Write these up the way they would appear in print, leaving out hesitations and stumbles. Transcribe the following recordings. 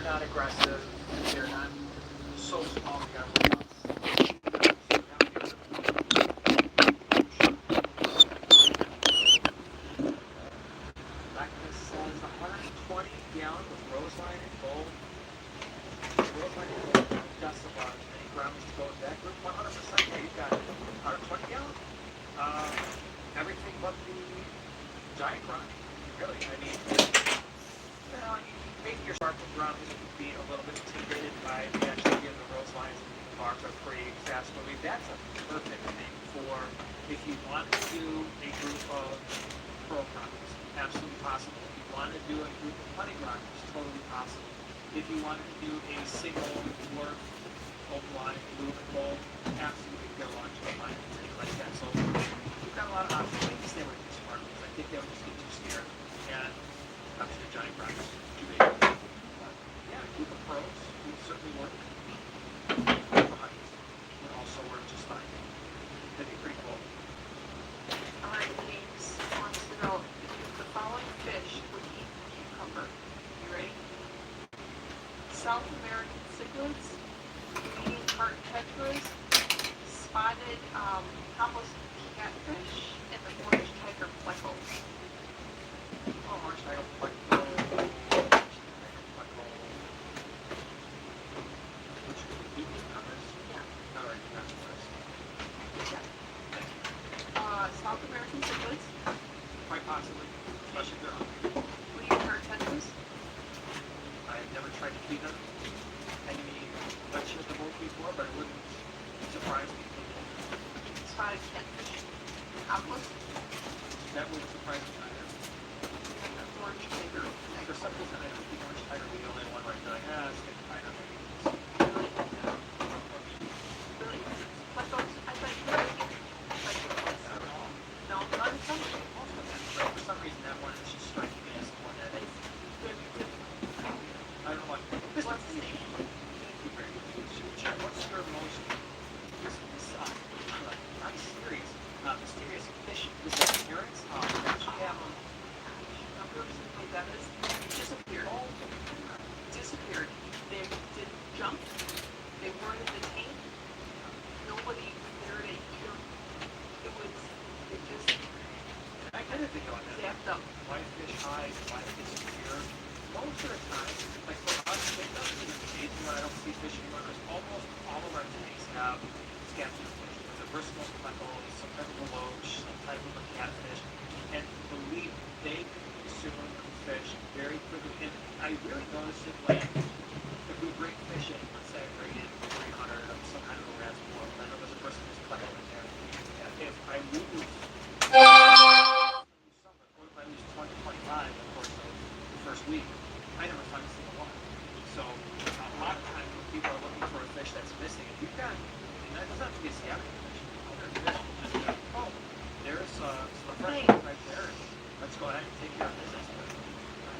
not aggressive. They're not so small. You gotta worry about. Blackness says 120 gallon with roseline and gold. Roseline and gold decibel. Any grounds to go with that group? 100%. Yeah, you've got 120 gallon. Everything but the giant rock. Really, I mean, you know, maybe your sharpened ground is being a little bit intimidated by the actual of the rose lines. The bars are pretty fast moving. That's a perfect thing for if you want to do a group of pro rockers. Absolutely possible. If you want to do a group of honey rockers, totally possible. If you want to do a single work, open line, blue and gold, absolutely go on to a line and things like that. So you've got a lot of options. I think stay away from smart because I think they would just get too scared. And obviously the giant rockers too big. But yeah, group of pros would certainly work. Group of honeys would also work just fine. That'd be pretty cool. Alright, James wants to know if the following fish would eat cucumber. You ready? South American cichlids, Canadian heart tetras, spotted Cobbles catfish, and the orange tiger plecos. Oh, orange tiger pleco. Which would be cucumbers? Yeah. Alright, that's first. Yeah. South American cichlids, Quite possibly, especially if they're hungry. Canadian heart tetras, I've never tried to feed them any vegetables before, but it wouldn't surprise me. spotted catfish, Cobbles, That wouldn't surprise me either. and the orange tiger. For some reason, I don't think orange tiger would be the only one right there. Yeah, it's getting tiger maybe. Really? Plecos? I thought you were eating plecos. Not at all. No, not in some way. Most of them, but for some reason, that one is just striking me as the one that is. I don't know what. What's the name? What's your most I'm serious, mysterious fish disappearance? Actually have them. Unfortunately, that is disappeared. Disappeared. They didn't jump. They weren't in the tank. Nobody was there to eat them. It just I didn't think about that. zapped up. Why fish hide? Why disappear? Most of the time, like for us, it doesn't even phase me when I don't see fish anymore because almost all of our tanks have scavenger fish. There's a versatile pleco, some type of a loach, some type of a catfish, and believe me, they consume fish very quickly. And I really notice it when if we bring fish in, let's say I bring in 300 of some kind of a reservoir, and I know there's a person who's pleco in there. If I lose summer, or if I lose 20, 25, of course, the first week, I never find a single one. So a lot of times when people are looking for a fish that's missing, if you've got, and that doesn't have to be a scavenger fish, oh, there's some fresh right there. Let's go ahead and take care of business.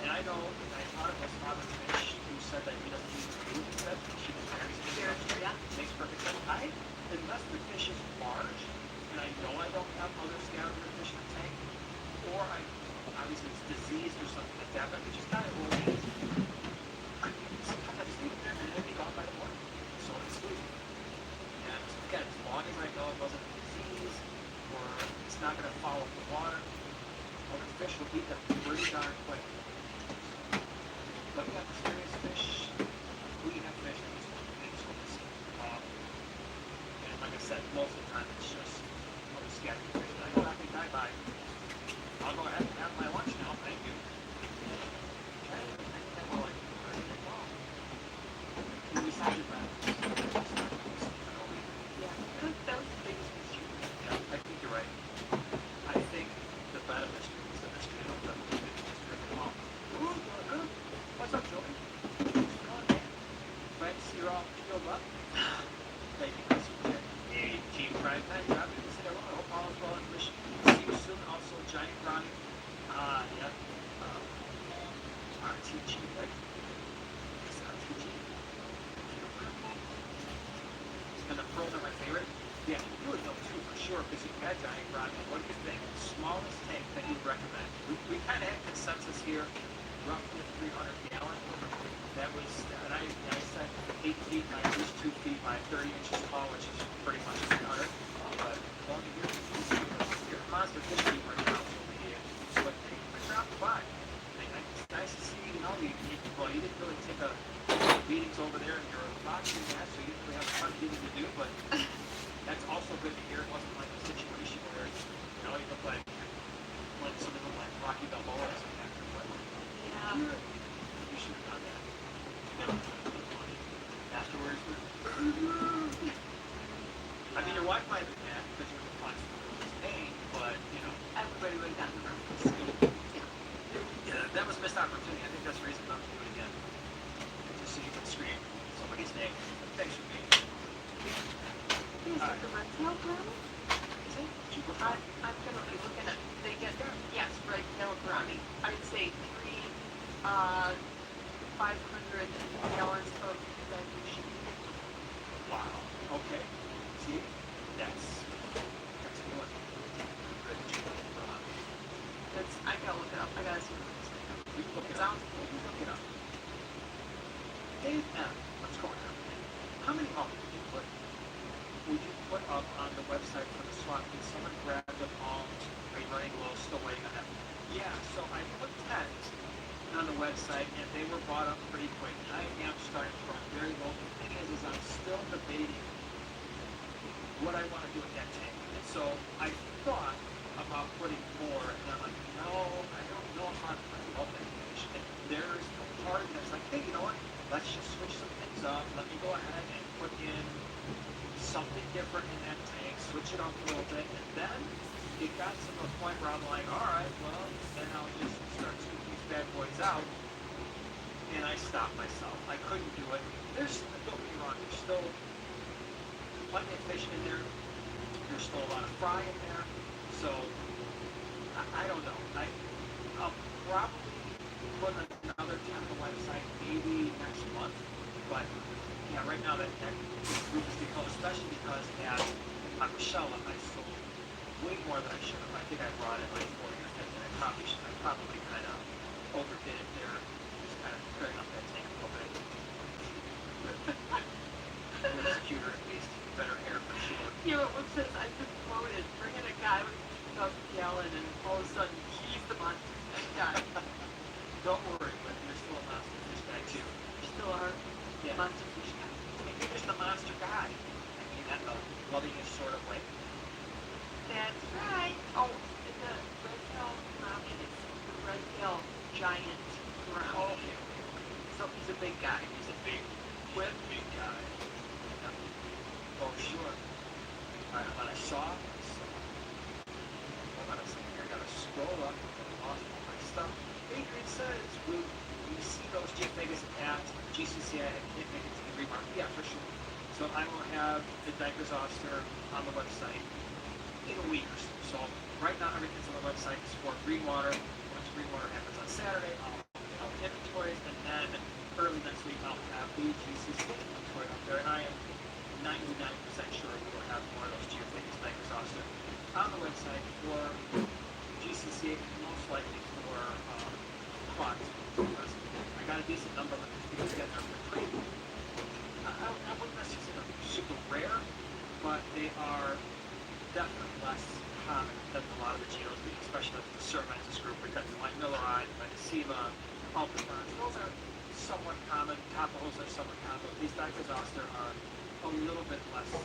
And I know, I thought it was Father Fish who said that he doesn't use food instead. She makes perfect sense. Unless the fish is large, and I know I don't have other scavenger fish in the tank, or obviously it's diseased or something like that, but it just kind of rolls. Sometimes I just leave it there and it'll be gone by the morning. So it's sweet. And again, as long as I know it wasn't a disease, or it's not going to fall up the water, other fish will eat them pretty darn quick. But we got mysterious fish, we have fish that just makes us. And like I said, most of the time it's just other scavenger fish. I know I think I buy. I'll go ahead and have my lunch now, thank you. We started that. Yeah, that was the biggest mystery. Yeah, I think you're right. I think the better mystery is the mystery of the mystery of them all. Ooh, good. What's up, Joey? What's going on, man? Glad to see you're all healed up. Thank you, Chris. Hey, Team Pride Night. Happy to say hello. I hope all is well in Michigan. See you soon. Also, Giant Ronnie. Yeah. RTG, right? It's RTG. And the pros are my favorite. Yeah, you would know too for sure because you've had Giant Ronnie. What do you think? Smallest tank that you'd recommend? We kind of had consensus here, roughly 300 gallon. That was 8 feet by at least 2 feet by 30 inches tall, which is pretty much 300. But well, your monster fish keeper now will be what they dropped by. It's nice to see, you know, you didn't really take a meetings over there in your boxing match, so you didn't really have a ton of things to do, but that's also good to hear. It wasn't like a situation where, you know, you look like something looked like Rocky Balboa or something after, but Yeah. you should have done that. Afterwards, I mean, your wife might have been mad because you were finding his name, but, you know, Everybody would have gotten the reference. yeah, that was a missed opportunity. I think that's the reason not to do it again. Just so you can scream somebody's name. Thanks for being here. Is it the red tail brownie? Is it? Super I'm fun. gonna be looking at, they get, yes, red tail brownie. I'd say 500 gallons of dilution. Wow. Okay. See? That's a good one. Good job. I gotta look it up. I gotta see what it's like. You can look it up. You look it up. Dave M. What's going on? How many would you put up on the website for the swap? Did someone grab them all? Are you running low? Still waiting on that? Yeah, so I put 10 on the website and they were bought up pretty quick. I am starting from very low. The thing is I'm still debating what I want to do with that tank. And so I thought about putting more, and I'm like, no, I don't know if I love that fish. And there's a part of me that's like, hey, you know what? Let's just switch some things up. Let me go ahead and put in something different in that tank, switch it up a little bit, and then it got to the point where I'm like, all right, well, then I'll just start scooping these bad boys out. And I stopped myself. I couldn't do it. Don't get me wrong, there's still plenty of fish in there. There's still a lot of fry in there. So, I don't know. I'll probably put another 10 on the website maybe next month. But, yeah, right now that group is become, especially because on Michelle, I sold way more than I should have. I think I brought in like 40 or 50. I probably kind of overdid it there. Just kind of clearing up that tank a little bit. It looks cuter at least. Better hair for sure. You know, what says I've been promoted, bringing a guy with 2,000 gallon, and all of a sudden he's the monster fish guy. Don't worry, but you're still a monster fish guy too. You still are monster fish guy. You're just a monster guy. I mean that in the lovingest sort of way. That's right. Oh, and the red tail brownie is the red tail giant brownie. Oh, okay. So he's a big guy. He's a big guy. Yeah. Oh, sure. Alright, when I saw, hold on a second here, I gotta scroll up and lost all my stuff. Adrian says, will you see those Jake Vegas at GCC? I can't make it to the remark. Yeah, for sure. So I will have the Diapers Officer on the website in a week or so. So right now everything's on the website is for Greenwater. Once Greenwater happens on Saturday, I'll have inventories, and then early next week I'll have the GCC inventory up there, and I am 99% sure we will have more of those geophysics Diapers Officer on the website for GCC, most likely for quads, because I got a decent number of them because again they're pretty, I wouldn't necessarily say they're super rare, but they are definitely less common than a lot of the geos, especially like the Cervantes group. We've got the like Millerite, Mendocima, Alpine. Those are somewhat common. Tapajos are somewhat common. These Diapers Officer are a little bit less so.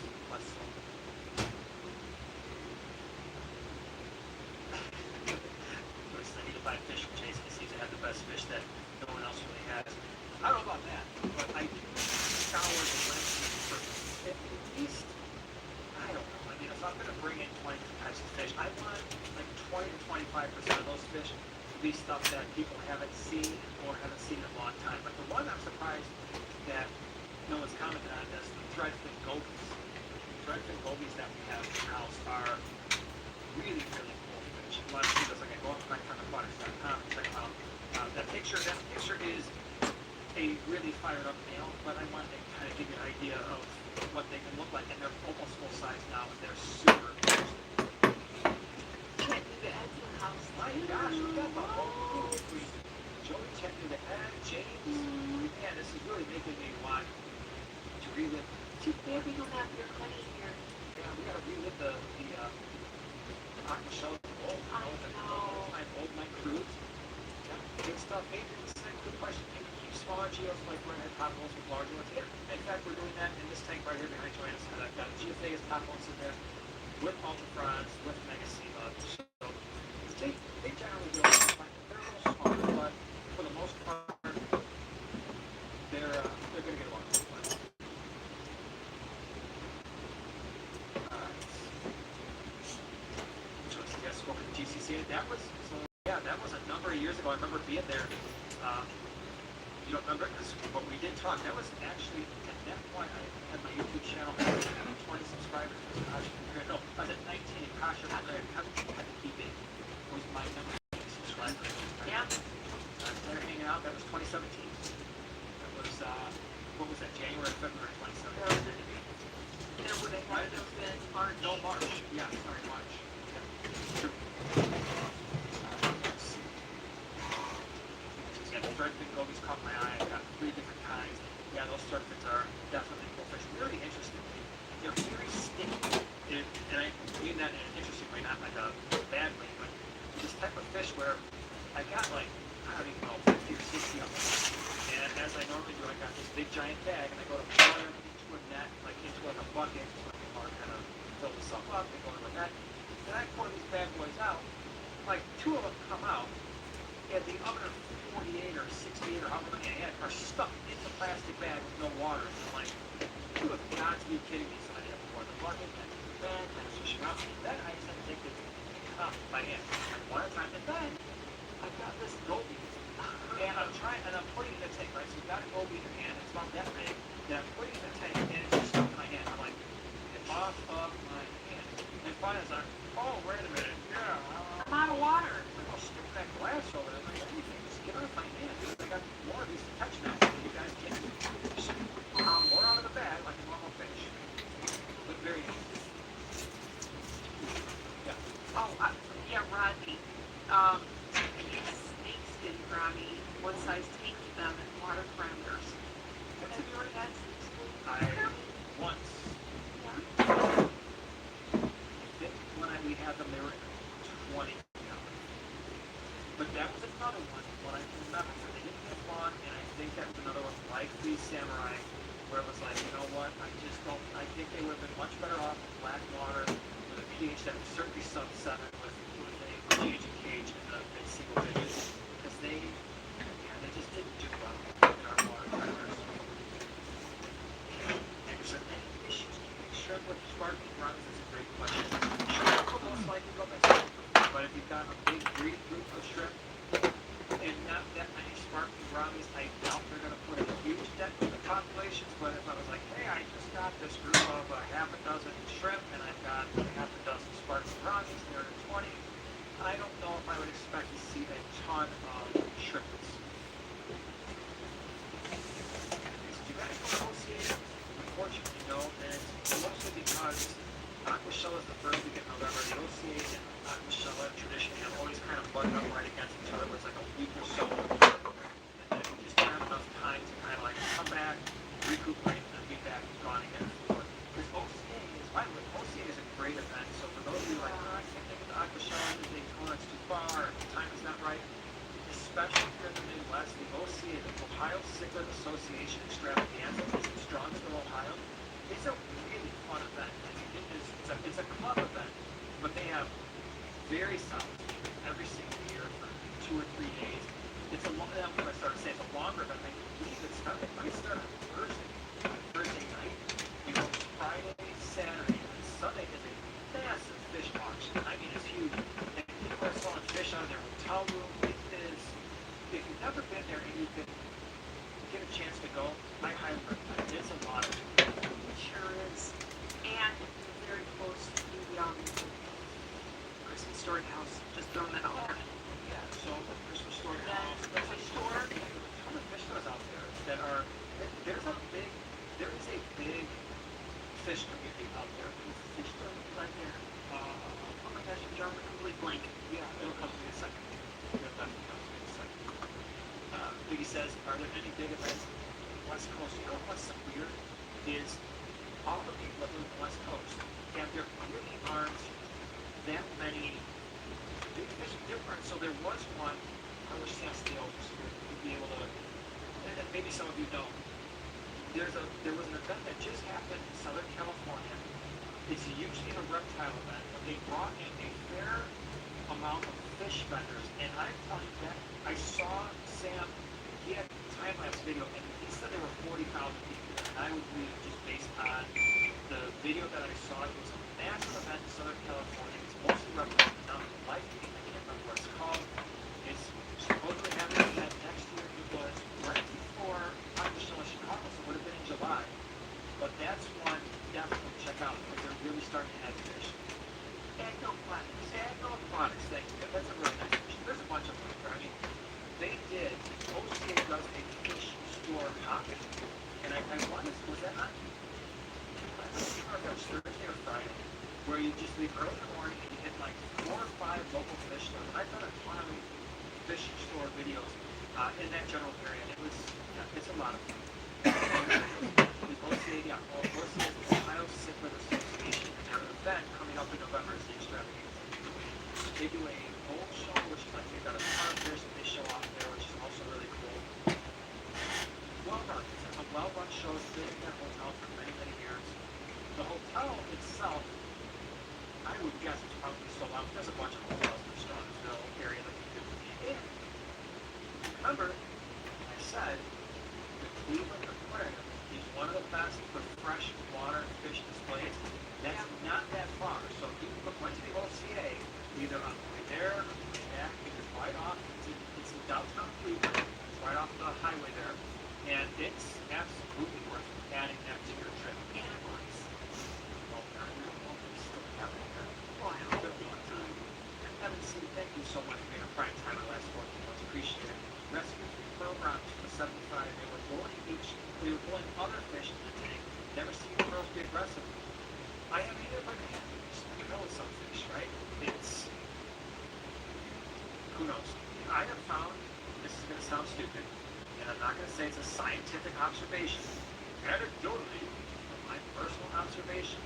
First, I need to buy fish from Jason. He seems to have the best fish that no one else really has. I don't know about that, but I do scour the landscape for at least, I don't know. I mean, if I'm going to bring in 20 types of fish, I want like 20 to 25% of those fish to be stuff that people haven't seen or haven't seen in a long time. But the one I'm surprised that no one's commented on is the threadfin gobies. The threadfin gobies that we have in the house are really, really cool fish. A lot of people like, I go up to aquatics.com and check them out. That picture is a really fired up male, but I wanted to kind of give you an idea of what they can look like, and they're almost full size now, and they're super interesting. Can't do the eggs in the house. My gosh, we got the whole crew between Joey checking the head, James. Man, this is really making me want Yeah, we don't have your money here. Yeah, we gotta relive the aqua shell of old, you know, the old night cruise. Yeah, good stuff. Hey, this is a good question. Can we keep smaller geos like we're gonna have top holes with larger ones? Yeah. In fact, we're doing that in this tank right here behind Joanna's head. I've got a GFA as top holes in there with ultrafrons, with mega SEMA. So they generally go like they're a little smaller, but for the most part, they're gonna get along really well. Alright. Which one's the spoke at the GCC? That was that was a number of years ago. I remember being there. You don't remember? Because what we did talk, that was actually, at that point, I had my YouTube channel, 20 subscribers. No, I was at 19, Kasha had to keep it. Was my number 20 subscribers. Yeah. I was there hanging out, that was 2017. That was, what was that, January, February 2017? There would have had to have been March. No, March. Yeah, sorry, March. Yeah. True. Let's see. Yeah, the thread fin gobies caught my eye. I've got 3 different kinds. Yeah, those thread fins are definitely cool fish. Really interesting. They're very sticky. And I mean that in an interesting way, not like a bad way, but this type of fish where I got like, I don't even know, 50 or 60 of them. And as I normally do, I got this big giant bag and I go to pour them into a net, like into like a bucket, so I can kind of fill myself up and go to a net. Then I pour these bad boys out. Like 2 of them come out. And the other 48 or 68 or however many I had are stuck in the plastic bag with no water. And I'm like, you have got to be kidding me. So I had to pour the bucket and the bag and switch them out. And then I just had to take the cup by hand one at a time. And then I got this goby. And I'm putting it in the tank, right? So you've got a goby in your hand. It's about that big. And I'm putting it in the tank and it's just stuck in my hand. I'm like, get off of my hand. And finally I was like, oh, wait a minute. Yeah. I'm out of water. I'll stick that glass over there. Like, anything, just get out of my hand. I got more of these to touch now. You guys can't just pour out of the bag like a normal fish. But very interesting. Yeah. Oh, yeah, Rodney. These snakes didn't grab me. What size tank for them and water parameters? Have you already had snakes? Once. Yeah. When we had them, they were 20. But that was another one, what I remember, where they didn't get long, and I think that was another one like the Samurai, where it was like, you know what, I think they would have been much better off in black water with a pH that was certainly sub 7 with a pH and cage in the mid-single digits, because they just didn't do well in our water parameters. Anderson, any issues keeping shrimp with sparkling runs is a great question. Shrimp will most likely go back. But if you've got a big breed group of shrimp and not that many sparkling brownies, I doubt they're going to put a huge dent in the populations. But if I was like, hey, I just got this group of half a dozen shrimp and I've got half a dozen sparkling brownies, they're at 20, I don't know if I would expect to see a ton of shrimpers. You guys associate, unfortunately, no, and it's mostly because aqua shell is the first week in November. The OCA and aqua shell traditionally have always kind of butted up right against each other. It's like a week or so. And then we just don't have enough time to kind of like come back, recuperate, and then be back and gone again. Because OCA is, by the way, OCA is a great event. So for those of you like, oh, I can't take it to aqua shell, it's too far, the time is not right. Especially here in the Midwest, the OCA, the Ohio Cichlid Association Extravaganza, is in Strongsville, Ohio. It's a really fun event. It's a club event, but they have very solid speakers every single year for 2 or 3 days. It's a long, I'm going to start to say it's a longer event. I believe it might start on Thursday night. You go Friday, Saturday, and Sunday is a massive fish auction. I mean, it's huge. And people are selling fish out of their hotel room. It is, if you've never been there and you can get a chance to go, I highly recommend it. It's a lot of fun. It sure is. And very close to the Christmas storehouse. Just throwing that out there. Yeah, so the Christmas storehouse. There's a store. There's a ton of fish stores out there that are. There is a big fish community out there. Fish store right there. Oh my gosh, I'm drawing a complete blank. Yeah, it'll come to me in a second. It'll definitely come to me in a second. Biggie says, are there any big events West Coast? You know what's weird is all the people that live on the West Coast, and there really aren't that many big fish different. So there was one, I wish Sam Steele would be able to, and maybe some of you know, there was an event that just happened in Southern California. It's usually a reptile event, but they brought in a fair amount of fish vendors, and I'm telling you that I saw Sam, he had time-lapse video, and he said there were 40,000 people there, and I would believe just based on the video that I saw. It was a massive event in Southern California. It's mostly reptile, not life feeding. I can't remember what it's called. It's supposedly happening again next year. It was right before Aquarium Show in Chicago, so it would have been in July. But that's one definitely check out because they're really starting to have fish. Aquaponics, thank you. That's a really nice fish. There's a bunch of them there. I mean, they did, OCA does a fish store hopping. And I wanted, was that on? I don't remember if that was Thursday or Friday, where you just leave early in the morning and you hit like 4 or 5 local fish stores. I've done a ton of fish store videos in that general area, and it was, yeah, it's a lot of fun. The OCA, the Ohio Cichlid Association, and their event coming up in November is the extravaganza. They do a bowl show, which is like they've got a ton of fish that they show off there, which is also really cool. Well done. It's a well-run show. It's been in that hotel for many, many years. The hotel itself, I would guess it's probably sold out. There's a bunch of hotels in the Strongsville area that you could be in. Remember, I said the Cleveland Aquarium is one of the best for freshwater fish displays. That's not that far. So if you went to the OCA, either on the way there or the way back, it's right off. It's in downtown Cleveland. It's right off the highway there. And it's absolutely worth adding that to your trip. And it's, well, I don't know if it's still happening there. Well, I hope it'll be on time. Evan C., thank you so much for your prime time in the last 14 months. Appreciate it. Rescue 3 programs for the 75. They were pulling other fish in the tank. Never seen the girls be aggressive. I haven't either, but you know it's some fish, right? It's, who knows? I have found, this is going to sound stupid, and I'm not going to say it's a scientific observation. Anecdotally, from my personal observation,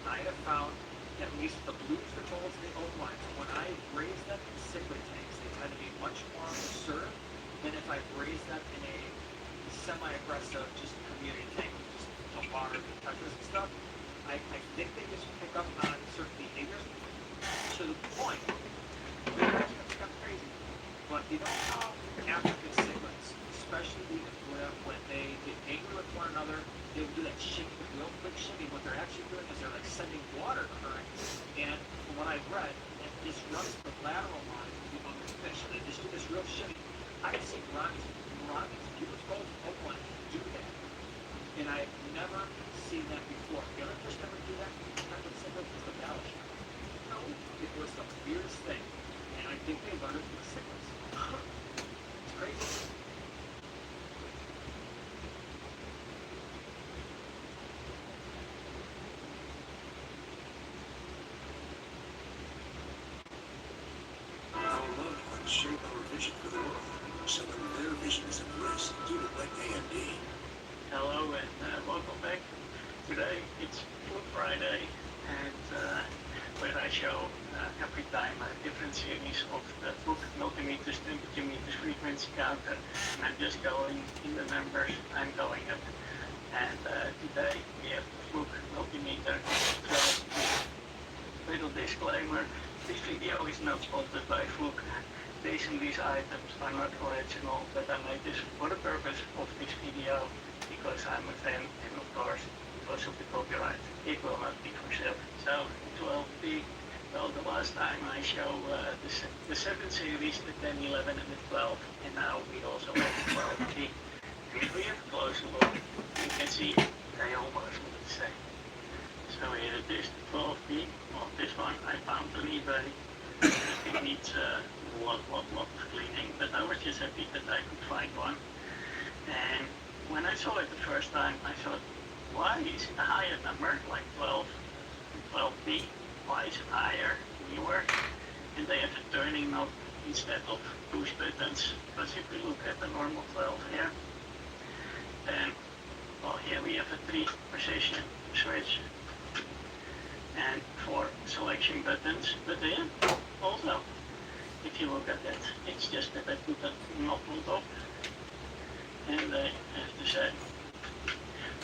I have found, at least the blues, the golds, the old lines, when I raise them in cichlid tanks, they tend to be much more assertive than if I raise them in a semi-aggressive, just community tank with just water and tetras and stuff. I think they just pick up on certain behaviors to the point where it's kind of crazy. But you know how African cichlids, especially when they get angry with one another, they will do that shimmy, the real quick shimmy. What they're actually doing is they're like sending water current. And from what I've read, it disrupts the lateral line of the other fish. So they just do this real shimmy. I've seen Ronnie's beautiful Oakland do that. And I've never seen that before. The other fish never do that. African cichlids was the ballast. No, it was the weirdest thing. And I think they learned it from the cichlids. It's crazy. Our loved ones shape our vision for the world. Some of their vision is embraced due to wet A&D. Hello and welcome back. Today it's Fluke Friday, and where I show every time a different series of the Fluke multimeters, temperature meters, frequency counter, and I'm just going in the numbers I'm going up. And today we have the Fluke multimeter 12. Little disclaimer, this video is not sponsored by Fluke. These items are not original, but I made this for the purpose of this video because I'm a fan, and of course because of the copyright it will not be for sale. So 12B, well, the last time I show the 7 series, the 10, 11 and the 12, and now we also have the 12B. And if we have a closer look, you can see they almost look the same. So here it is, the 12B. Well, this one I found on eBay. It needs a lot of cleaning, but I was just happy that I could find one. And when I saw it the first time, I thought, why is it a higher number, like 12, 12B? Why is it higher, newer? And they have a turning knob instead of push buttons. Because if we look at the normal 12 here, then, well, here we have a 3 position switch and 4 selection buttons, but then also, if you look at that, it's just that I put a knob on top, and I have to say,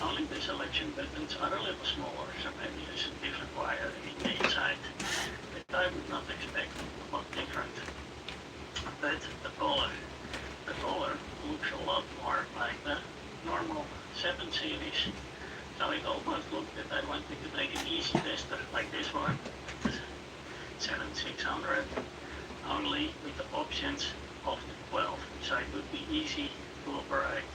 only the selection buttons are a little smaller, so maybe there's a different wire in the inside, but I would not expect a lot different. But the collar looks a lot more like the normal 7 series. So it almost looked that I wanted to make an easy tester like this one, the 7600, only with the options of the 12, so it would be easy to operate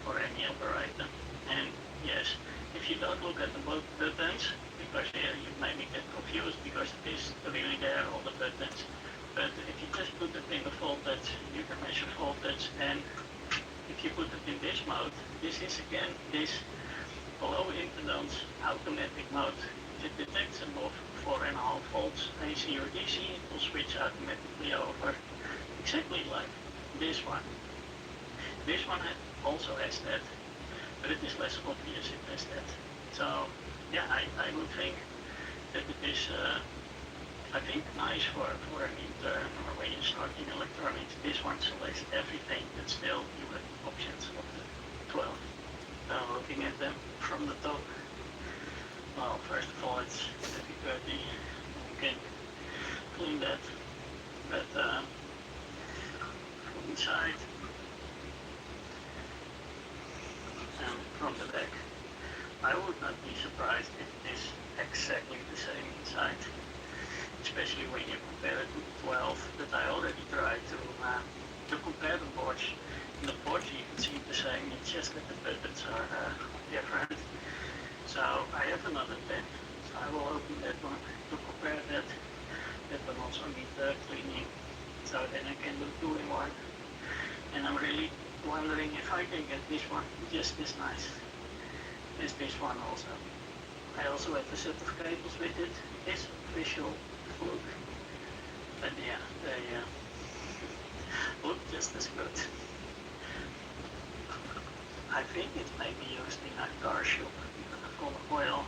for any operator. And yes, if you don't look at the buttons, because here you maybe get confused because it is really there, all the buttons. But if you just put it in the voltage, you can measure voltage, and if you put it in this mode, this is again this low impedance automatic mode. If it detects above 4.5 volts AC or DC, it will switch automatically over, exactly like this one. This one also has that, but it is less obvious it has that. So yeah, I would think that it is I think nice for an intern or when you're starting electronics. This one selects everything, but still you have options of the 12. Looking at them from the top, well, first of all, it's pretty dirty. You can clean that, but from inside and from the back, I would not be surprised if it is exactly the same inside, especially when you compare it to the 12 that I already tried to compare the boards. In the boards you can see the same, it's just that the buttons are different. So I have another pen, so I will open that one to compare that. That one also needs cleaning, so then I can do 2 in 1. And I'm really wondering if I can get this one just as nice as this one also. I also have a set of cables with it. It's official Fluke, but yeah, they look just as good. I think it may be used in a car shop full of oil,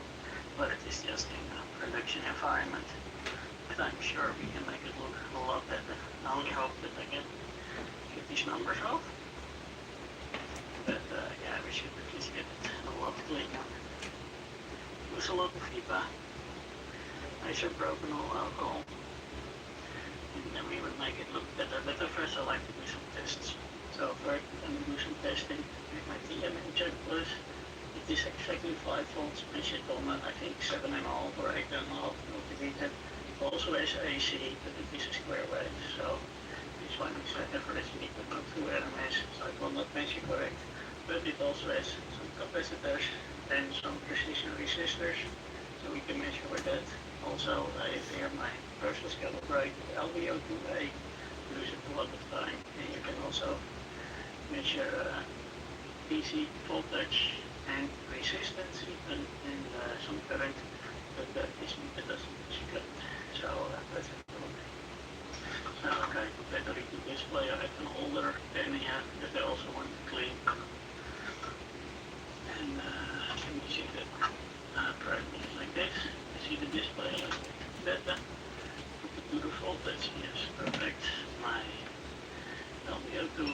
but it is just in a production environment. But I'm sure we can make it look a lot better. I only hope that I can get these numbers off. But yeah, we should at least get it a lot cleaner. Use a lot of HEPA. I should broken all alcohol. And then we would make it look better. But first I like to do some tests. So first I'm going to do some testing with my TM Inject Plus. It is exactly 5 volts measured on I think 7.5 or 8.5 multimeter. Also has AC, but it is a square wave. So this one is average meter, not through RMS, so it will not measure correct. But it also has some capacitors and some precision resistors, so we can measure with that. Also I have here my process calibrated LVO2A, use it a lot of time, and you can also measure DC voltage and resistance even, and some current, but this meter doesn't measure current, so let's have a look. Okay, battery to display, I have an older pen here that I also want to clean, and can you see that brightness like this? You see the display like better. Put it to the voltage, yes, perfect. My LVO2.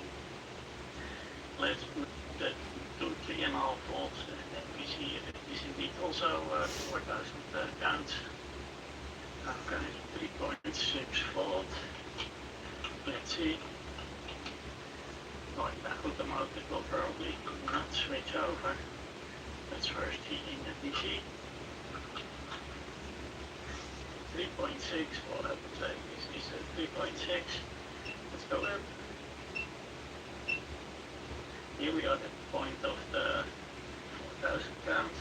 Let's put that to 3.5 volts, and then we see if it is indeed also 4000 counts. Okay, 3.6 volt. Let's see. Going back with the motor will probably not switch over. Let's first heat in the DC. 3.6, what I would say is 3.6. Let's go up. Here we are at the point of the 4000 counts.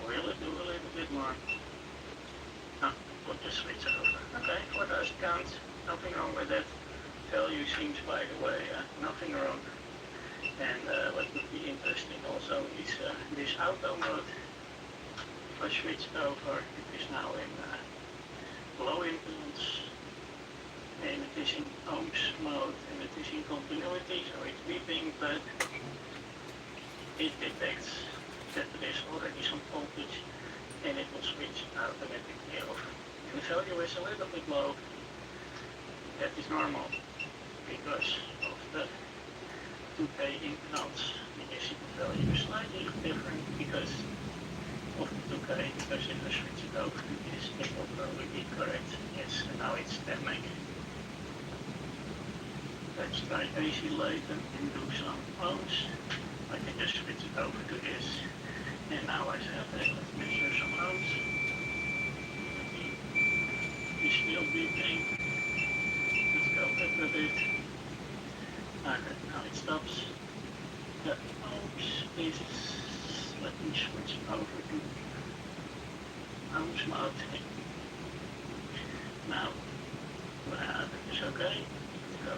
Will it do a little bit more? No, we'll just switch over. Okay, 4000 counts, nothing wrong with that. Value seems, by the way, nothing wrong. And what would be interesting also is this auto mode. If I switch it over, it is now in low impedance, and it is in ohms mode, and it is in continuity, so it's beeping, but it detects that there is already some voltage automatically over. And the value is a little bit low. That is normal because of the 2K impedance. You see the value is slightly different because of the 2K, because if I switch it over to this, it will probably be correct. Yes, and now it's 10 meg. Let's try AC later and do some ohms. I can just switch it over to this. And now I say, okay, let's measure some ohms. It's still beeping. Let's go up a bit. Okay, now it stops. The ohms is, let me switch it over to ohms mode. Now, that is okay. Go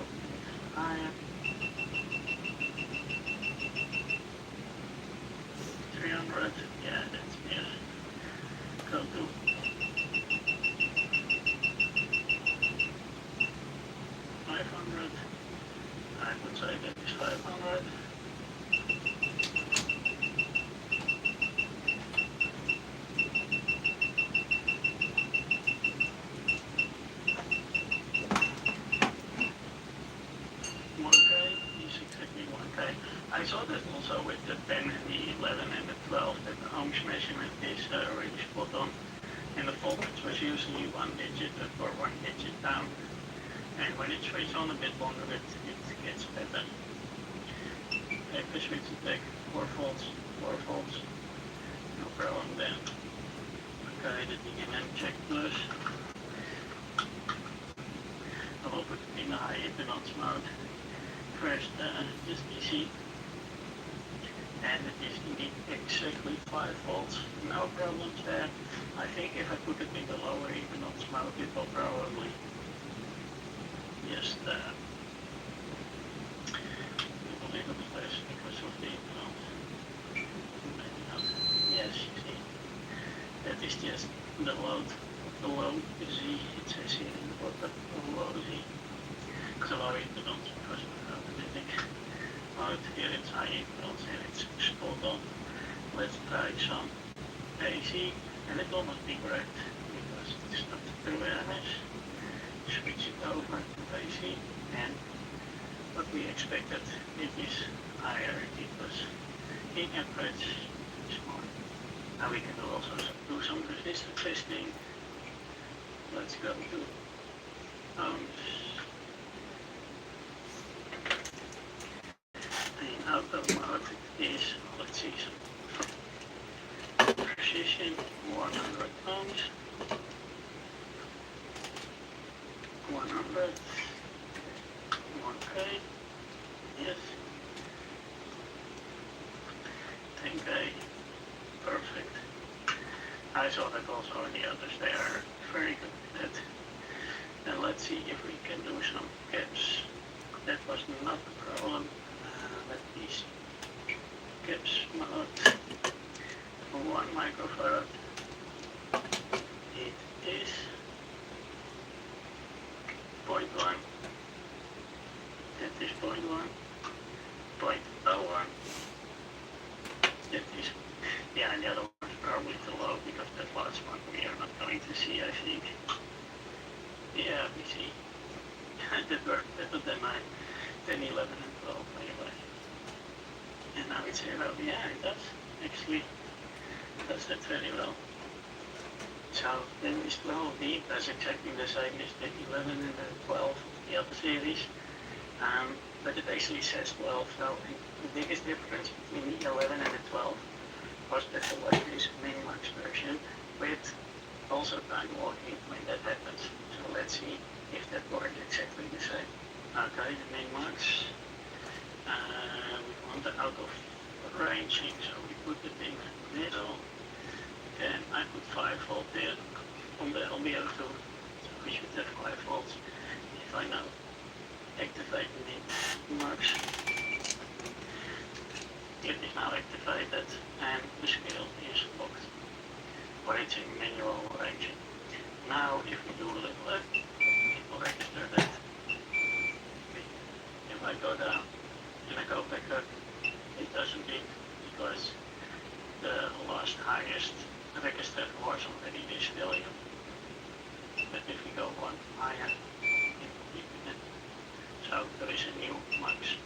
higher. 300, yeah, that's better. Go to 500. I would say that is 500. I saw that also with the 10 and the 11 and the 12 that the ohms measurement is really spot on, and the voltage was usually 1 digit up or 1 digit down, and when it switches on a bit longer it gets better. If I switch it back 4 volts, no problem then. Okay, the DNM check plus. I will put it in the high impedance mode. First, just DC. And it is indeed exactly 5 volts, no problems there. I think if I put it in the lower impedance mode, it will probably just a little bit less because of the impedance. Maybe not. Yes, you see, that is just the load, the low Z, it says here in the bottom, the low Z. It's a low impedance because of the automatic. Out here it's high impedance and it's spot on. Let's try some AC and it will not be correct because it's not true awareness. Switch it over to AC and what we expected, it is higher because in average is more. Now we can also do some resistance testing. Let's go to ohms. Auto mode is, let's see, some precision, 100 ohms, 100, 1K, yes, 10K, perfect. I saw that also in the others, they are very good at that. And let's see if we can do some caps. That was not a problem. Let me see. Caps mode. 1 microfarad. It is 0.1. That is 0.1. 0.01. That is, yeah, and the other one is probably too low because that last one we are not going to see, I think. Yeah, we see. That worked better than mine. 10, 11, and 12 anyway. And now it's 0. Yeah, it does. Actually, it does that very well. So then this 12B does exactly the same as the 11 and the 12, the other series. But it actually says 12. So the biggest difference between the 11 and the 12 was that there was this min-max version with also time walking when that happens. So let's see if that works exactly the same. Okay, the min-max. We want the out of ranging, so we put it in the middle. And I put 5 volt there on the LBO2. So we should have 5 volts. If I now activate the min-max, it is now activated and the scale is locked. Or it's in manual ranging. Now if we do a little left, it will register that. If I go down and I go back up, it doesn't beep because the last highest register was already this still. if we go one higher in Impedance. So there is a new max.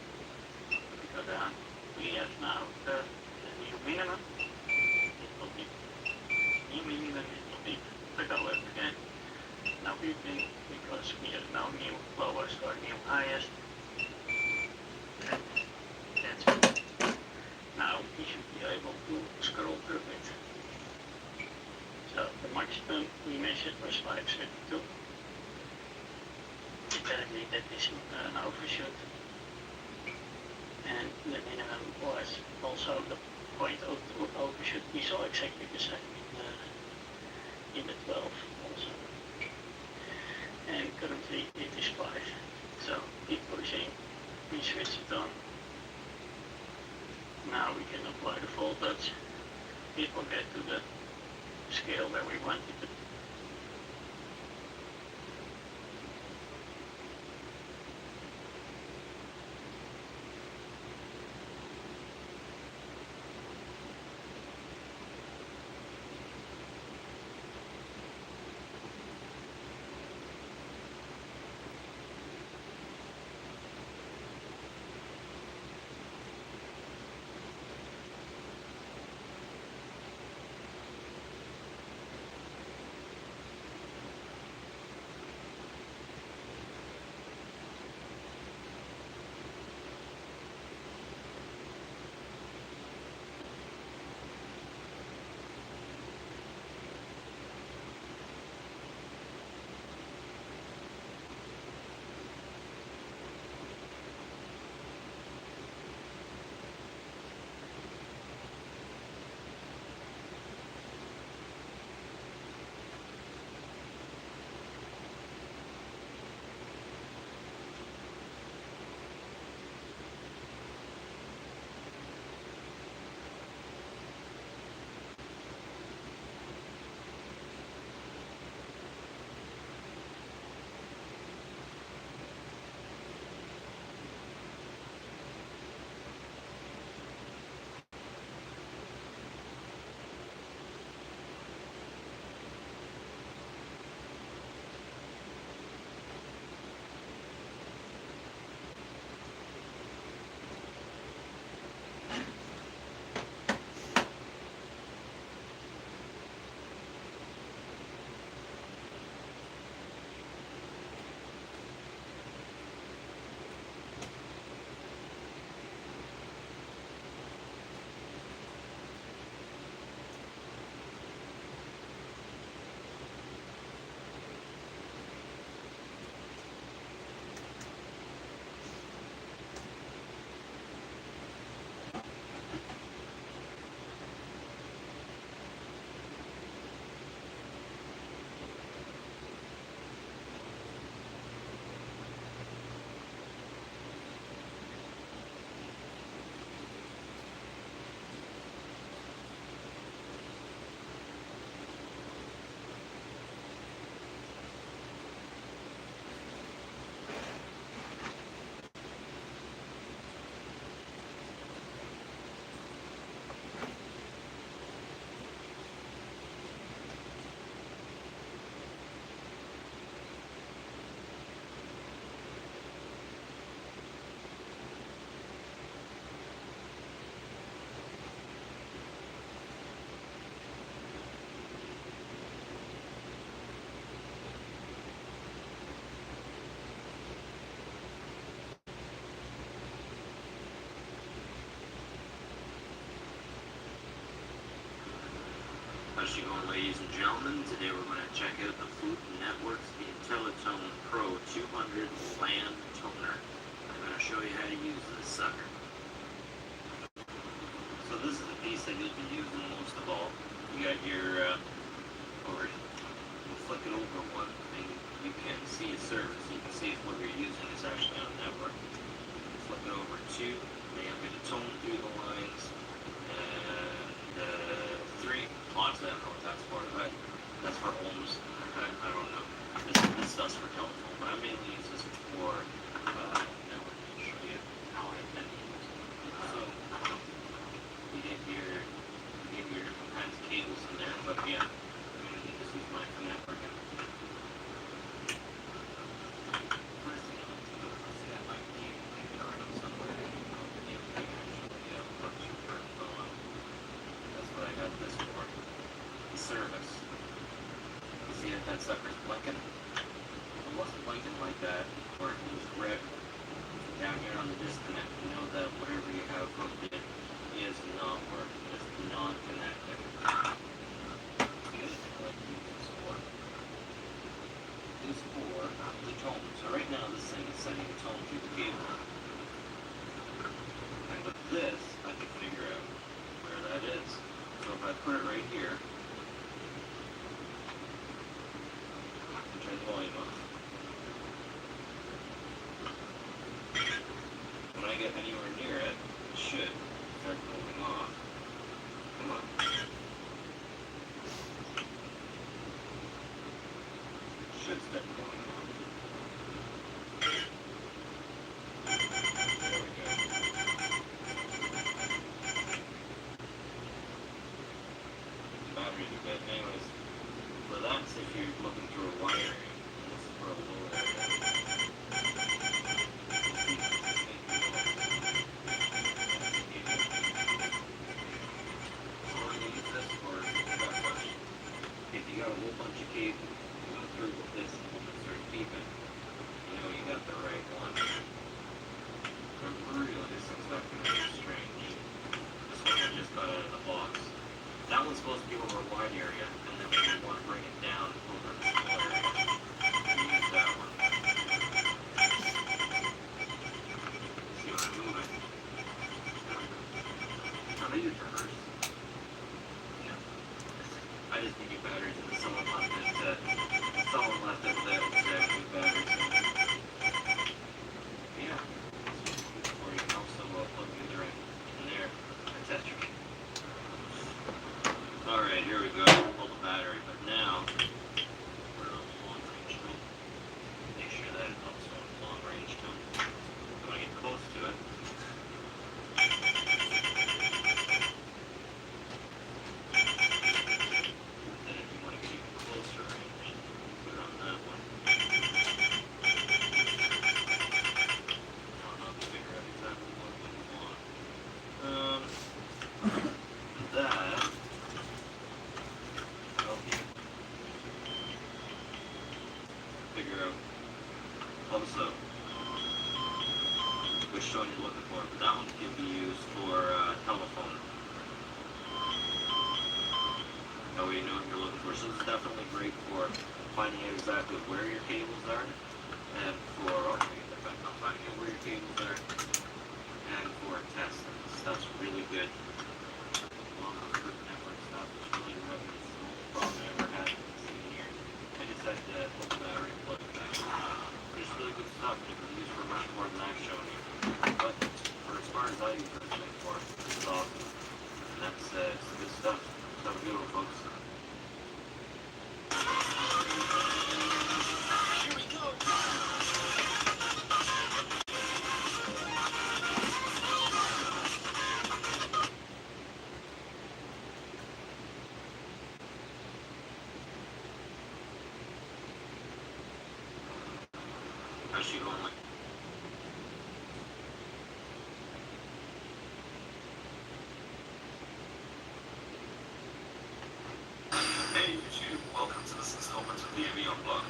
We go down. We have now the new minimum. It will be new minimum. It will be the go up again. Now we've been, because we have no new lowest or new highest. And that's it. Now we should be able to scroll through it. So the maximum we measured was 532. Apparently that is an overshoot. And the minimum was also the 0.02 overshoot. We saw exactly the same in the 12 also. And currently it is 5. So keep pushing. We switch it on. Now we can apply the voltage. It will get to the scale where we want it to be. How's it going, ladies and gentlemen? Today we're going to check out the Fluke Networks IntelliTone Pro 200 LAN toner. I'm going to show you how to use this sucker. So this is the piece that you'll be using most of all. You got your, we'll flick it over one thing. You can see a service. You can see if what you're using is actually on network. Flip it over two. Then I'm going to tone through the lines. And 3. Honestly, I don't know what that's for. That's for ohms. I don't know. This stuff's for telephone, but I mainly use this for network. I'll show you how I tend to use it. So you get your different kinds of cables in there, but yeah, I'm going to just use mine for networking. if that sucker's blinking. If it wasn't blinking like that, or if it was red down here on the disconnect, you know that whatever you have hooked in is not working, it's non-connected. Is for the tone. So right now this thing is sending a tone through the cable. And with this, I can figure out where that is. So if I put it right here, and turn the volume up. When I get anywhere near it, it should start going off. Come on. Should start going off. There we go. The battery's a bit. Anyways, so that's if you're looking through a wire area. This is for a low area. If you got a whole bunch of cable, you go through with this and when it starts beeping, you know you got the right one. But really, this one's not going to be strange. This one I just got out of the box. That one's supposed to be over a wide area, and then when you want to bring it down over the small area, you use that one. See when I move it? Oh, they use reverse. I just need new batteries, and someone left it there with new batteries. Yeah. Or you can also plug the other end in there and test your key. Alright, here we go. Pull the battery, but now we're on long range tone. Make sure that it's also on long range tone. When I get close to it, then if you want to get even closer range, put it on that one. I'll figure out exactly what we want. That will help you figure out also which tone you're looking for. But that one can be used for telephone. That way you know what you're looking for. So it's definitely great for finding out exactly where your cables are, and for finding out where your cables are, and for testing. Stuff's really good. Along with group network stuff, it's really rubbing. It's the only problem I ever had sitting here. I just had to pull the battery and plug it back. It's really good stuff. You can use for much more than I've shown you. But for as far as I use this thing for, it's awesome. And that's it's good stuff. Have a good one, folks. Here we go. How's she going? Hey YouTube, welcome to this installment of the Avion blog.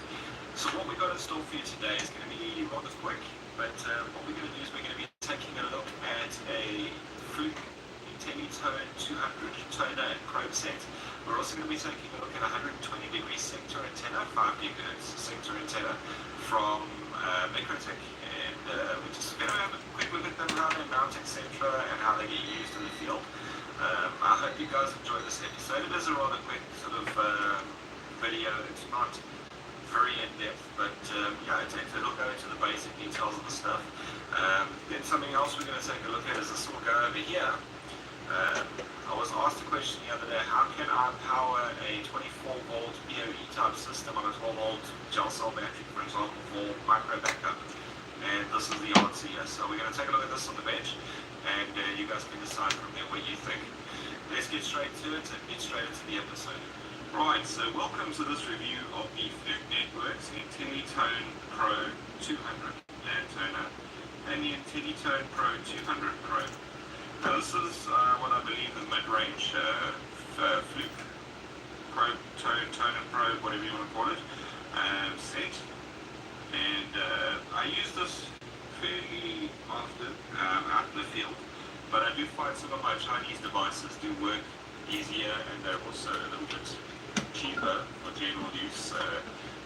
So what we got in store for you today is going to be rather quick, but what we're going to do is we're going to be taking a look at a Fluke IntelliTone 200 toner and probe set. We're also going to be taking a look at a 120 degree sector antenna, 5 GHz sector antenna from Microtech, and we're just going to have a quick look at them, how they mount, etc., and how they get used in the field. I hope you guys enjoy this episode. It is a rather quick sort of video. It's not very in-depth, but yeah, it'll go into the basic details of the stuff. Then something else we're going to take a look at is this will go over here. I was asked a question the other day, how can I power a 24 volt BOE type system on a 12 volt gel cell battery, for example, for micro backup? And this is the answer here. So we're going to take a look at this on the bench, and you guys can decide from there what you think. Let's get straight to it and get straight into the episode. Right, so welcome to this review of the Fluke Networks IntelliTone Pro 200 toner and the IntelliTone Pro 200 Pro. Now this is what I believe the mid-range Fluke Pro toner Pro, whatever you want to call it. easier, and they're also a little bit cheaper for general use.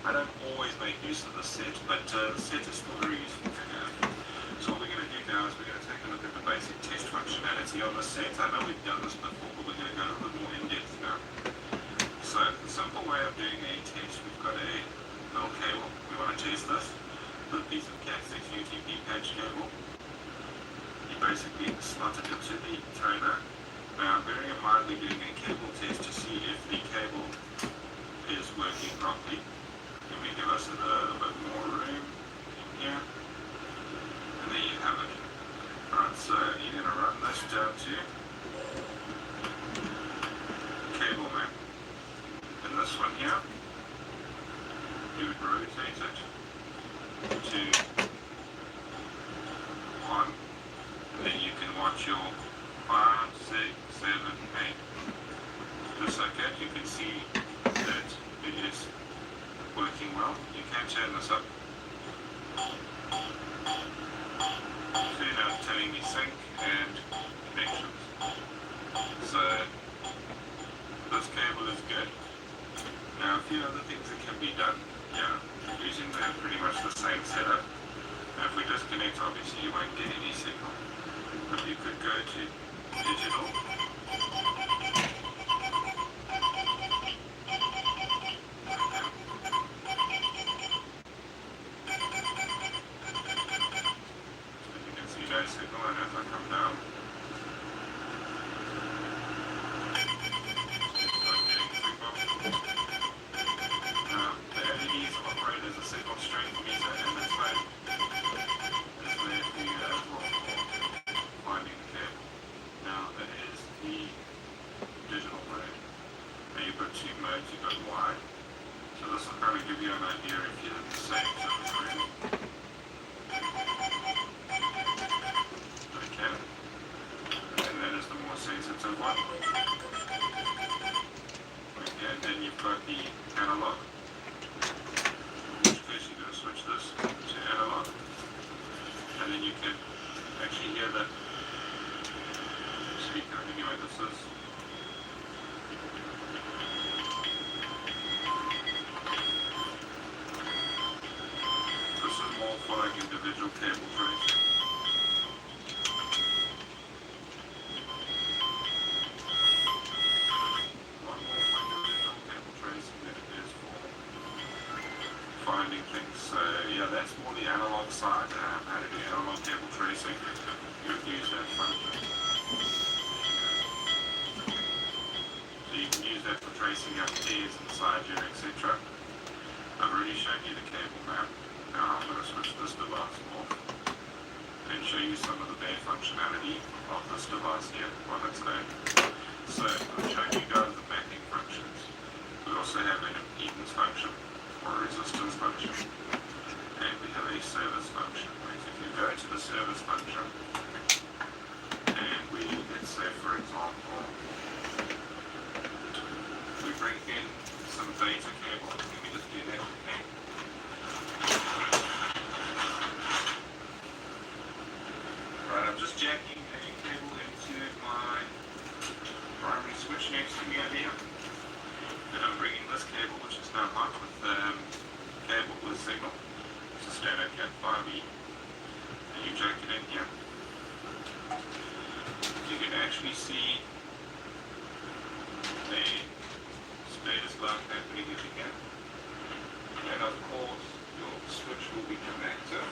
I don't always make use of the set, but the set is still very useful to have. So what we're going to do now is we're going to take a look at the basic test functionality on the set. I know we've done this before, but we're going to go a little bit more in depth now. So the simple way of doing a test, we've got a little cable. We want to test this with a piece of Cat 6 UTP patch cable. You basically slot it into the toner. Now, bearing in mind we're doing a cable test to see if the cable is working properly. Let me give us a little bit more room in here. And there you have it. Right, so you're going to run this down to cable map. And this one here, you would rotate it to 1. Then you can watch your 5, 6, 7, 8. Just like that, you can see that it is working well. You can turn this up. So you're now telling me sync and connections. So this cable is good. Now a few other things that can be done, using pretty much the same setup. Now if we disconnect, obviously you won't get any signal. But you could go to digital. Individual cable trays. One more for individual cable tracing than it is for finding things. So yeah, that's more the analog side. How to do analog cable tracing. You would use that function. So you can use that for tracing out keys inside you, etc. I've already shown you the cable map. Now I'm going to switch this device off and show you some of the bare functionality of this device here on its own. So I'm showing you guys the mapping functions. We also have an impedance function or a resistance function, and we have a service function. Right? If you go to the service function and we, let's say for example, we bring in some data cable. Let me just do that. I'm just jacking a cable into my primary switch next to me over here. And I'm bringing this cable, which is now hot with cable with signal. It's a standard Cat 5e. And you jack it in here. You can actually see the status bar happening if you can. And of course, your switch will be connected.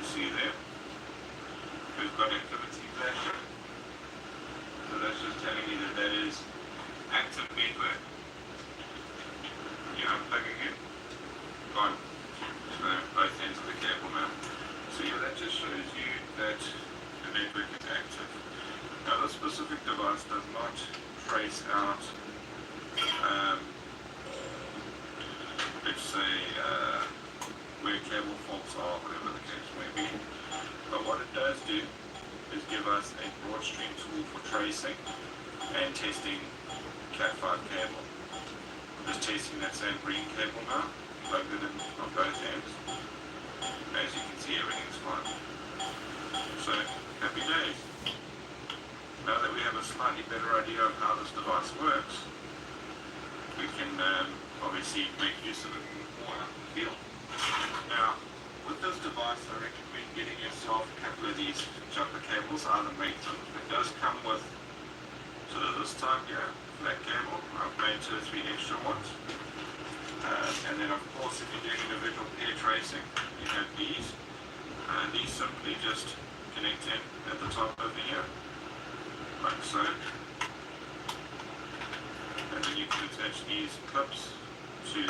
See there, we've got activity flashing, so that's just telling me that that is active network. You're unplugging it, gone, so both ends of the cable now. So yeah, that just shows you that the network is active. Now this specific device does not trace out, let's say, where cable faults are, whatever the case may be. But what what it does do is give us a broad stream tool for tracing and testing Cat5 cable. I'm just testing that same green cable now, plugged it in on both ends. As you can see, everything's fine. So, happy days. Now that we have a slightly better idea of how this device works, we can obviously make use of it more out in the field. Now, with this device, I recommend getting yourself a couple of these jumper cables, either make them. It does come with sort of this type here, flat cable. I've made 2 or 3 extra ones. And then of course, if you're doing individual pair tracing, you have these. These simply just connect in at the top over here, like so. And then you can attach these clips to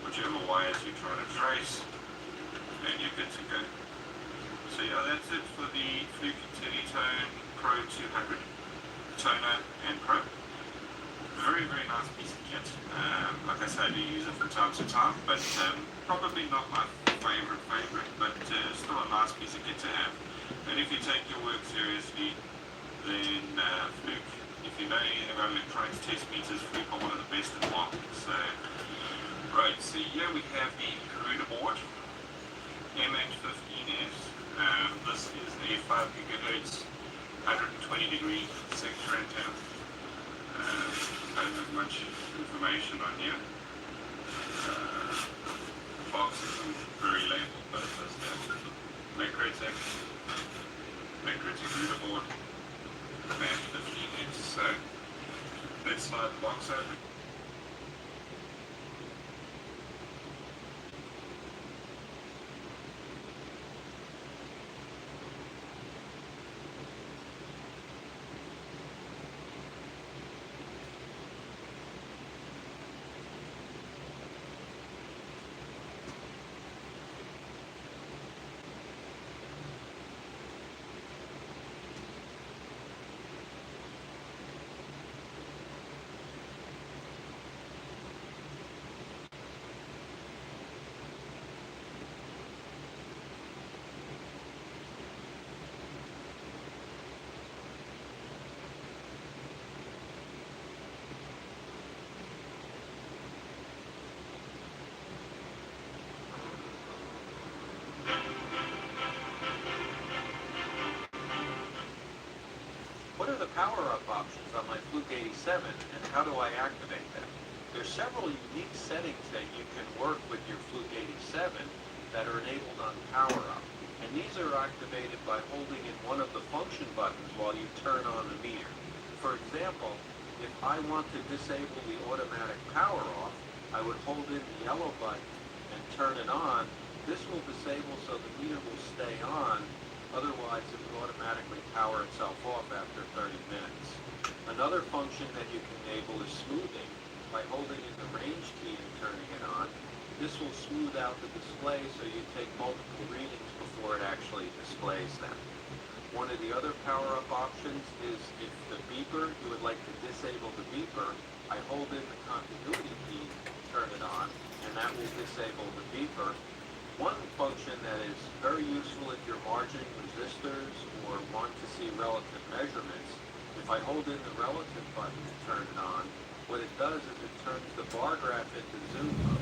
whichever wires you're trying to trace, and you're good to go. So yeah, that's it for the Fluke IntelliTone Pro 200 toner and probe. Very, very nice piece of kit. Like I said, I do use it from time to time, but probably not my favorite, but still a nice piece of kit to have. And if you take your work seriously, then Fluke, if you know anything about electronics test meters, Fluke are one of the best in the market. So, right, so here we have the Garuda board, MH15S. This is a 5 gigahertz, 120 degree sector antenna. Don't have much information on here. The box isn't very labeled, but it does have Macrotech Garuda board, and 15 inch. So let's slide the box open. What are the power-up options on my Fluke 87, and how do I activate them? There's several unique settings that you can work with your Fluke 87 that are enabled on power-up, and these are activated by holding in one of the function buttons while you turn on the meter. For example, if I want to disable the automatic power-off, I would hold in the yellow button and turn it on. This will disable so the meter will stay on. Otherwise, it will automatically power itself off after 30 minutes. Another function that you can enable is smoothing by holding in the range key and turning it on. This will smooth out the display so you take multiple readings before it actually displays them. One of the other power-up options is if the beeper, you would like to disable the beeper, I hold in the continuity key, turn it on, and that will disable the beeper. One function that is very useful if you're margining resistors or want to see relative measurements, if I hold in the relative button and turn it on, what it does is it turns the bar graph into zoom mode.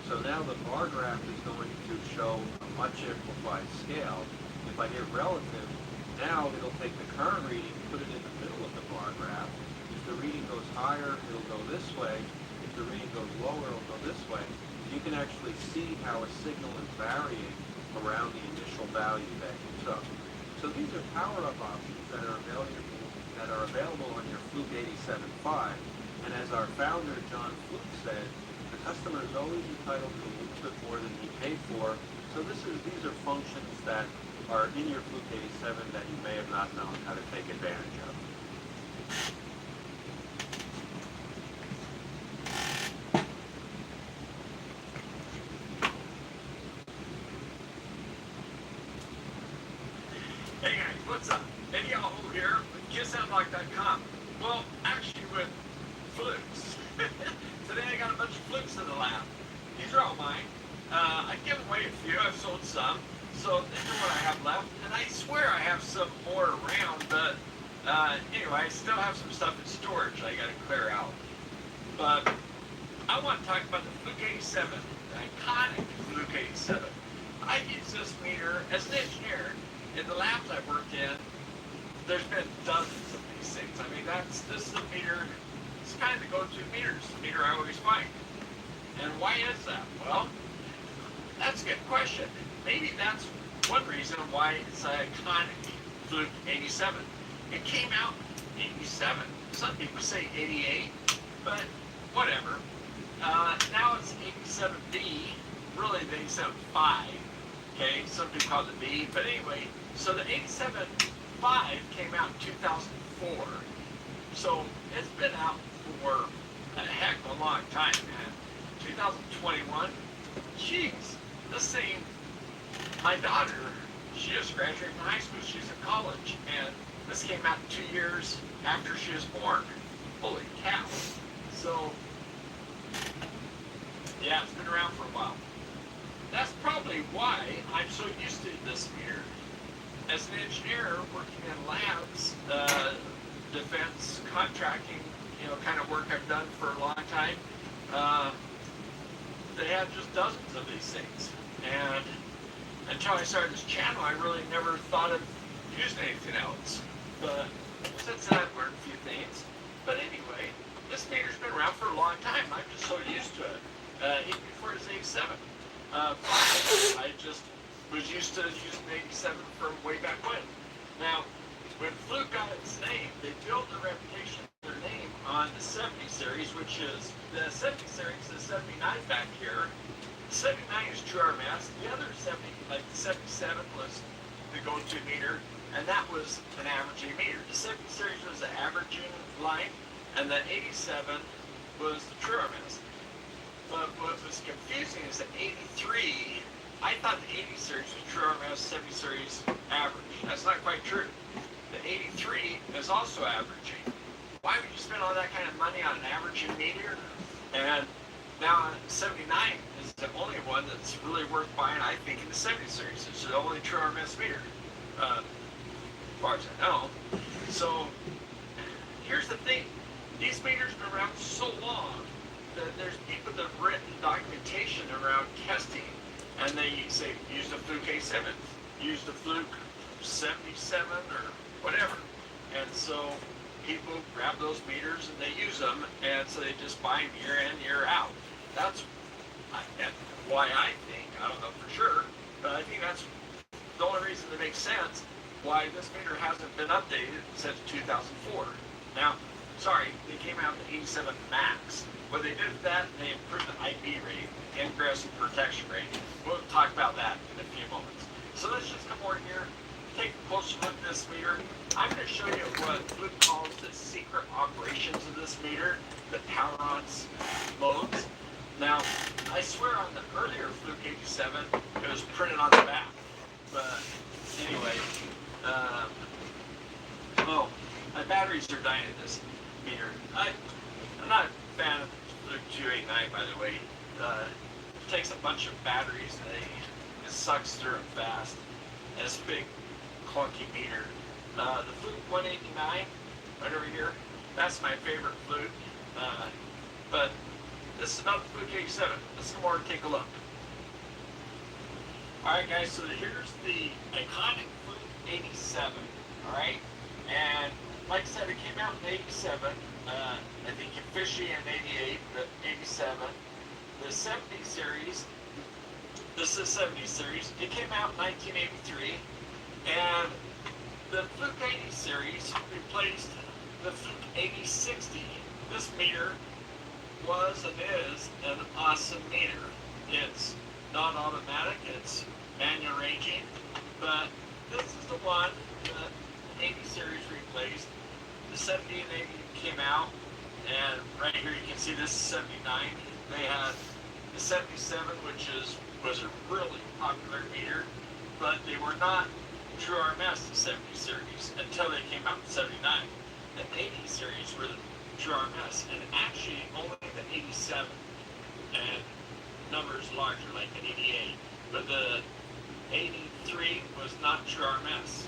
So now the bar graph is going to show a much amplified scale. If I hit relative, now it'll take the current reading, put it in the middle of the bar graph. If the reading goes higher, it'll go this way. If the reading goes lower, it'll go this way. You can actually see how a signal is varying around the initial value that you took. So these are power-up options that are available on your Fluke 87.5. And as our founder, John Fluke, said, the customer is always entitled to a little bit more than he paid for. So these are functions that are in your Fluke 87 that you may have not known how to take advantage of. Hey guys, what's up? Eddie Yahoo here with KissOutLike.com. Well, actually with Flukes. Today I got a bunch of Flukes in the lab. These are all mine. I've given away a few, I've sold some. So this is what I have left, and I swear I have some more around, but anyway, I still have some stuff in storage I gotta clear out. But I want to talk about the Fluke 87, the iconic Fluke 87. I use this meter as an engineer in the labs I've worked in. There's been dozens of these things. I mean, this is a meter. It's kind of the go-to meter. It's the meter I always find. And why is that? Well, that's a good question. Maybe that's one reason why it's an iconic Fluke 87. It came out in 87. Some people say 88, but whatever. Now it's 87B, really the 87.5. Okay, some people call it the B, but anyway, so the 87.5 came out in 2004. So it's been out for a heck of a long time, man. 2021, jeez, this thing, my daughter, she just graduated from high school, she's in college, and this came out 2 years after she was born. Holy cow. So, yeah, it's been around for a while. That's probably why I'm so used to this meter. As an engineer working in labs, defense, contracting, kind of work I've done for a long time, they have just dozens of these things. And until I started this channel, I really never thought of using anything else. But since then, I've learned a few things. But anyway, this meter's been around for a long time. I'm just so used to it. Even before it was 87. I just was used to using 87 from way back when. Now, when Fluke got its name, they built their reputation, their name on the 70 series, which is the 70 series, the 79 back here. The 79 is true RMS. The other 70, like the 77, was the go-to meter, and that was an averaging meter. The 70 series was the averaging line, and the 87 was the true RMS. But what was confusing is the 83, I thought the 80 series was true RMS, 70 series average. That's not quite true. The 83 is also averaging. Why would you spend all that kind of money on an averaging meter? And now 79 is the only one that's really worth buying, I think, in the 70 series. It's the only true RMS meter, as far as I know. So here's the thing. These meters have been around so long that there's people that have written documentation around testing, and they say use the Fluke A7, use the Fluke 77 or whatever. And so people grab those meters and they use them, and so they just buy them year in, year out. That's why I think, I don't know for sure, but I think that's the only reason that makes sense why this meter hasn't been updated since 2004. Now, sorry, they came out with the 87 Max. What they did with that, they improved the IP rate, ingress and protection rate. We'll talk about that in a few moments. So let's just come over here, take a closer look at this meter. I'm going to show you what Fluke calls the secret operations of this meter, the power-on modes. Now, I swear on the earlier Fluke 87, it was printed on the back. But anyway, my batteries are dying in this meter. I'm not a fan of Fluke 289, by the way. It takes a bunch of batteries and it sucks through them fast. And it's a big, clunky meter. The Fluke 189, right over here, that's my favorite Fluke. But this is not the Fluke 87. Let's come over and take a look. Alright guys, so here's the iconic Fluke 87, alright? And like I said, it came out in 87. I think officially in 88, but 87. The 70 series, this is 70 series, it came out in 1983. And the Fluke 80 series replaced the Fluke 8060. This meter was and is an awesome meter. It's not automatic, it's manual ranging, but this is the one that the 80 series replaced. The 70 and 80 came out, and right here you can see this is 79. They had the 77, which was a really popular meter, but they were not true RMS, the 70 series, until they came out in 79. The 80 series were the true RMS, and actually only the 87, and numbers larger like the 88, but the 85 83 was not your RMS.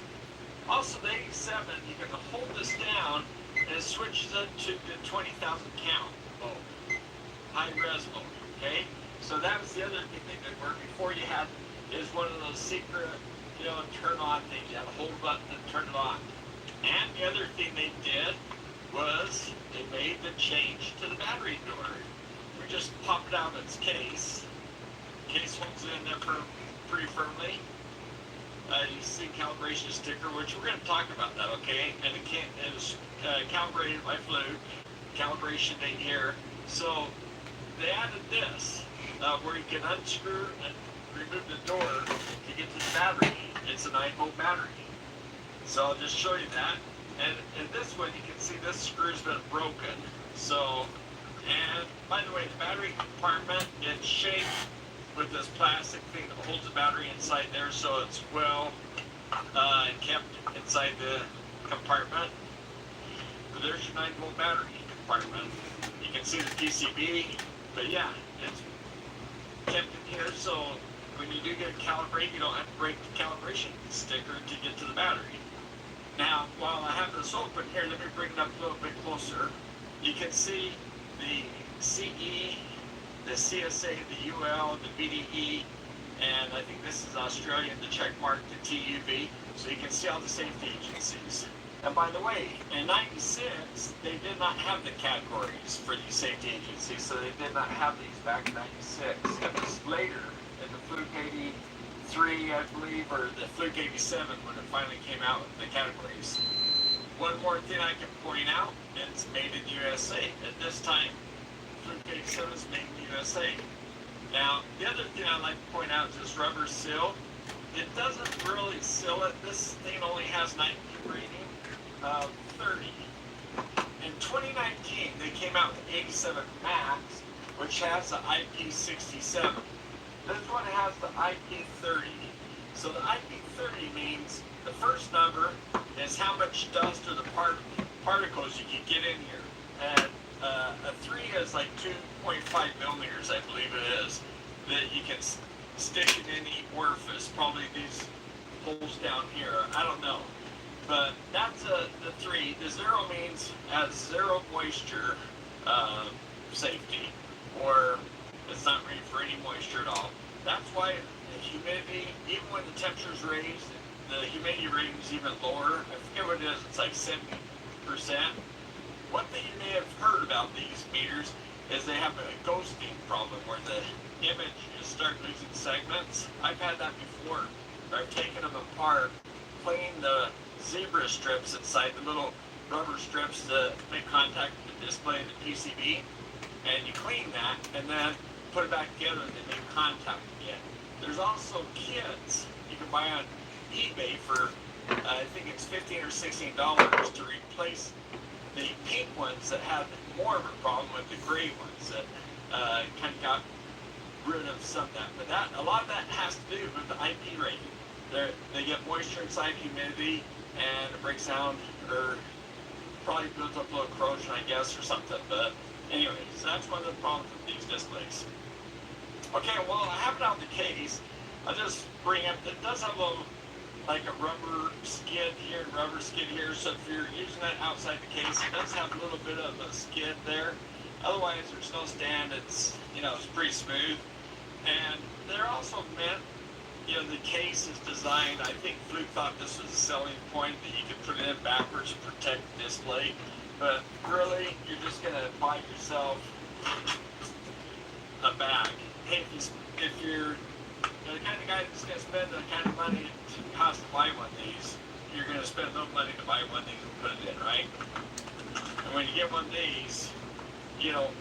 Also, the 87, you can hold this down and it switches it to the 20,000 count mode, high res mode, okay? So that was the other thing they did, where before you had is one of those secret, turn on things. You had to hold a button and turn it on. And the other thing they did was they made the change to the battery door. We just pop it out of its case. Case holds it in there pretty firmly. You see calibration sticker, which we're going to talk about that, okay? And it was calibrated by Fluke. Calibration date here. So they added this, where you can unscrew and remove the door to get to the battery. It's a 9-volt battery. So I'll just show you that. And in this one, you can see this screw's been broken. So, and by the way, the battery compartment, it's shaped with this plastic thing that holds the battery inside there, so it's well kept inside the compartment. But there's your 9-volt battery compartment. You can see the PCB, but yeah, it's kept in here, so when you do get calibrated, you don't have to break the calibration sticker to get to the battery. Now, while I have this open here, let me bring it up a little bit closer. You can see the CE, the CSA, the UL, the BDE, and I think this is Australian, the check mark, the TUV, so you can see all the safety agencies. And by the way, in '96, they did not have the categories for these safety agencies, so they did not have these back in '96. It was later, in the Fluke 83, I believe, or the Fluke 87, when it finally came out with the categories. One more thing I can point out, it's made in USA. At this time, Fluke 87 is made in USA. Now, the other thing I'd like to point out is this rubber seal. It doesn't really seal it. This thing only has 19 rating of 30. In 2019, they came out with 87 Max, which has the IP67. This one has the IP30. So the IP30 means the first number is how much dust or the particles you can get in here. And a 3 is like 2.5 millimeters, I believe it is, that you can stick in any orifice. Probably these holes down here. I don't know. But that's the 3. The 0 means has 0 moisture safety, or it's not ready for any moisture at all. That's why the humidity, even when the temperature's raised, the humidity rating is even lower. I forget what it is, it's like 70%. One thing you may have heard about these meters is they have a ghosting problem where the image just starts losing segments. I've had that before, where I've taken them apart, cleaned the zebra strips inside, the little rubber strips that make contact with the display and the PCB, and you clean that and then put it back together and they make contact again. There's also kits you can buy on eBay for I think it's $15 or $16 to replace the pink ones that have more of a problem with the gray ones that kind of got rid of some of that. But a lot of that has to do with the IP rating. They get moisture inside, humidity, and it breaks down, or probably builds up a little corrosion, I guess, or something. But anyways, that's one of the problems with these displays. Okay, well, I have it out of the case. I'll just bring up that it does have a little, like a rubber skid here and rubber skid here. So if you're using that outside the case, it does have a little bit of a skid there. Otherwise, there's no stand. It's, it's pretty smooth. And they're also meant, the case is designed, I think Fluke thought this was a selling point, that you could put it in backwards to protect the display. But really, you're just going to buy yourself a bag. Hey, if you're the kind of guy that's going to spend the kind of money it costs to buy one of these, you're going to spend no money to buy one of these and put it in, right? And when you get one of these,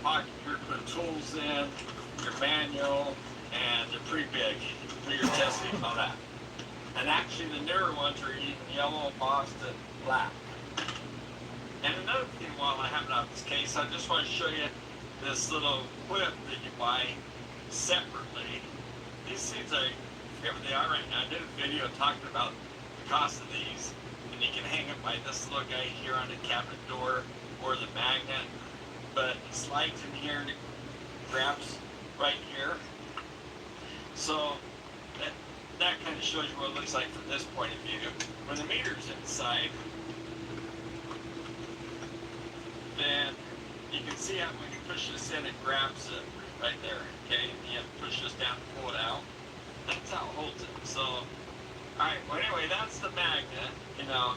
pocket your tools in, your manual, and they're pretty big for your testing and all that. And actually, the newer ones are even yellow, embossed, and black. And another thing, while I have it out of this case, I just want to show you this little clip that you buy separately. These things, I forget what they are right now. I did a video talking about the cost of these, and you can hang it by this little guy here on the cabinet door or the magnet, but it slides in here and it grabs right here. So that kind of shows you what it looks like from this point of view. When the meter's inside, then you can see how when you push this in, it grabs it right there, okay? And you have to push this down and pull it out. That's how it holds it. So, alright, well anyway, that's the magnet, you know.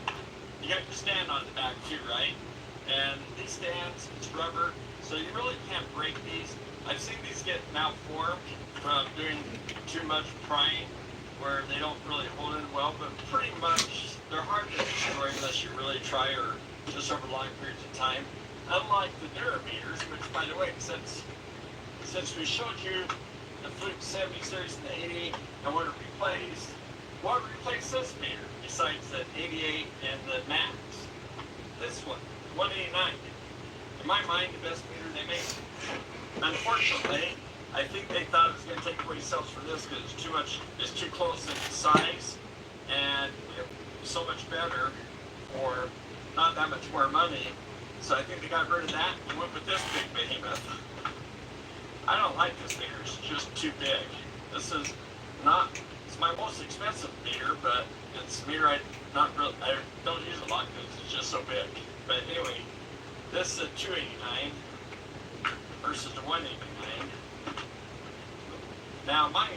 You got your stand on the back too, right? And these stands, it's rubber, so you really can't break these. I've seen these get malformed from doing too much prying, where they don't really hold in well, but pretty much they're hard to destroy unless you really try or just over long periods of time. Unlike the newer meters, which by the way, since we showed you the Fluke 70 series and the 80 and what it replaced, what replaced this meter besides the 88 and the Max? This one, 189. In my mind, the best meter they made. Unfortunately, I think they thought it was going to take away sales for this because it's too close in size and so much better for not that much more money. So I think they got rid of that and went with this big behemoth. I don't like this meter, it's just too big. This is not, it's my most expensive meter, but it's a meter I don't use a lot because it's just so big. But anyway, this is a 289 versus the 189. Now my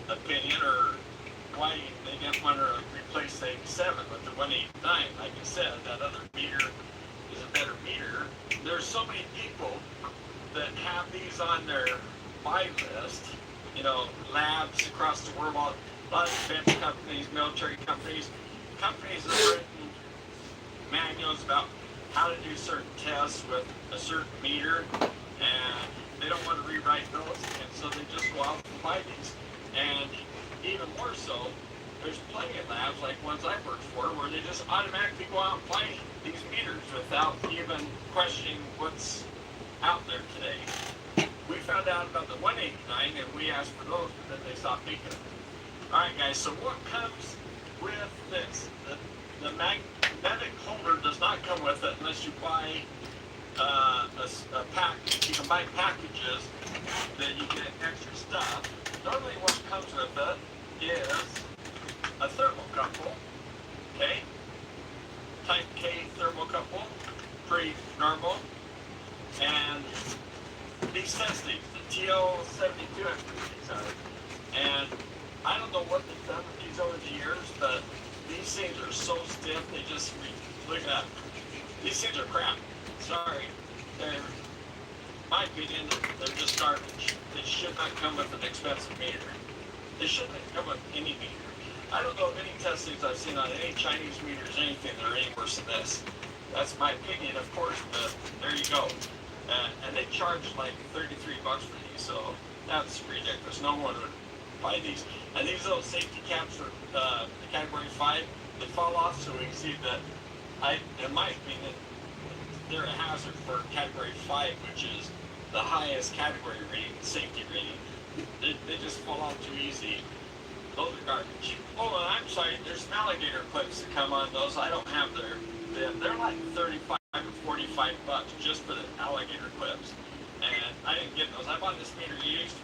opinion, or why they didn't want to replace the 87 with the 189, like I said, that other meter is a better meter. There's so many people that have these on their buy list, you know, labs across the world, a lot of defense companies, military companies that have written manuals about how to do certain tests with a certain meter, and they don't want to rewrite those, and so they just go out and buy these. And even more so, there's plenty of labs, like ones I worked for, where they just automatically go out and buy these meters without even questioning what's out there today. We found out about the 189 and we asked for those, but then they stopped making them. Alright guys, so what comes with this? The magnetic holder does not come with it unless you buy a package. You can buy packages that you get extra stuff. Normally what comes with it is a thermocouple, okay? Type K thermocouple, pretty normal. And these testings, the TL72 these are. And I don't know what they've done with these over the years, but these things are so stiff, they just, look at that. These things are crap. Sorry. They're, in my opinion, they're just garbage. They should not come with an expensive meter. They shouldn't come with any meter. I don't know of any testings I've seen on any Chinese meters, anything that are any worse than this. That's my opinion, of course, but there you go. And they charge like $33 for these, so that's ridiculous. No one would buy these. And these little safety caps for the category 5, they fall off, so we can see that, in my opinion, they're a hazard for category 5, which is the highest category rating, safety rating. They just fall off too easy. Those are garbage. Oh, and I'm sorry, there's some alligator clips that come on those. I don't have they're like 35 or 45 bucks just for the alligator clips. And I didn't get those. I bought this meter used,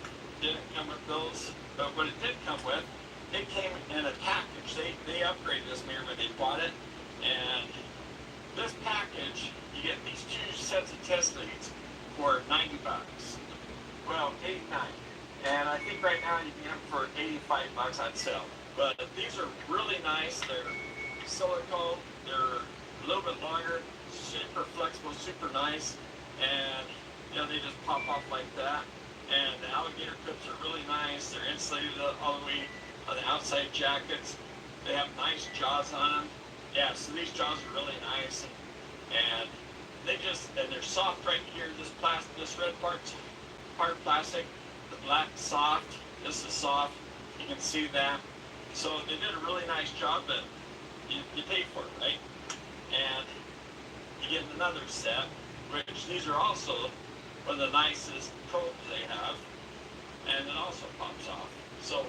didn't come with those. But what it did come with, it came in a package. They upgraded this meter when they bought it. And this package, you get these 2 sets of test leads for 90 bucks. Well, 89. And I think right now you can get them for 85 bucks on sale. But these are really nice. They're silicone. They're a little bit longer, super flexible, super nice. And, you know, they just pop off like that. And the alligator clips are really nice. They're insulated all the way on the outside jackets. They have nice jaws on them. Yeah, so these jaws are really nice. And they're soft right here. This red part's hard plastic. The black's soft. This is soft. You can see that. So they did a really nice job, but you pay for it, right? And you get another set, which these are also one of the nicest probes they have, and it also pops off. So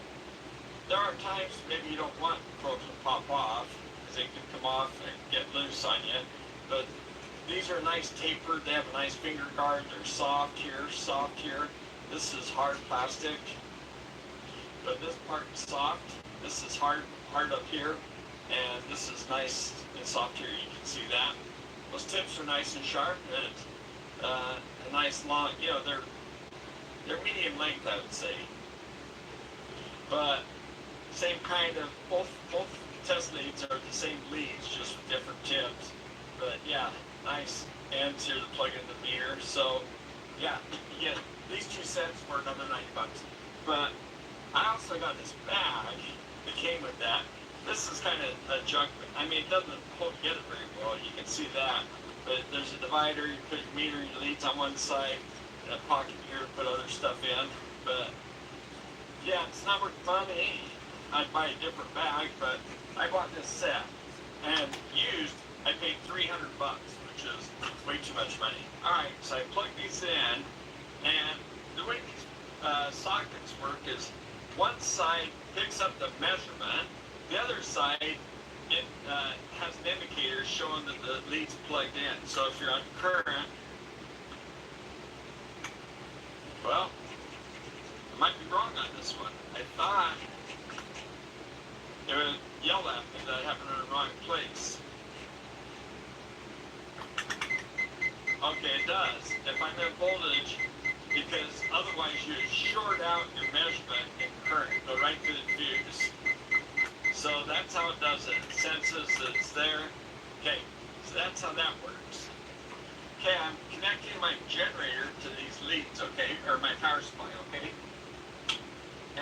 there are times maybe you don't want probes to pop off, because they can come off and get loose on you, but these are nice tapered. They have a nice finger guard. They're soft here, soft here. This is hard plastic, but this part is soft. This is hard up here, and this is nice and soft here. You can see that. Those tips are nice and sharp, and a nice long, you know, they're medium length, I would say. But same kind of, both test leads are the same leads, just with different tips. But yeah, nice ends here to plug in the meter. So yeah, you get these two sets for another $90. But I also got this bag that came with that. This is kind of a junk. I mean, it doesn't hold together very well. You can see that. But there's a divider. You put your meter, your leads on one side, and a pocket here to put other stuff in. But yeah, it's not worth money. I'd buy a different bag, but I bought this set, and used, I paid $300, which is way too much money. All right, so I plug these in, and the way these sockets work is one side picks up the measurement, the other side it has an indicator showing that the lead's plugged in. So if you're on current, well, I might be wrong on this one. I thought it would yell at me that I have it in the wrong place. Okay, it does. If I'm in voltage, because otherwise you short out your measurement in current, go right to the fuse. So that's how it does it. It senses that it's there. Okay, so that's how that works. Okay, I'm connecting my generator to these leads, okay, or my power supply, okay?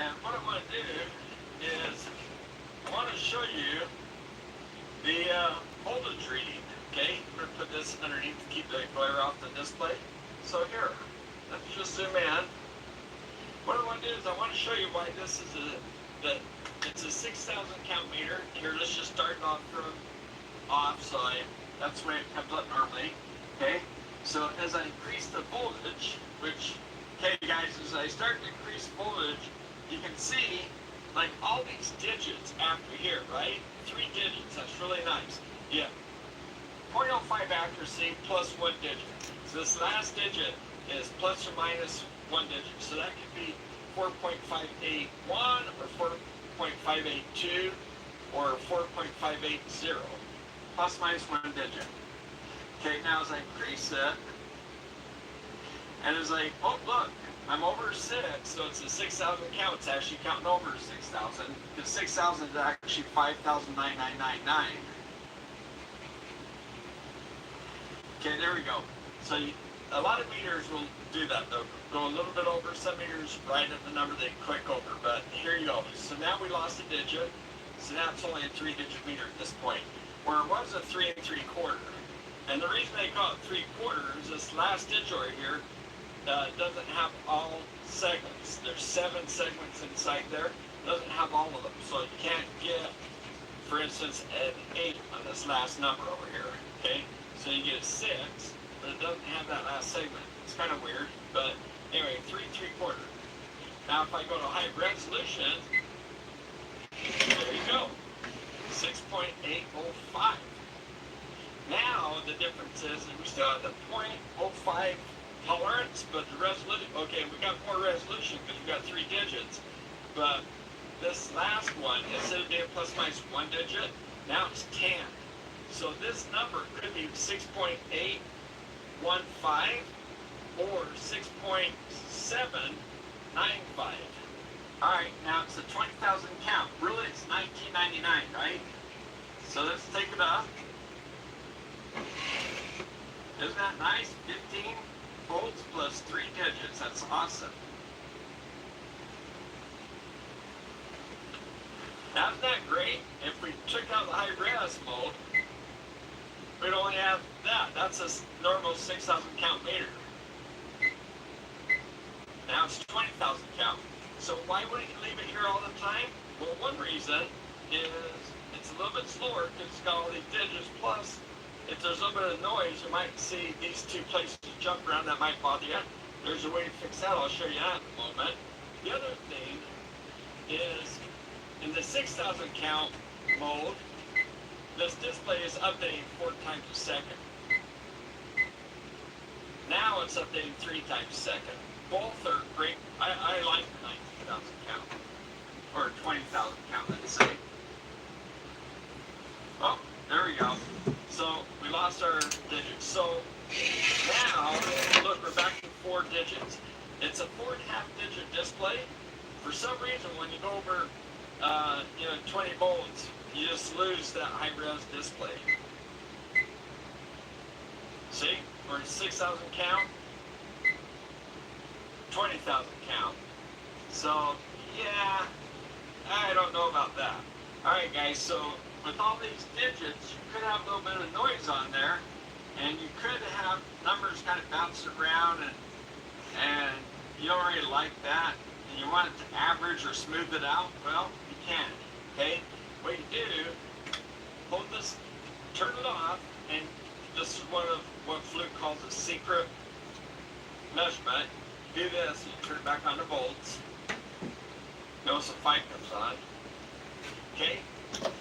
And what I want to do is I want to show you the voltage reading, okay? I'm going to put this underneath to keep the glare off the display. So here, let's just zoom in. What I want to do is I want to show you why this is it's a 6,000 count meter. Here, let's just start off from off, so that's the way it comes up normally, okay? So as I increase the voltage, which, okay guys, as I start to increase voltage, you can see like all these digits after here, right? 3 digits, that's really nice. Yeah. 0.05 accuracy plus 1 digit. So this last digit is plus or minus 1 digit. So that could be 4.581 or 4.582 or 4.580. Plus minus 1 digit. Okay, now as I increase it, and as I, oh look, I'm over 6, so it's a 6,000 count. It's actually counting over 6,000, because 6,000 is actually 5,9999. Okay, there we go. So a lot of meters will do that. They'll go a little bit over. Some meters right at the number they click over. But here you go. So now we lost a digit. So now it's only a 3-digit meter at this point, where it was a 3 3/4. And the reason they call it 3/4 is this last digit right here doesn't have all segments. There's 7 segments inside there. It doesn't have all of them. So you can't get, for instance, an 8 on this last number over here. Okay? So you get a 6, but it doesn't have that last segment. It's kind of weird, but anyway, 3 3/4. Now if I go to high resolution, there you go, 6.805. Now the difference is that we still have the 0.05 tolerance, but the resolution, okay, we got more resolution because we got 3 digits, but this last one, instead of being plus minus 1 digit, now it's 10. So this number could be 6.815 or 6.795. All right, now it's a 20,000 count. Really, it's $19.99, right? So let's take it up. Isn't that nice? 15 volts plus 3 digits. That's awesome. Now, isn't that great? If we took out the high res mode, we'd only have that. That's a normal 6,000 count meter. Now it's 20,000 count. So why wouldn't you leave it here all the time? Well, one reason is it's a little bit slower because it's got all these digits. Plus, if there's a little bit of noise, you might see these 2 places jump around that might bother you. There's a way to fix that. I'll show you that in a moment. The other thing is in the 6,000 count mode, this display is updating 4 times a second. Now it's updating 3 times a second. Both are great. I like the 19,000 count. or 20,000 count, let's say. Oh, there we go. So we lost our digits. So now, look, we're back to 4 digits. It's a 4.5 digit display. For some reason, when you go over, 20 volts, you just lose that high res display. See, we're at 6,000 count, 20,000 count. So, yeah, I don't know about that. All right, guys, so with all these digits, you could have a little bit of noise on there, and you could have numbers kind of bouncing around, and you don't really like that, and you want it to average or smooth it out. Well, you can, okay? What you do, hold this, turn it off, and this is one of what Fluke calls a secret measurement. You do this, you turn it back on to volts. Notice the fight comes on. Okay?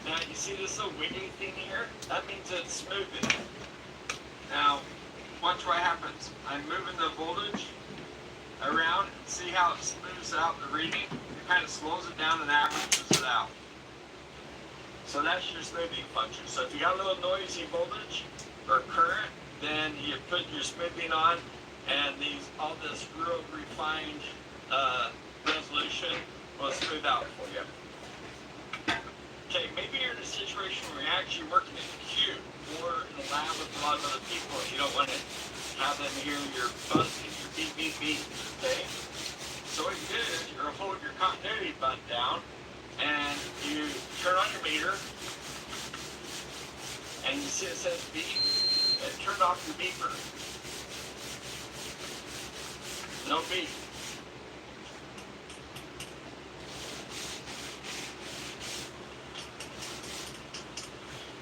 Now you see this little wiggly thing here? That means it's smoothing. Now, watch what happens. I'm moving the voltage around and see how it smooths out the reading. It kind of slows it down and averages it out. So that's your smoothing function. So if you got a little noisy voltage or current, then you put your smoothing on, and all this real refined resolution will smooth out for you. Okay, maybe you're in a situation where you're actually working in a queue or in a lab with a lot of other people. You don't want to have them hear your buzzing, your beep, beep, beep, okay? So what you do is you're going to hold your continuity button down, and you turn on your meter, and you see it says beep, and turn off your beeper. No beep.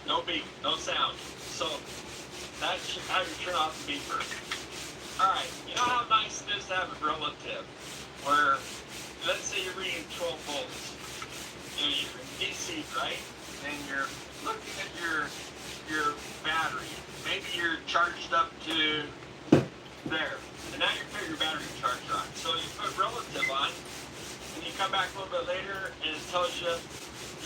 No beep, no sound. So that's how you turn off the beeper. Alright, you know how nice it is to have a relative where, let's say you're reading 12 volts. You're in DC, right? And you're looking at your battery. Maybe you're charged up to there. And now you put your battery charger on. So you put relative on, and you come back a little bit later, and it tells you,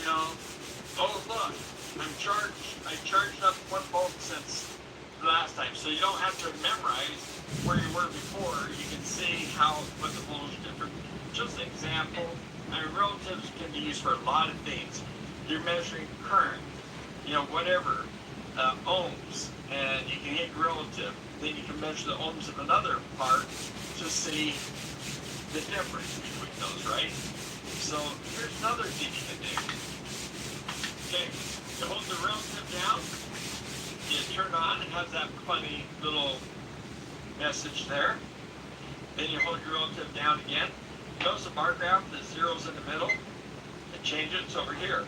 oh look, I charged up 1 volt since the last time. So you don't have to memorize where you were before. You can see what the voltage difference. Just an example, relatives can be used for a lot of things. You're measuring current, whatever, ohms, and you can hit relative. Then you can measure the ohms of another part to see the difference between those, right? So here's another thing you can do. Okay, you hold the relative down, you turn on, it has that funny little message there. Then you hold your relative down again. Notice the bar graph, the zero's in the middle, and change it over here.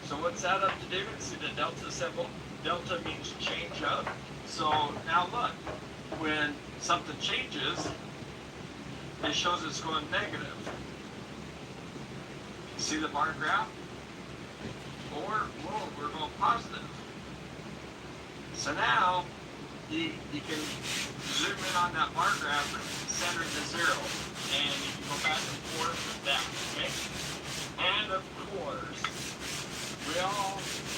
So what's that up to do? See the delta symbol? Delta means change up. So now look, when something changes, it shows it's going negative. See the bar graph? Or, whoa, we're going positive. So now, you can zoom in on that bar graph and center it to 0. And you can go back and forth with that, okay? And of course,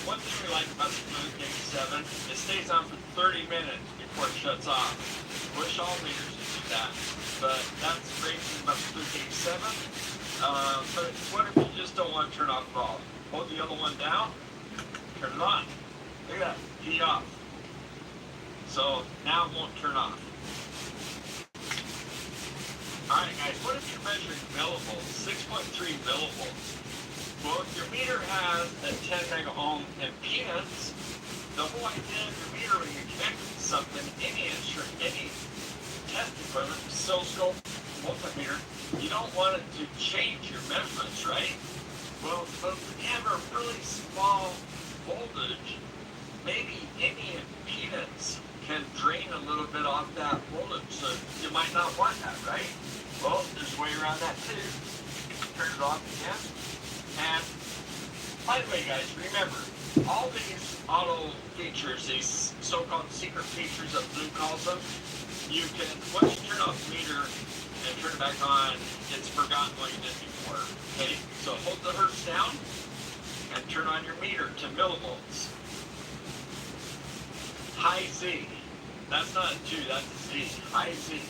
one thing we like about the Fluke X7, it stays on for 30 minutes before it shuts off. Wish all meters would do that, but that's the great thing about the Fluke X7. But what if you just don't want to turn off at all? Hold the other one down, turn it on. Look at that, key off. So now it won't turn off. Alright guys, what if you're measuring millivolts, 6.3 millivolts? Well, if your meter has a 10 mega ohm impedance, the whole idea of your meter when you're connected to something, any instrument, any test equipment, oscilloscope, multimeter, you don't want it to change your measurements, right? Well, but if you have a really small voltage, maybe any impedance can drain a little bit off that voltage, so you might not want that, right? Well, there's a way around that too. Turn it off again. And by the way, guys, remember, all these auto features, these so-called secret features that Fluke calls them, you can, once you turn off the meter, and turn it back on, it's forgotten what you did before. Okay, so hold the hertz down and turn on your meter to millivolts. High Z. That's not a 2, that's a Z. High Z.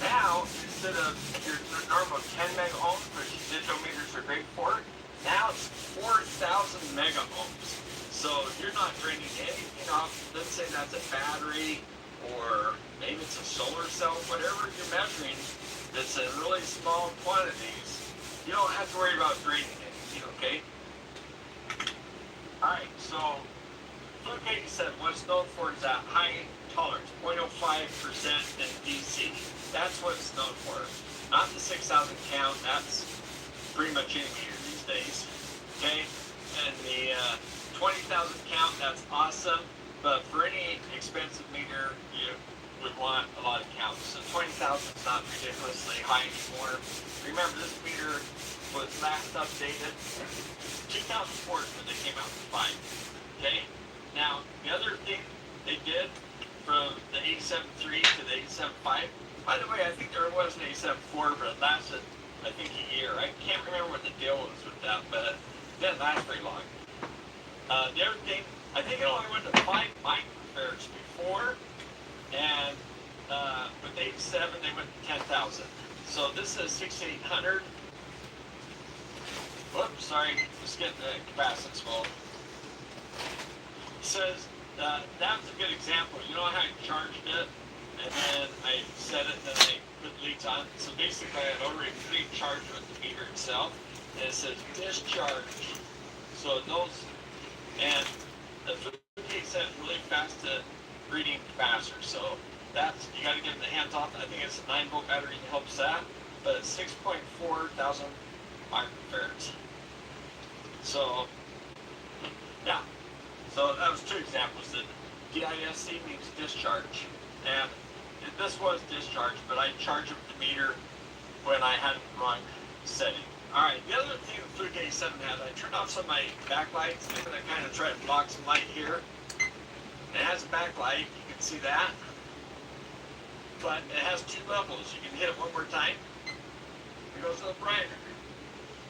Now, instead of your normal 10 mega ohms, which digital meters are great for, now it's 4,000 mega ohms. So you're not draining anything off. Let's say that's a battery, or maybe it's a solar cell, whatever you're measuring that's in really small quantities, you don't have to worry about draining anything, okay? Alright, so Fluke 87, what's known for is that high tolerance, 0.05% in DC. That's what it's known for. Not the 6,000 count, that's pretty much any meter these days. Okay? And the 20,000 count, that's awesome, but for any expensive meter, you would want a lot of counts. So 20,000 is not ridiculously high anymore. Remember, this meter was last updated 2004 when they came out with 5. Okay? Now, the other thing they did from the 87.3 to the 87.5, by the way, I think there was an 87.4, but it lasted, I think, a year. I can't remember what the deal was with that, but it didn't last very long. The other thing, I think it only went to 5 microfarads before, and with 87, they went to 10,000. So this is 6,800. Whoops, sorry, just getting the capacitance full. It says, that's a good example. You know how I charged it? And then I set it, then I put leads on. So basically, I had already pre-charged with the meter itself. And it says discharge. So those, and the Fluke set really fast at reading capacitor. So that's, you got to give them the hands off. I think it's a 9-volt battery that helps that. But it's 6.4 thousand microfarads. So, yeah. So that was 2 examples. The DISC means discharge. And this was discharge, but I charged up the meter when I had the wrong setting. Alright, the other thing the Fluke 87 has, I turned off some of my backlights. I'm going to kind of try to block some light here. It has a backlight, you can see that. But it has 2 levels. You can hit it one more time. It goes a little brighter.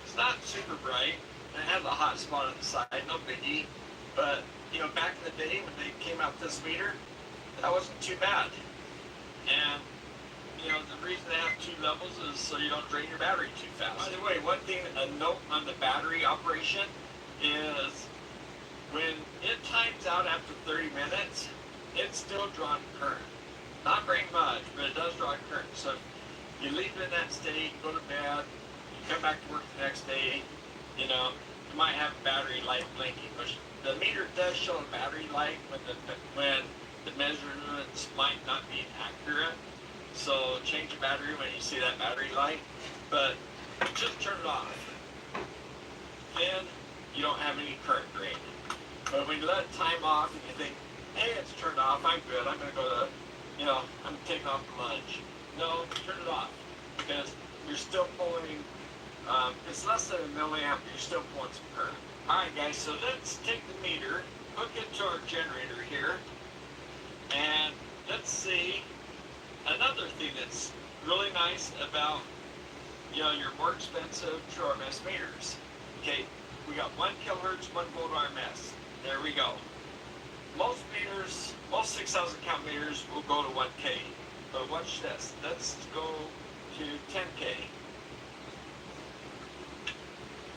It's not super bright. And it has a hot spot on the side, no biggie. But, you know, back in the day when they came out with this meter, that wasn't too bad. And, you know, the reason they have 2 levels is so you don't drain your battery too fast. By the way, one thing, a note on the battery operation is when it times out after 30 minutes, it's still drawing current. Not very much, but it does draw current. So you leave it in that state, go to bed, you come back to work the next day, you know, you might have a battery light blinking, which the meter does show a battery light when the measurements might not be accurate. So change the battery when you see that battery light, but just turn it off. Then you don't have any current drain. But when you let it time off and you think, hey, it's turned off, I'm good, I'm gonna go to, you know, I'm taking off for lunch. No, turn it off, because you're still pulling, it's less than a milliamp, but you're still pulling some current. Alright guys, so let's take the meter, hook it to our generator here, and let's see another thing that's really nice about, you know, your more expensive true RMS meters. Okay, we got 1 kilohertz, 1 volt RMS. There we go. Most meters, most 6,000 count meters will go to 1K. But watch this. Let's go to 10K.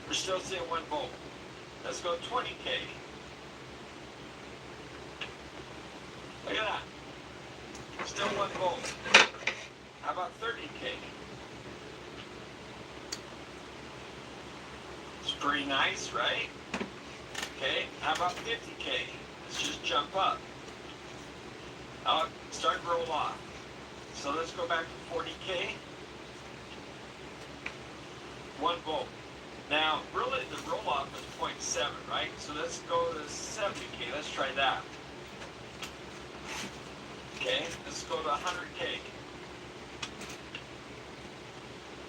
We're still seeing 1 volt. Let's go 20K. Look at that. Still 1 volt. How about 30K? It's pretty nice, right? Okay, how about 50K? Let's just jump up. I'll start to roll off. So let's go back to 40K. 1 volt. Now, really the roll off is 0.7, right? So let's go to 70K. Let's try that. Okay, let's go to 100K.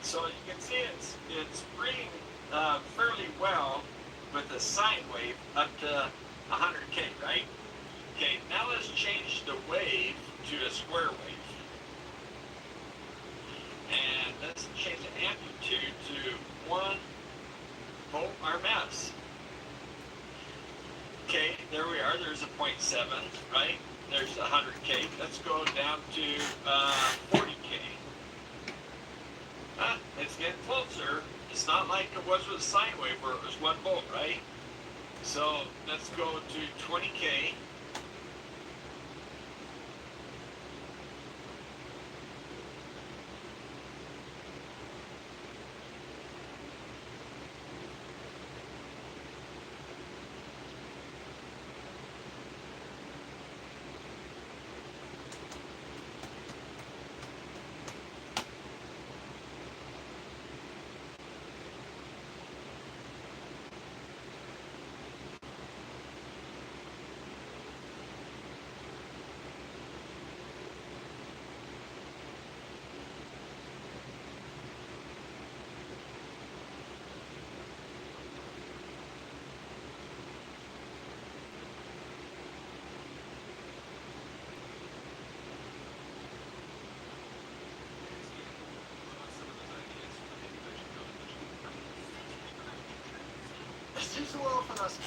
So you can see it's reading fairly well with the sine wave up to 100K, right? Okay, now let's change the wave to a square wave. there we are. There's a 0.7, right? There's 100K. Let's go down to 40K. It's getting closer. It's not like it was with a sine wave where it was 1 volt, right? So let's go to 20K. Seems to often us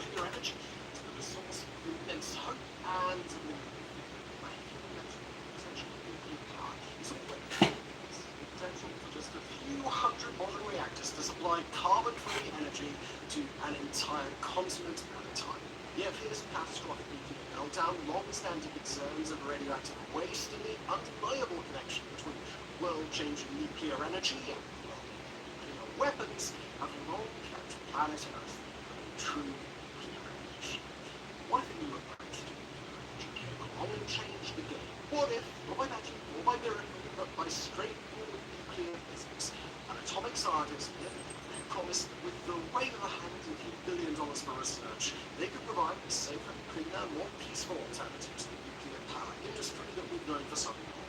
pure energy is the source of immense hope and essentially nuclear power is always potential for just a few hundred modern reactors to supply carbon-free energy to an entire continent at a time. Yet here's catastrophic nuclear meltdown, long-standing concerns of radioactive waste, and the undeniable connection between world-changing nuclear energy and nuclear weapons have long kept planet Earth true nuclear age. What if a new approach to nuclear energy came along and changed the game? What if, not by magic, or by miracle, but by straightforward nuclear physics, an atomic scientist promised that with the wave of a hand and a few $1 billion for research, they could provide a safer, cleaner, more peaceful alternative to the nuclear power industry that we've known for so long.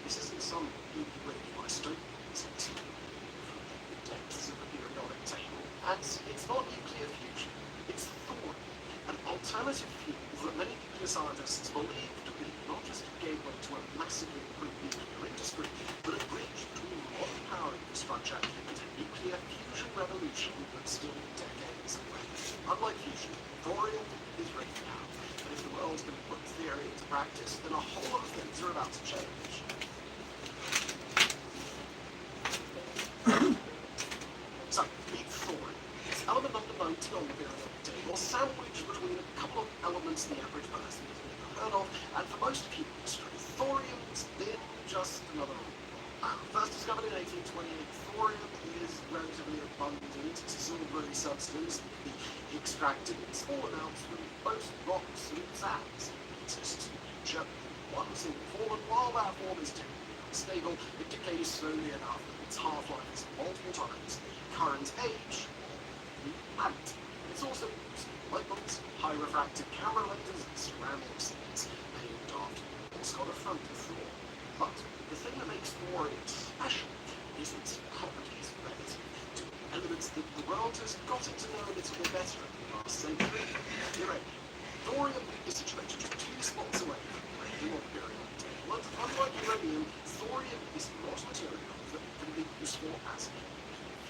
This isn't some nuclear isotope, it's the depths of the periodic table, and it's not nuclear fusion, it's thorium, an alternative fuel that many nuclear scientists believe to be not just a gateway to a massively improved nuclear industry, but a bridge between modern power infrastructure and a nuclear fusion revolution that's still decades away. Unlike fusion, thorium is ready now, and if the world's going to put theory into practice, then a whole lot of things are about to change. So, meet thorium. It's element number 90 on the periodic table, sandwiched between a couple of elements the average person has never heard of, and for most people in history, thorium's been just another first discovered in 1828, thorium is relatively abundant. It's a silvery substance that can be extracted in small amounts from most rocks and sands. It exists in nature in one single form, and while that form is technically unstable, it decays slowly enough that its half-life is multiple times the current age of the planet. It's also used in light bulbs, high refractive camera lenses, and ceramic scenes named after what's got a front of thor. But the thing that makes thorium special is its properties relative to elements that the world has gotten to know a little bit better in the last century. Uranium. Thorium is situated just 2 spots away from uranium on the periodic table, and unlike uranium, thorium is not a material that can be useful as a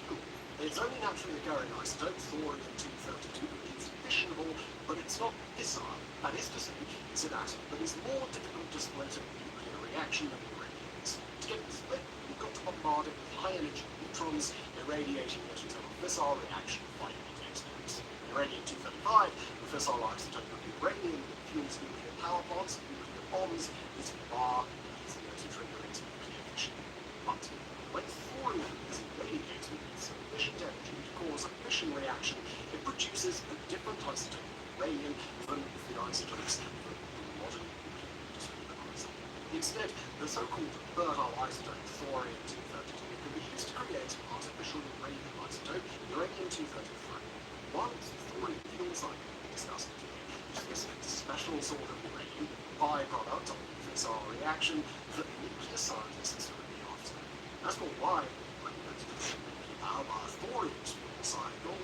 fuel. It's only naturally occurring isotope, thorium-232, which is fissionable, but it's not fissile. That is to say, it's an atom that is more difficult to split in a nuclear reaction than uranium is. To get it split, you've got to bombard it with high-energy neutrons, irradiating it until a fissile reaction finally takes place. Uranium-235, the fissile isotope of uranium that fuels nuclear power plants and nuclear bombs, is far easier to trigger into nuclear fission. But when thorium is irradiated with sufficient energy to cause a fission reaction, it produces a different isotope of uranium than the isotopes that the modern nuclear industry relies on. Instead, the so-called fertile isotope, thorium-232, can be used to create an artificial uranium isotope, uranium-233. One is the thorium fuel cycle we discussed today. This is a special sort of uranium byproduct of the fissile reaction that nuclear scientists are really after. That's called why nuclear power by thorium's fuel cycle.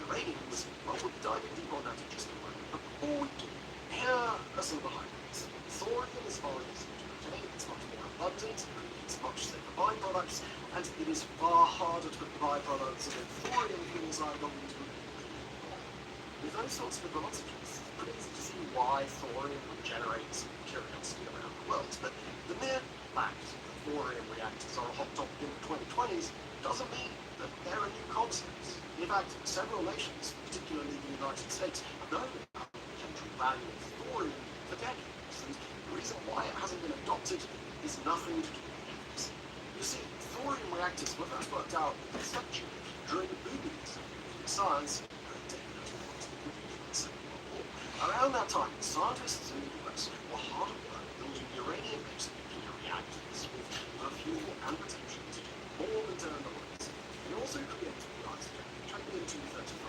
Uranium was, well, we'll be diving deep on that in just a moment. But before we do, here are some of the highlights. Thorium is far easier to obtain, it's much more abundant, it creates much safer byproducts, and it is far harder to put the byproducts of a thorium fuel cycle into a nuclear bomb. With those sorts of advantages, it's pretty easy to see why thorium would generate some curiosity around the world. But the mere fact that thorium reactors are a hot topic in the 2020s doesn't mean that they're a new concept. In fact, several nations, particularly the United States, have known about the potential value of thorium for decades, and the reason why it hasn't been adopted is nothing to do with this. You see, thorium reactors were first worked out conceptually during the boom years of science. Around that time, scientists in the US were hard at work building uranium-based nuclear reactors with the fuel and potential to do more than turn the lights. They also created the isotop tritium-235.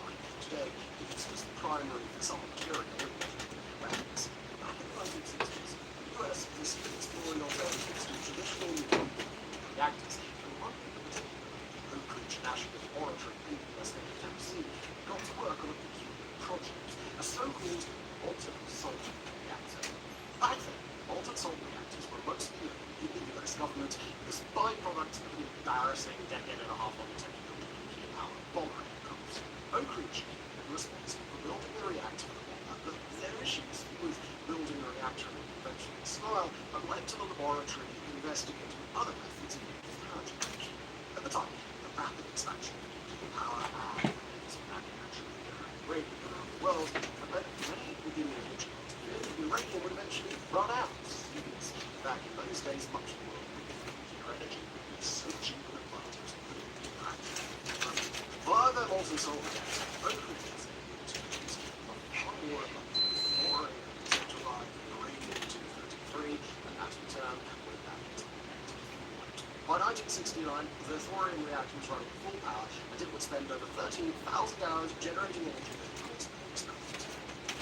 Today, it's just the primary fissile material in nuclear weapons. Back in the 1960s, the US was exploring alternatives to traditional nuclear reactors, and one in particular, the Oak Ridge National Laboratory in the University of Tennessee, got to work on a peculiar project, a so-called molten salt reactor. Back then, molten salt reactors were mostly known in the US government as byproducts of an embarrassing decade and a half long technical nuclear power bomb reactors. Oak Ridge was responsible for building a reactor for the bomb, but their issues with building a reactor in a conventional style had led to the laboratory investigating other methods of nuclear power generation. At the time, the rapid expansion of nuclear power and manufacturing uranium around the world had led many within the industry to fear that uranium would eventually run out. Because back in those days, much of the world nuclear energy was so cheap and advantage that the nuclear reactor. Via their molten salt reactor, Oak Ridge was able to use a far more abundant thorium to derive uranium-233, and that in turn would back into the reactor. By 1969, the thorium reactor was running at full power, and it would spend over 13,000 hours generating energy from its main experiment.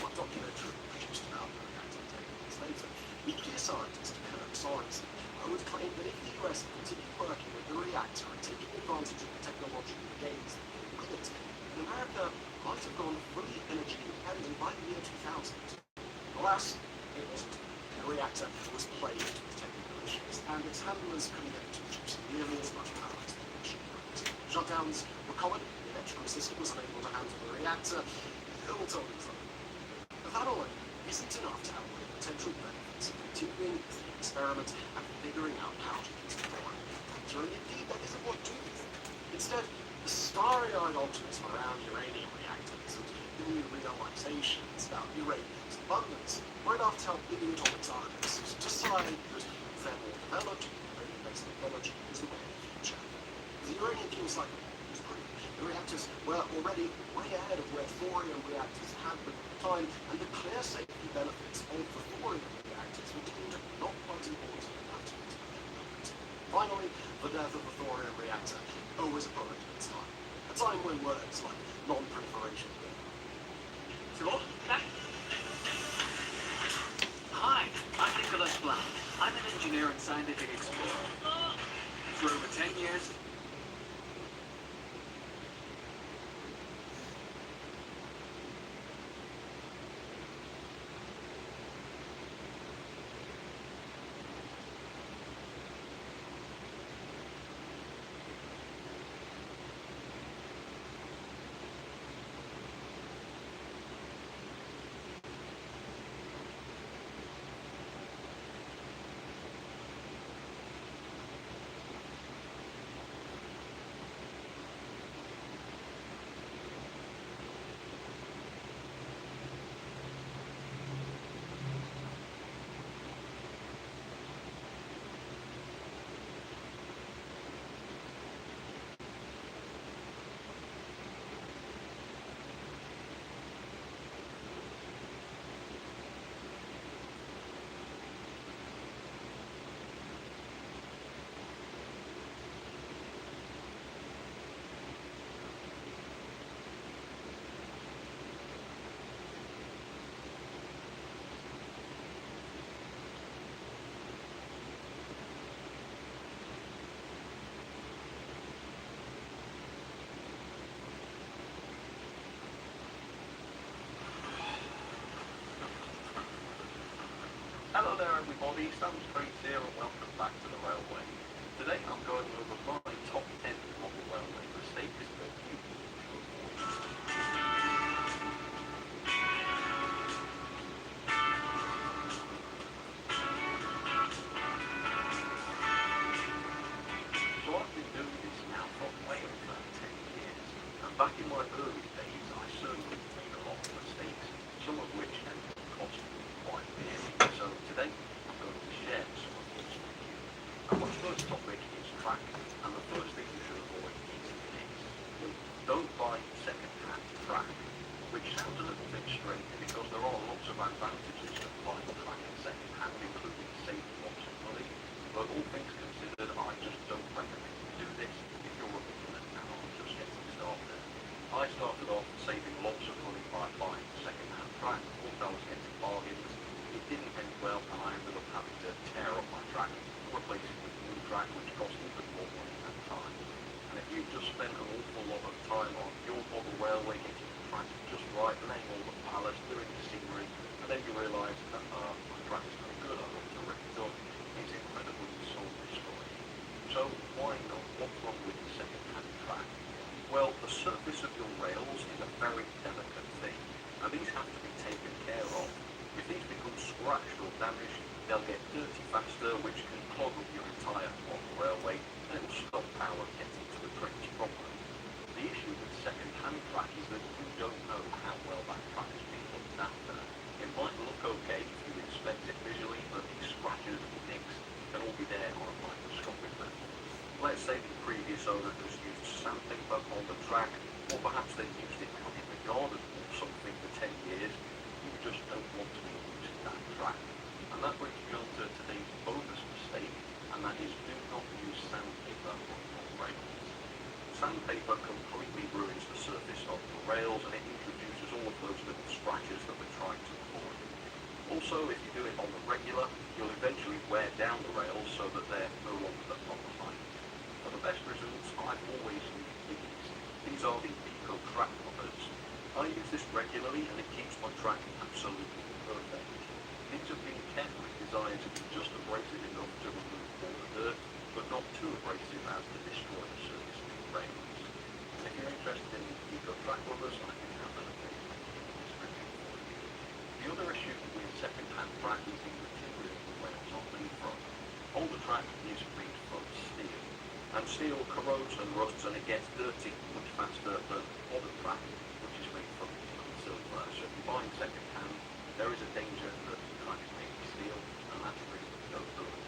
One documentary produced about the reactor 10 years later, nuclear scientist Kirk Sorensen would claim that if the US continued working with the reactor and taking advantage of the technological gains that came with it, then America might have gone fully energy independent by the year 2000. Alas, it wasn't. The reactor was plagued with technical issues, and its handlers couldn't get it to produce nearly as much power as the machine could. Shutdowns were common, the electrical system was unable to handle the reactor, ill told us. But that alone isn't enough to outweigh the potential benefits of continuing with the experiment and figuring out how to use the thorium reactor, and indeed that isn't what do with it. Instead, the starry-eyed optimism around uranium reactors and the new realizations about uranium's abundance might have to help leading atomic scientists decide that their more developed uranium-based technology is the way of the future. The uranium fuel cycle was proved. The reactors were already way ahead of where thorium reactors had been at the time, and the clear safety benefits of the thorium reactors were deemed not quite important enough to implement. Finally, the death of the thorium reactor always a product of its time. A time when words like non-proliferation were Hi, I'm Nicholas Black. I'm an engineer and scientific explorer. For over 10 years, Hello there everybody, Sam Street here and welcome back to the railway. Today I'm going over my top 10 model railway mistakes that you should avoid. advantages of buying a track second hand, including saving lots of money, but all things considered, I just don't recommend you do this if you're a beginner and are just getting started. I started off saving lots of money by buying a second hand track, thought I was getting bargains. It didn't end well, and I ended up having to tear up my track, replace it with a new track, which cost even more money and time. And if you've just spent an awful lot of time on your model railway getting the track just right, laying all the ballast, doing the scenery, and then you realise that my track is no good, I've got to rip it up, it's incredibly soul destroying. So why not? What's wrong with the second hand track? Well, the surface of your rails is a very delicate thing, and these have to be taken care of. If these become scratched or damaged, they'll get dirty faster, which can clog up your entire model railway, and it will stop power getting to the trains properly. The issue with second-hand track is that you don't know how well that track is being looked after. It might look okay if you inspect it visually, but these scratches and nicks can all be there on a microscopic level. Let's say the previous owner has used sandpaper on the track, or perhaps they've used it cutting the garden or something for 10 years. You just don't want to be using that track. And that brings me on to today's bonus mistake, and that is do not use sandpaper on your rails. Sandpaper completely ruins the surface of the rails, and it introduces all of those little scratches that we're trying to avoid. Also, if you do it on the regular, you'll eventually wear down the rails so that they're no longer the proper height. For the best results, I've always used these. These are the Eco Track rubbers. I use this regularly, and it keeps my track absolutely perfect. These have been carefully designed to be just abrasive enough to remove all the dirt, but not too abrasive as to destroy the surface of the rails. And if you're interested in the Eco Track rubbers, I can have an available in the description for you. The other issue with second-hand track is the material the rails are made from. Older track is made from steel, and steel corrodes and rusts, and it gets dirty much faster than modern track, which is made from nickel and silver. So if you're buying second-hand, there is a danger that the track is made of steel, and that's really no good.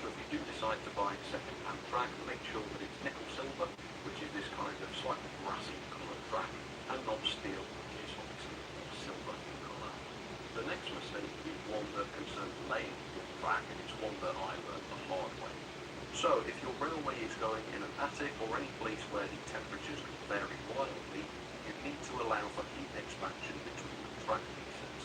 So if you do decide to buy second-hand track, make sure that it's nickel silver, which is this kind of slightly brassy coloured track, and not steel, which is obviously more silver in colour. The next mistake is one that concerns laying your track, and it's one that I learned the hard way. So if your railway is going in an attic or any place where the temperatures can vary wildly, you need to allow for heat expansion between the track pieces.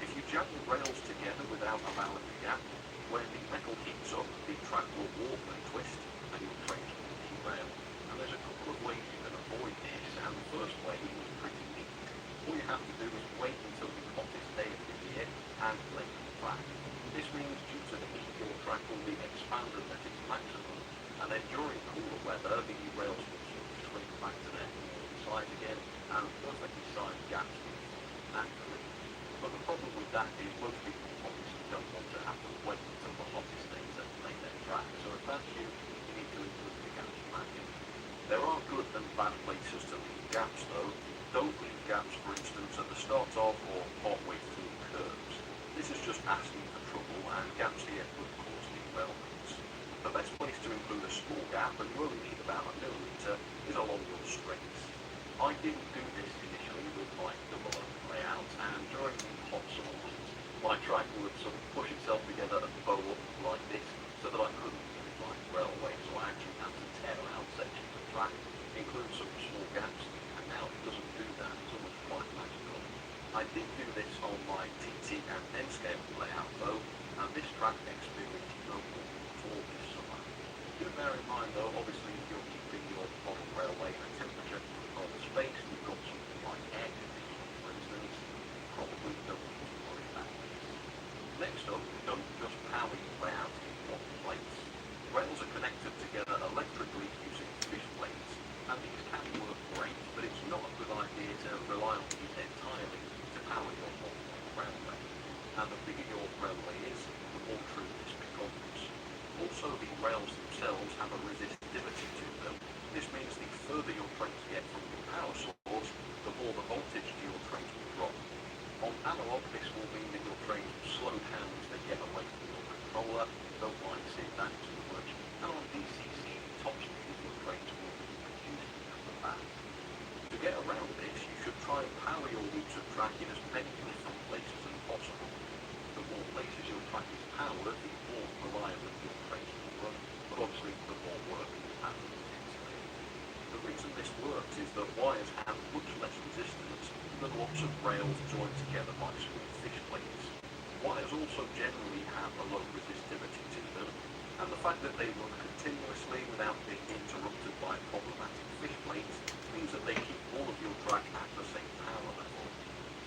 If you jam the rails together without allowing a gap, when the metal heats up, the track will warp and twist, and your trains will derail. And there's a couple of ways you can avoid this, and the first way is pretty neat. All you have to do is wait until the hottest day of the year and lay the track. This means due to the heat, your track will be expanded at its maximum, and then during cooler weather, the rails will sort of shrink back to their normal size again, and perfectly sized gaps will form naturally. But the problem with that is most people obviously don't want to have to wait until the hottest day to lay their track, so if that's you, you need to include the gaps manually. There are good and bad places to leave gaps though. Don't leave gaps, for instance, at the start of or partway through curves. This is just asking for trouble, and gaps here could cause derailments. The best place to include a small gap, and you only need about a millimetre, is along your strings. I didn't do this initially with my double layout, and during the hot summer months, my track would sort of push itself together and bow up like this, so that I couldn't use my railway, so I actually had to tear out sections of track, include some small gaps, and now it doesn't do that. It's almost quite magical. I did do this on my TT and N scale layout though, and this track experienced no problem at all this summer. Do bear in mind though, obviously if you're keeping your model railway in a temperature controlled space, you've got something like air conditioning for instance, probably don't need to worry about this. Next up, don't just power your layout in one place. Rails are connected together electrically using fish blades, and these can work great, but it's not a good idea to rely on these entirely to power your whole railway. And the bigger your railway is, the more true this becomes. Also, the rails themselves have a resistivity to them. This means the further your trains get from your power source, the more the voltage to your trains will drop. On analog, this will mean that your trains will slow down as they get away from your controller. Don't mind seeing that too much. And on DCC, the top speed of your trains will be reduced because of that. To get around this, you should try and power your loops of track in as many uniform places as possible. joined together by small fish plates. Wires also generally have a low resistivity to them, and the fact that they run continuously without being interrupted by problematic fish plates means that they keep all of your track at the same power level.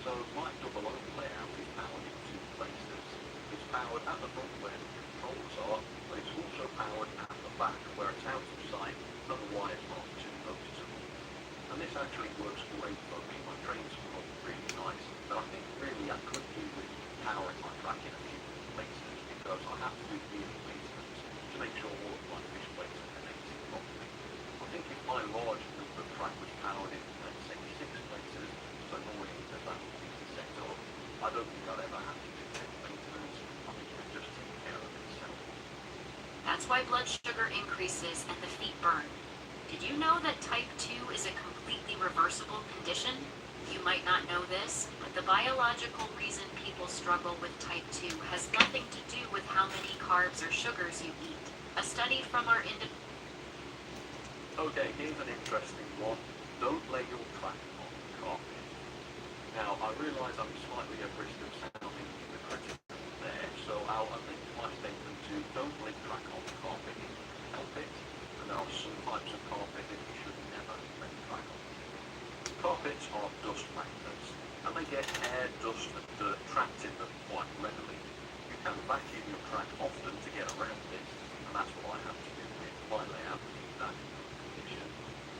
So my double oak layout is powered in two places. It's powered at the front where the controls are, but it's also powered at the back where it's out of sight and the wires aren't too noticeable. And this actually works great for me. My trains run really nice, but I think really I could do with powering my track in a few places because I have to do yearly maintenance to make sure all of my fish plates are connected properly. I think if my large number track was powered in, let's say, 6 places, so normally that would be the setup, I don't think I'd ever have to do any maintenance. I think it would just take care of itself. That's why blood sugar increases and the feet burn. Did you know that type 2 is a completely reversible condition? You might not know this, but the biological reason people struggle with type 2 has nothing to do with how many carbs or sugars you eat. A study from our Okay, here's an interesting one. Don't lay your track on the carpet. Now, I realise I'm slightly at risk of sounding hypocritical there, so I'll amend my statement to don't lay track on the carpet if you can help it. And there are some types of carpet that you should never lay track on. Carpets are dust magnets, and they get air, dust, and dirt trapped in them quite readily. You can vacuum your track often to get around this, and that's what I have to do with my layout to keep that in good condition.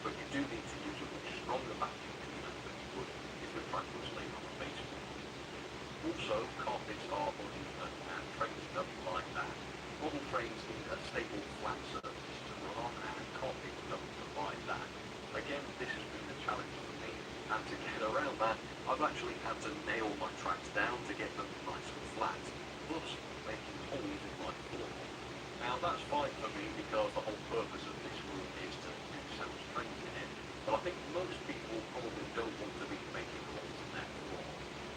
But you do need to use a much stronger vacuum cleaner than you would if your track was laid on a baseboard. Also, carpets are uneven, and trains don't like that. Model trains need a stable, flat surface to run on, and carpets don't provide that. Again, this has been a challenge for me, and to get around that, I've actually had to nail my tracks down to get them nice and flat, plus making holes in my floor. Now that's fine for me because the whole purpose of this room is to do sound trains in it, but I think most people probably don't want to be making holes in their floor.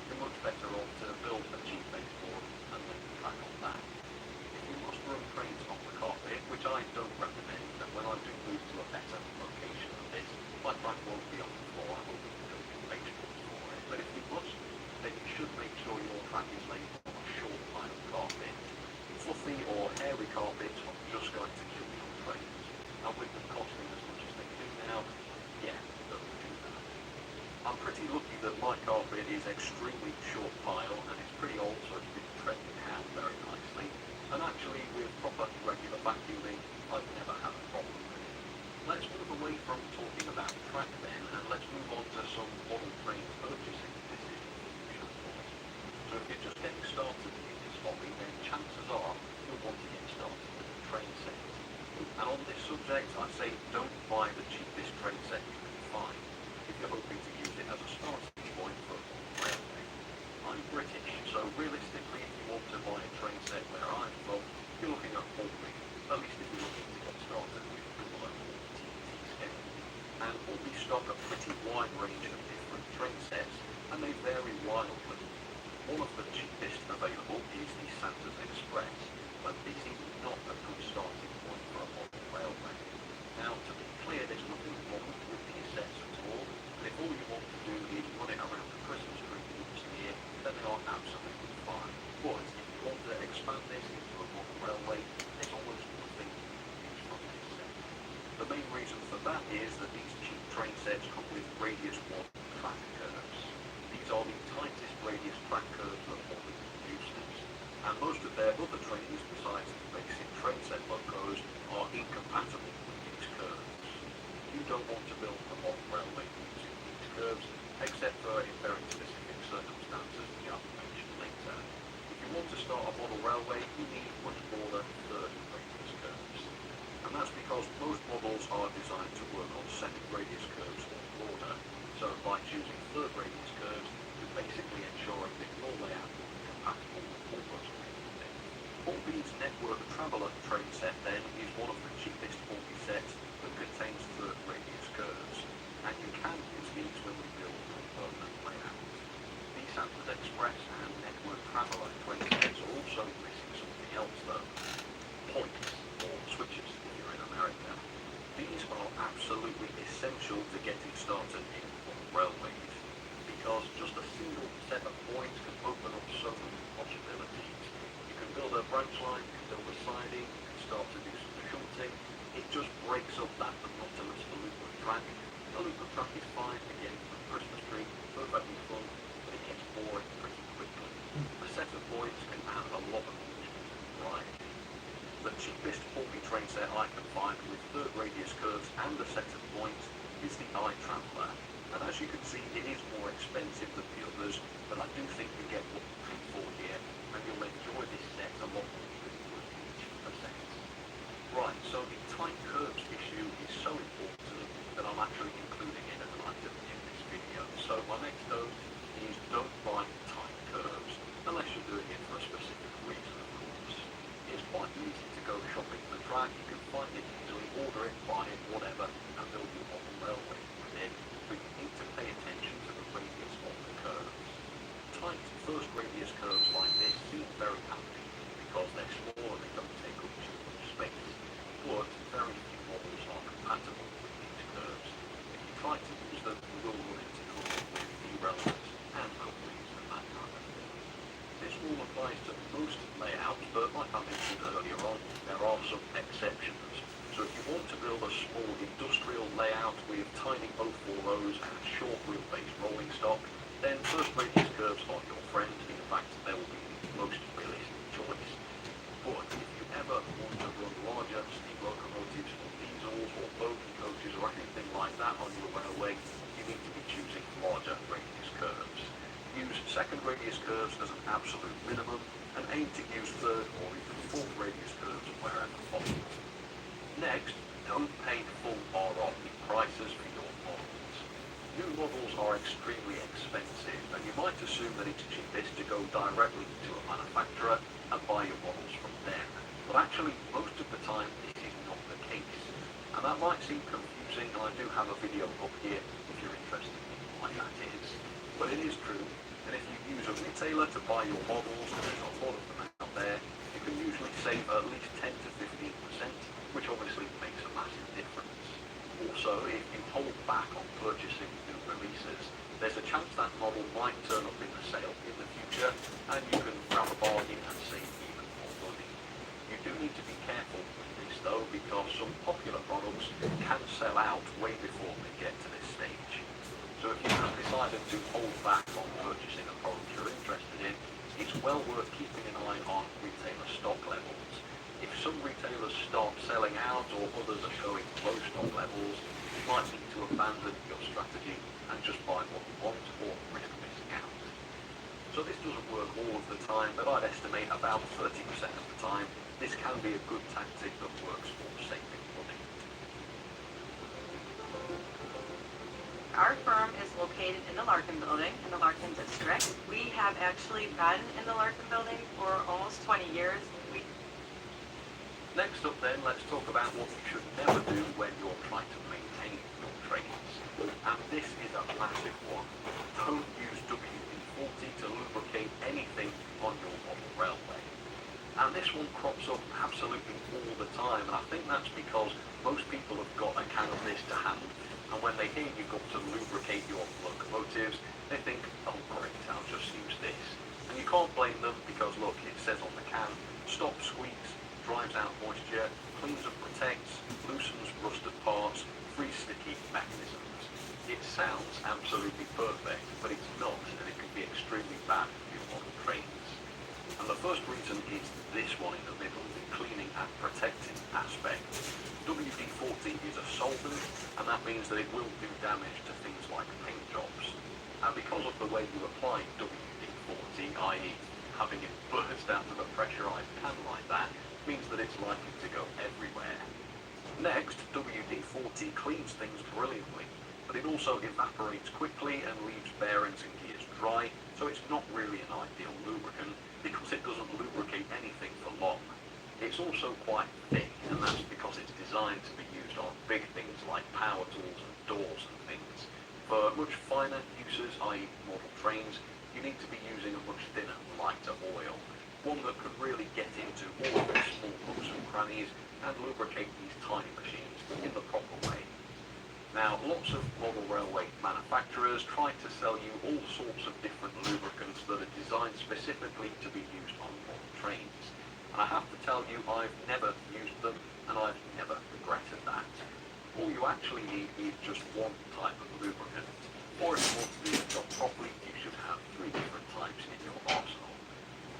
You're much better off to build a cheap baseboard and lay the track on that. If you must run trains on the carpet, which I don't recommend, and when I do move to a better location of this, my track won't be on the floor, I will be building baseboards for it. But if you must, then you should make sure your track is laid on a short line of carpet. Fluffy or hairy carpets are just going to kill your trains, and with them costing as much as they do now, yeah, don't do that. I'm pretty lucky that my carpet is extremely short pile and it's pretty old, so it's been treaded out very nicely. And actually, with proper regular vacuuming, I've never had a problem with it. Let's move away from talking about track then, and let's move on to some model train purchasing decisions you should avoid. So if you're just getting started in this hobby, then chances are you'll want to get started with a train set. And on this subject, I say don't buy the cheapest train set you can find if you're hoping to use it as a starting point for a long railway. I'm British, so realistically, if you want to buy a train set where I'm from, you're looking at Albany, at least if you're looking to get started with the local TT scale. And Albany stock a pretty wide range of different train sets, and they vary wildly. One of the cheapest available is the Santa's Express, but this is not a good starting point for a model railway. Now, to be clear, there's nothing wrong with these sets at all, and if all you want to do is run it around the Christmas tree once a year, then they are absolutely fine. But if you want to expand this into a model railway, there's almost nothing you can use from this set. The main reason for that is that these cheap train sets come with radius 1 track curves. These are the tightest radius track curves that Albany produces, and most of their other trains, besides the basic train set locos, are incompatible with these curves. You don't want to build a model railway using these curves, except for in very specific circumstances which I'll mention later. If you want to start a model railway, you need much broader third radius curves. And that's because most models are designed to work on second radius curves or broader, so by choosing third radius curves, you basically points can open up so many possibilities. You can build a branch line, you can build a siding, you can start to do some shunting. It just breaks up that monotonous loop of track. A loop of track is fine, again, for a Christmas tree, perfectly fun, but it gets boring pretty quickly. A set of points can add a lot of amusement and variety. The cheapest 40 train set I can find with third radius curves and a set of points is the iTraveler. And as you can see, it is more expensive than the others, but I do think you get what you pay for here, and you'll enjoy this set a lot more than you would in the cheaper sets. Right, so the tight curves issue is so important that I'm actually including it as an item in this video. So my next note is don't buy tight curves, unless you're doing it for a specific reason, of course. It's quite easy to go shopping for track, you can find it easily, order it, buy it, whatever, and build your model railway with it, but you need to pay attention to the radius of the curves. Tight first radius curves like this seem very handy, because they're small and they don't take up too much space, but very few models are compatible with these curves. If you try to use them, you will run into trouble with derailments and couplings and that kind of thing. This rule applies to most layouts, but like I mentioned earlier on, there are some exceptions. So if you want to build a small industrial layout with tiny O4 rows and short wheel-based rolling stock, then first radius curves are your friend. In fact, they will be the most realistic choice. But if you ever want to run larger steam locomotives or diesels or bogie coaches or anything like that on your railway, you need to be choosing larger radius curves. Use second radius curves as an absolute minimum, and aim to use third or even fourth radius curves wherever possible. Next, don't pay full ROI prices for your models. New models are extremely expensive, and you might assume that it's cheapest to go directly to a manufacturer and buy your models from them. But actually, most of the time, this is not the case. And that might seem confusing, and I do have a video up here if you're interested in why that is. But it is true, and if you use a retailer to buy your models, and there's a lot of them out there, you can usually save at least 10 to 15%, which obviously makes a massive difference. Also, if you hold back on purchasing new releases, there's a chance that model might turn up in the sale in the future, and you can grab a bargain and save even more money. You do need to be careful with this though, because some popular products can sell out way before they get to this stage. So if you have decided to hold back on purchasing a product you're interested in, it's well worth keeping an eye on retailer stock levels. If some retailers start selling out or others are showing low stock levels, you might need to abandon your strategy and just buy what you want or risk missing out. So this doesn't work all of the time, but I'd estimate about 30% of the time this can be a good tactic that works for saving money. Our firm is located in the Larkin building in the Larkin district. We have actually been in the Larkin building for almost 20 years. Next up then, let's talk about what you should never do when you're trying to maintain your trains. And this is a massive one. Don't use WD-40 to lubricate anything on your model railway. And this one crops up absolutely all the time, and I think that's because most people have got a can of this to hand, and when they hear you've got to lubricate your locomotives, they think, oh great, I'll just use this. And you can't blame them, because look, it says on the can, stop squeaks, drives out moisture, cleans and protects, loosens rusted parts, frees sticky mechanisms. It sounds absolutely perfect, but it's not, and it can be extremely bad for your model trains. And the first reason is this one in the middle, the cleaning and protecting aspect. WD-40 is a solvent, and that means that it will do damage to things like paint jobs. And because of the way you apply WD-40, i.e. having it burst out of a pressurized pan like that, means that it's likely to go everywhere. Next, WD-40 cleans things brilliantly, but it also evaporates quickly and leaves bearings and gears dry, so it's not really an ideal lubricant because it doesn't lubricate anything for long. It's also quite thick, and that's because it's designed to be used on big things like power tools and doors and things. For much finer uses, i.e. model trains, you need to be using a much thinner, lighter oil. One that could really get into all of the small nooks and crannies and lubricate these tiny machines in the proper way. Now, lots of model railway manufacturers try to sell you all sorts of different lubricants that are designed specifically to be used on model trains. And I have to tell you, I've never used them, and I've never regretted that. All you actually need is just one type of lubricant. Or if you want to do the job properly, you should have 3 different types in your arsenal.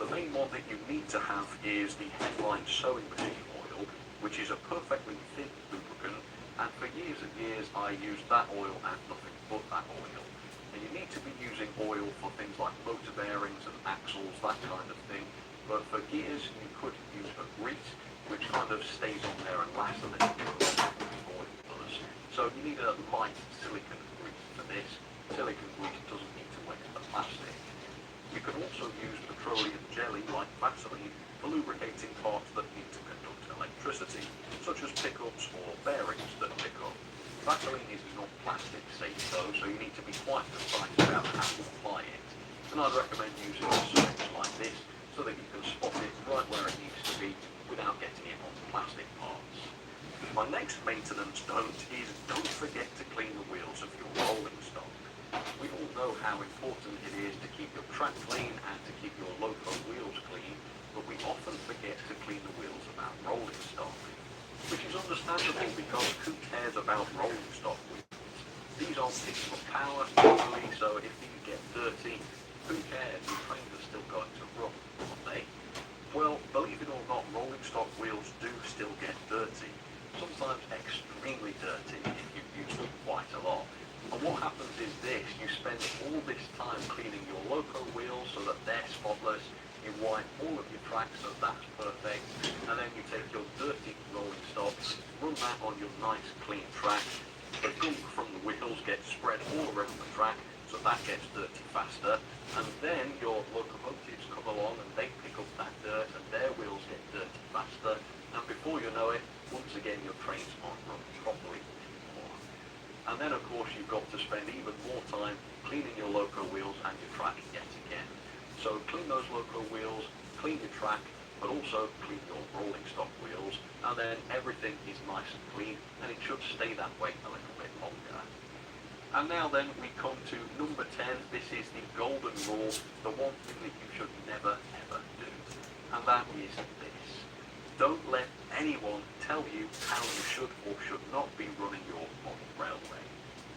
The main one that you need to have is the headline sewing machine oil, which is a perfectly thin lubricant, and for years and years I used that oil and nothing but that oil. And you need to be using oil for things like motor bearings and axles, that kind of thing, but for gears you could use a grease, which kind of stays on there and lasts a little bit longer than the oil does. So you need a light silicone grease for this. Silicone grease doesn't need to wet the plastic. You can also use petroleum jelly like Vaseline for lubricating parts that need to conduct electricity, such as pickups or bearings that pick up. Vaseline is not plastic safe though, so you need to be quite precise about how to apply it. And I'd recommend using a syringe like this so that you can spot it right where it needs to be without getting it on the plastic parts. My next maintenance don't is don't forget to clean the wheels of your rolling stock. We all know how important it is to keep your track clean and to keep your loco wheels clean, but we often forget to clean the wheels of our rolling stock, which is understandable because who cares about rolling stock wheels? These aren't picking up power usually, so if these get dirty, who cares? Your trains are still going to run, aren't they? Well, believe it or not, rolling stock wheels do still get dirty, sometimes extremely dirty if you use them quite a lot. And what happens is this: you spend all this time cleaning your loco wheels so that they're spotless, you wipe all of your tracks so that's perfect, and then you take your dirty rolling stock, run that on your nice clean track. The gunk from the wheels gets spread all around the track, so that gets dirty faster, and then your locomotives come along and they pick up that dirt and their wheels get dirty faster, and before you know it, once again your trains aren't running properly anymore. And then of course you've got to spend even more time cleaning your loco wheels and your track yet again. So clean those loco wheels, clean your track, but also clean your rolling stock wheels, and then everything is nice and clean, and it should stay that way a little bit longer. And now then we come to number 10. This is the golden rule, the one thing that you should never ever do, and that is this: don't let anyone tell you how you should or should not be running your model railway.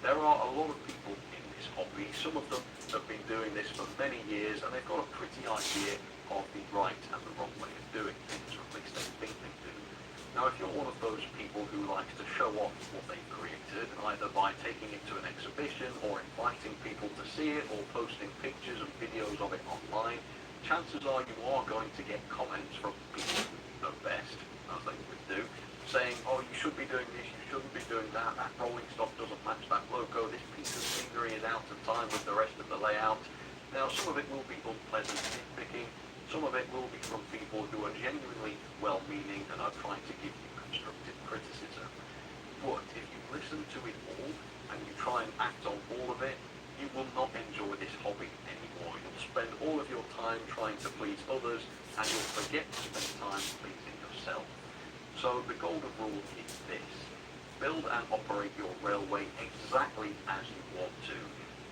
There are a lot of people in this hobby. Some of them have been doing this for many years, and they've got a pretty idea of the right and the wrong way of doing things, or at least they think they do. Now, if you're one of those people who likes to show off what they've created, either by taking it to an exhibition or inviting people to see it or posting pictures and videos of it online, chances are you are going to get comments from people who know best, as they would do, saying, oh, you should be doing this, you shouldn't be doing that, that rolling stock doesn't match that loco, this piece of scenery is out of time with the rest of the layout. Now, some of it will be unpleasant nitpicking, some of it will be from people who are genuinely well-meaning and are trying to give you constructive criticism. But if you listen to it all and you try and act on all of it, you will not enjoy this hobby anymore. You'll spend all of your time trying to please others, and you'll forget to spend time pleasing yourself. So the golden rule is this: build and operate your railway exactly as you want to.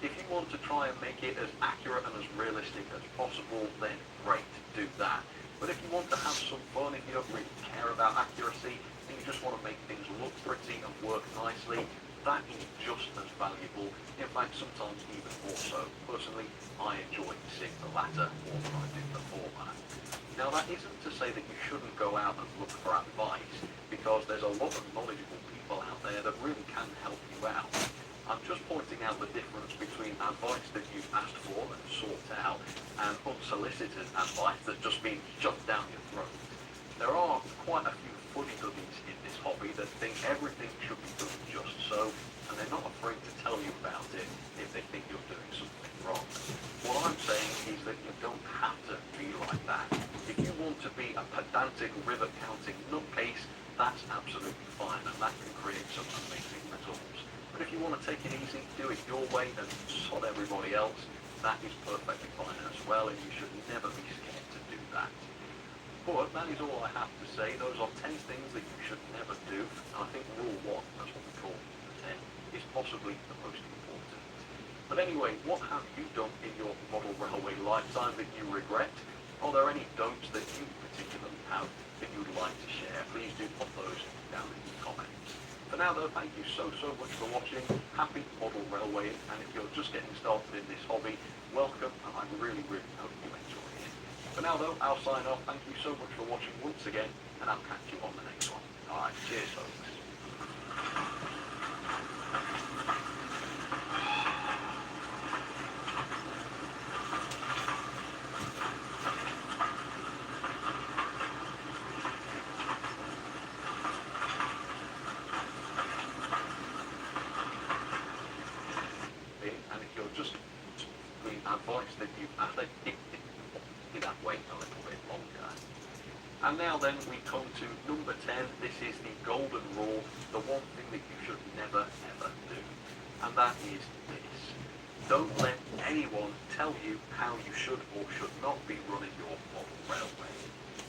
If you want to try and make it as accurate and as realistic as possible, then great, do that. But if you want to have some fun, if you don't really care about accuracy, and you just want to make things look pretty and work nicely, that is just as valuable, in fact sometimes even more so. Personally, I enjoy seeing the latter more than I do the former. Now, that isn't to say that you shouldn't go out and look for advice, because there's a lot of knowledgeable people out there that really can help you out. I'm just pointing out the difference between advice that you've asked for and sought out, and unsolicited advice that's just been shoved down your throat. There are quite a few fuddy-duddies in this hobby that think everything should be done just so, and they're not afraid to tell you about it if they think you're doing something wrong. What I'm saying is that you don't have to be like that. If you want to be a pedantic river-counting nutcase, that's absolutely fine, and that can create some amazing results. But if you want to take it easy, do it your way, and sod everybody else, that is perfectly fine as well, and you should never be scared to do that. But that is all I have to say. Those are 10 things that you should never do, and I think rule 1, that's what we call the 10, is possibly the most important. But anyway, what have you done in your model railway lifetime that you regret? Are there any don'ts that you particularly have that you'd like to share? Please do pop those down in the comments. For now though, thank you so much for watching. Happy model railwaying, and if you're just getting started in this hobby, welcome, and I really hope you enjoy it. For now though, I'll sign off. Thank you so much for watching once again, and I'll catch you on the next one. Alright, cheers folks. And if you're just the advice that you've added, that wait a little bit longer. And now then we come to number 10. This is the golden rule, the one thing that you should never ever do. And that is this. Don't let anyone tell you how you should or should not be running your model railway.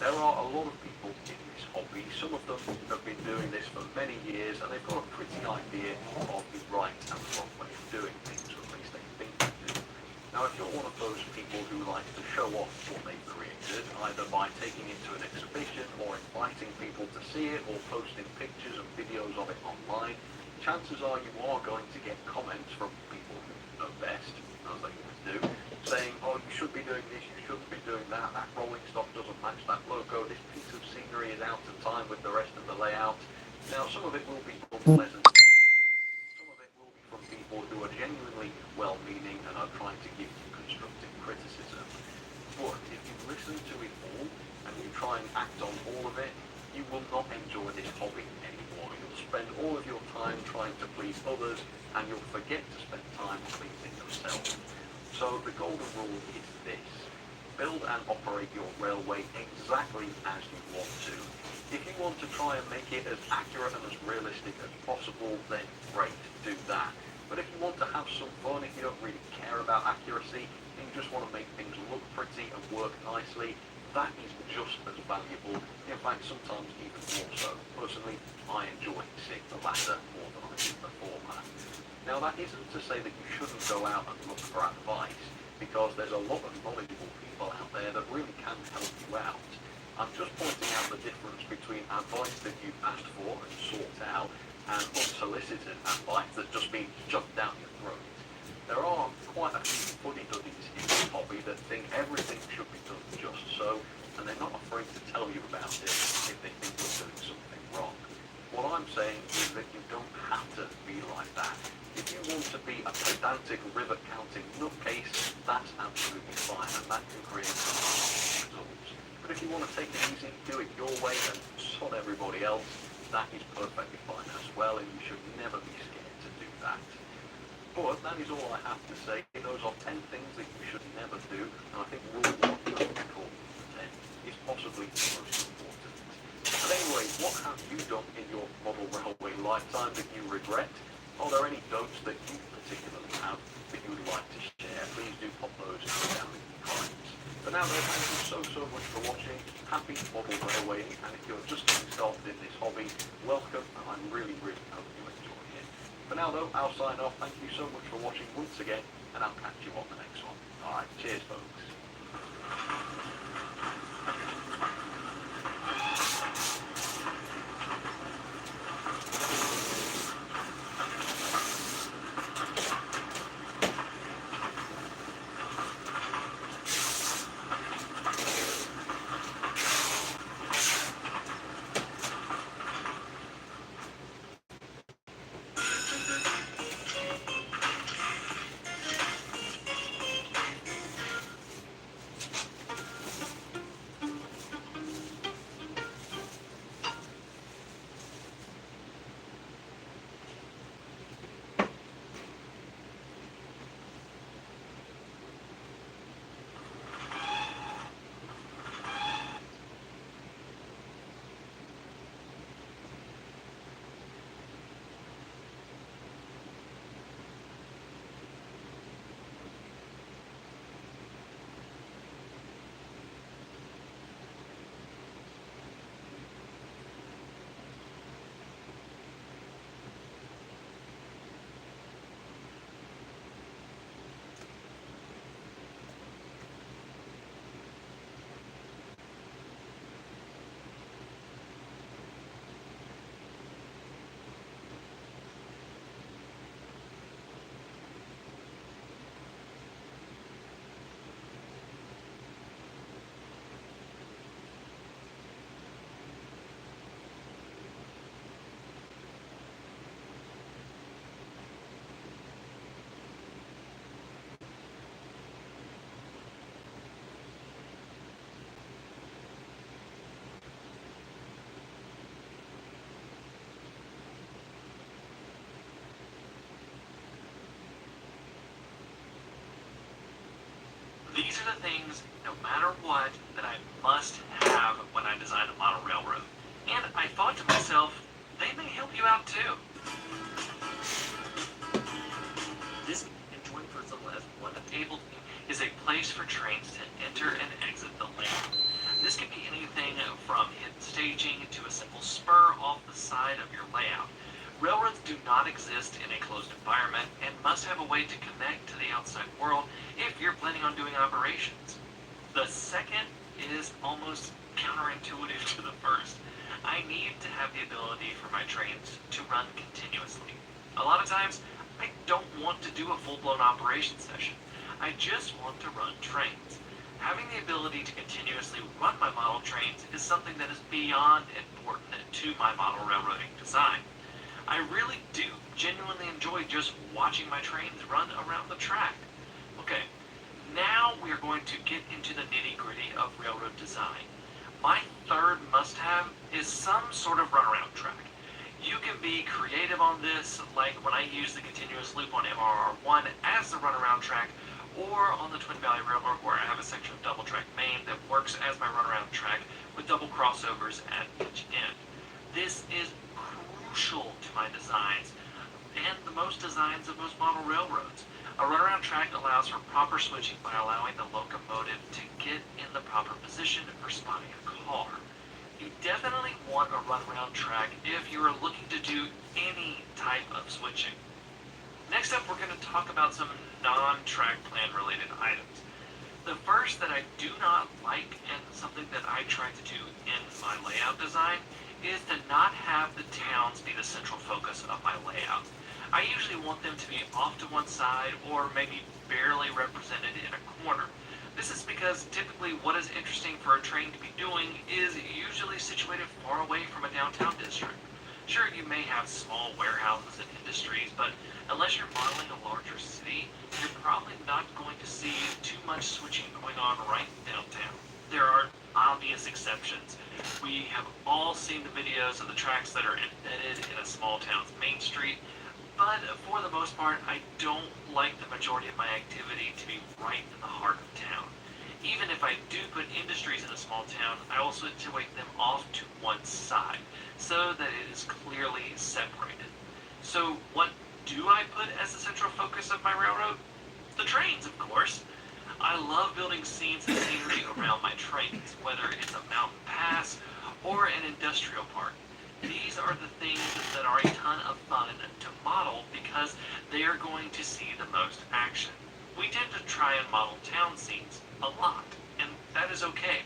There are a lot of people in this hobby. Some of them have been doing this for many years and they've got a pretty idea of the right and wrong way of doing things, or at least they think they do. Now if you're one of those people who like to show off what they've created, either by taking it to an exhibition or inviting people to see it or posting pictures and videos of it online, chances are you are going to get comments from people who know best, as they always do, saying, oh, you should be doing this, you shouldn't be doing that, that rolling stock doesn't match that logo, this piece of scenery is out of time with the rest of the layout. Now, some of it will be unpleasant, some of it will be from people who are genuinely well-meaning and are trying to give you constructive criticism. But if you listen to it all, and you try and act on all of it, you will not enjoy this hobby anymore. You'll spend all of your time trying to please others, and you'll forget to spend time pleasing yourself. So the golden rule is this. Build and operate your railway exactly as you want to. If you want to try and make it as accurate and as realistic as possible, then great, do that. But if you want to have some fun, if you don't really care about accuracy, and you just want to make things look pretty and work nicely, that is just as valuable. In fact, sometimes even more so. Personally, I enjoy seeing the latter more than I do the former. Now that isn't to say that you shouldn't go out and look for advice, because there's a lot of knowledgeable people out there that really can help you out. I'm just pointing out the difference between advice that you've asked for and sought out, and unsolicited advice that's just been shoved down your throat. There are quite a few fuddy-duddies in this hobby that think everything should be done just so, and they're not afraid to tell you about it if they think you're doing something wrong. What I'm saying is that you don't have to be like that. If you want to be a pedantic river-counting nutcase, that's absolutely fine, and that can create some results. But if you want to take it easy, do it your way, and sod everybody else, that is perfectly fine as well, and you should never be scared to do that. But that is all I have to say. Those are 10 things that you should never do, and I think rule 1, as we call it, 10, is possibly the most important. But anyway, what have you done in your model railway lifetime that you regret? Are there any don'ts that you particularly have that you would like to share? Please do pop those down in the comments. But now though, thank you so much for watching. Happy model railwaying, and if you're just getting started in this hobby, welcome, and I really hope you enjoy it. For now though, I'll sign off. Thank you so much for watching once again, and I'll catch you on the next one. Alright, cheers folks. are the things, no matter what, that I must have when I design a model railroad. And I thought to myself, they may help you out too. This and joint for the left, one table is a place for trains to enter and exit the layout. This can be anything from hidden staging to a simple spur off the side of your layout. Railroads do not exist in a closed environment and must have a way to connect to the outside world if you're planning on doing operations. The second is almost counterintuitive to the first. I need to have the ability for my trains to run continuously. A lot of times, I don't want to do a full-blown operation session. I just want to run trains. Having the ability to continuously run my model trains is something that is beyond important to my model railroading design. I really do genuinely enjoy just watching my trains run around the track. Okay, now we are going to get into the nitty-gritty of railroad design. My third must-have is some sort of runaround track. You can be creative on this, like when I use the continuous loop on MRR1 as the runaround track, or on the Twin Valley Railroad where I have a section of double track main that works as my runaround track with double crossovers at each end. This is crucial to my designs and the most designs of most model railroads. A runaround track allows for proper switching by allowing the locomotive to get in the proper position for spotting a car. You definitely want a runaround track if you are looking to do any type of switching. Next up, we're going to talk about some non-track plan related items. The first that I do not like, and something that I try to do in my layout design, is to not have the towns be the central focus of my layout. I usually want them to be off to one side or maybe barely represented in a corner. This is because typically what is interesting for a train to be doing is usually situated far away from a downtown district. Sure, you may have small warehouses and industries, but unless you're modeling a larger city, you're probably not going to see too much switching going on right downtown. There are obvious exceptions. We have all seen the videos of the tracks that are embedded in a small town's main street, but for the most part, I don't like the majority of my activity to be right in the heart of town. Even if I do put industries in a small town, I will situate them off to one side, so that it is clearly separated. So what do I put as the central focus of my railroad? The trains, of course. I love building scenes and scenery around my trains, whether it's a mountain pass or an industrial park. These are the things that are a ton of fun to model because they are going to see the most action. We tend to try and model town scenes a lot, and that is okay.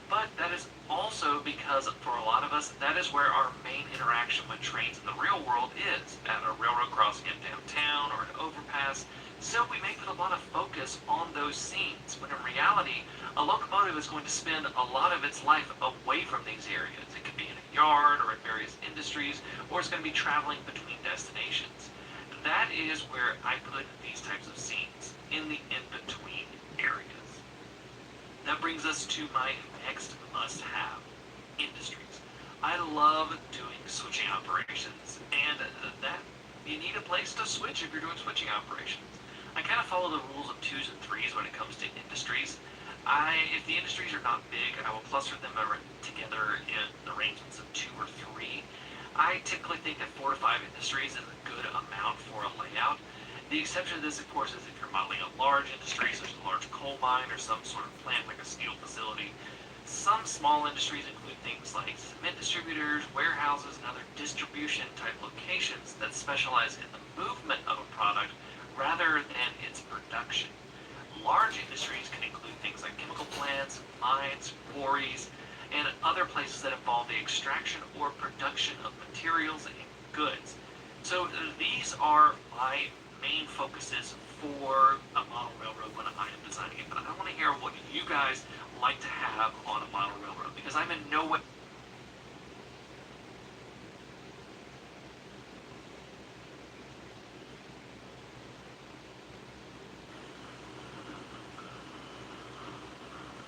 But that is also because for a lot of us, that is where our main interaction with trains in the real world is, at a railroad crossing in downtown or an overpass. So we may put a lot of focus on those scenes, when in reality, a locomotive is going to spend a lot of its life away from these areas. It could be in a yard or in various industries, or it's going to be traveling between destinations. That is where I put these types of scenes, in the in-between areas. That brings us to my next must-have, industries. I love doing switching operations, and that you need a place to switch if you're doing switching operations. I kind of follow the rules of 2s and 3s when it comes to industries. If the industries are not big, I will cluster them together in arrangements of 2 or 3. I typically think that 4 to 5 industries is a good amount for a layout. The exception to this, of course, is if you're modeling a large industry, such as a large coal mine or some sort of plant like a steel facility. Some small industries include things like cement distributors, warehouses, and other distribution-type locations that specialize in the movement of a product rather than its production. Large industries can include things like chemical plants, mines, quarries, and other places that involve the extraction or production of materials and goods. So these are my main focuses for a model railroad when I am designing it. But I want to hear what you guys like to have on a model railroad, because I'm in no way...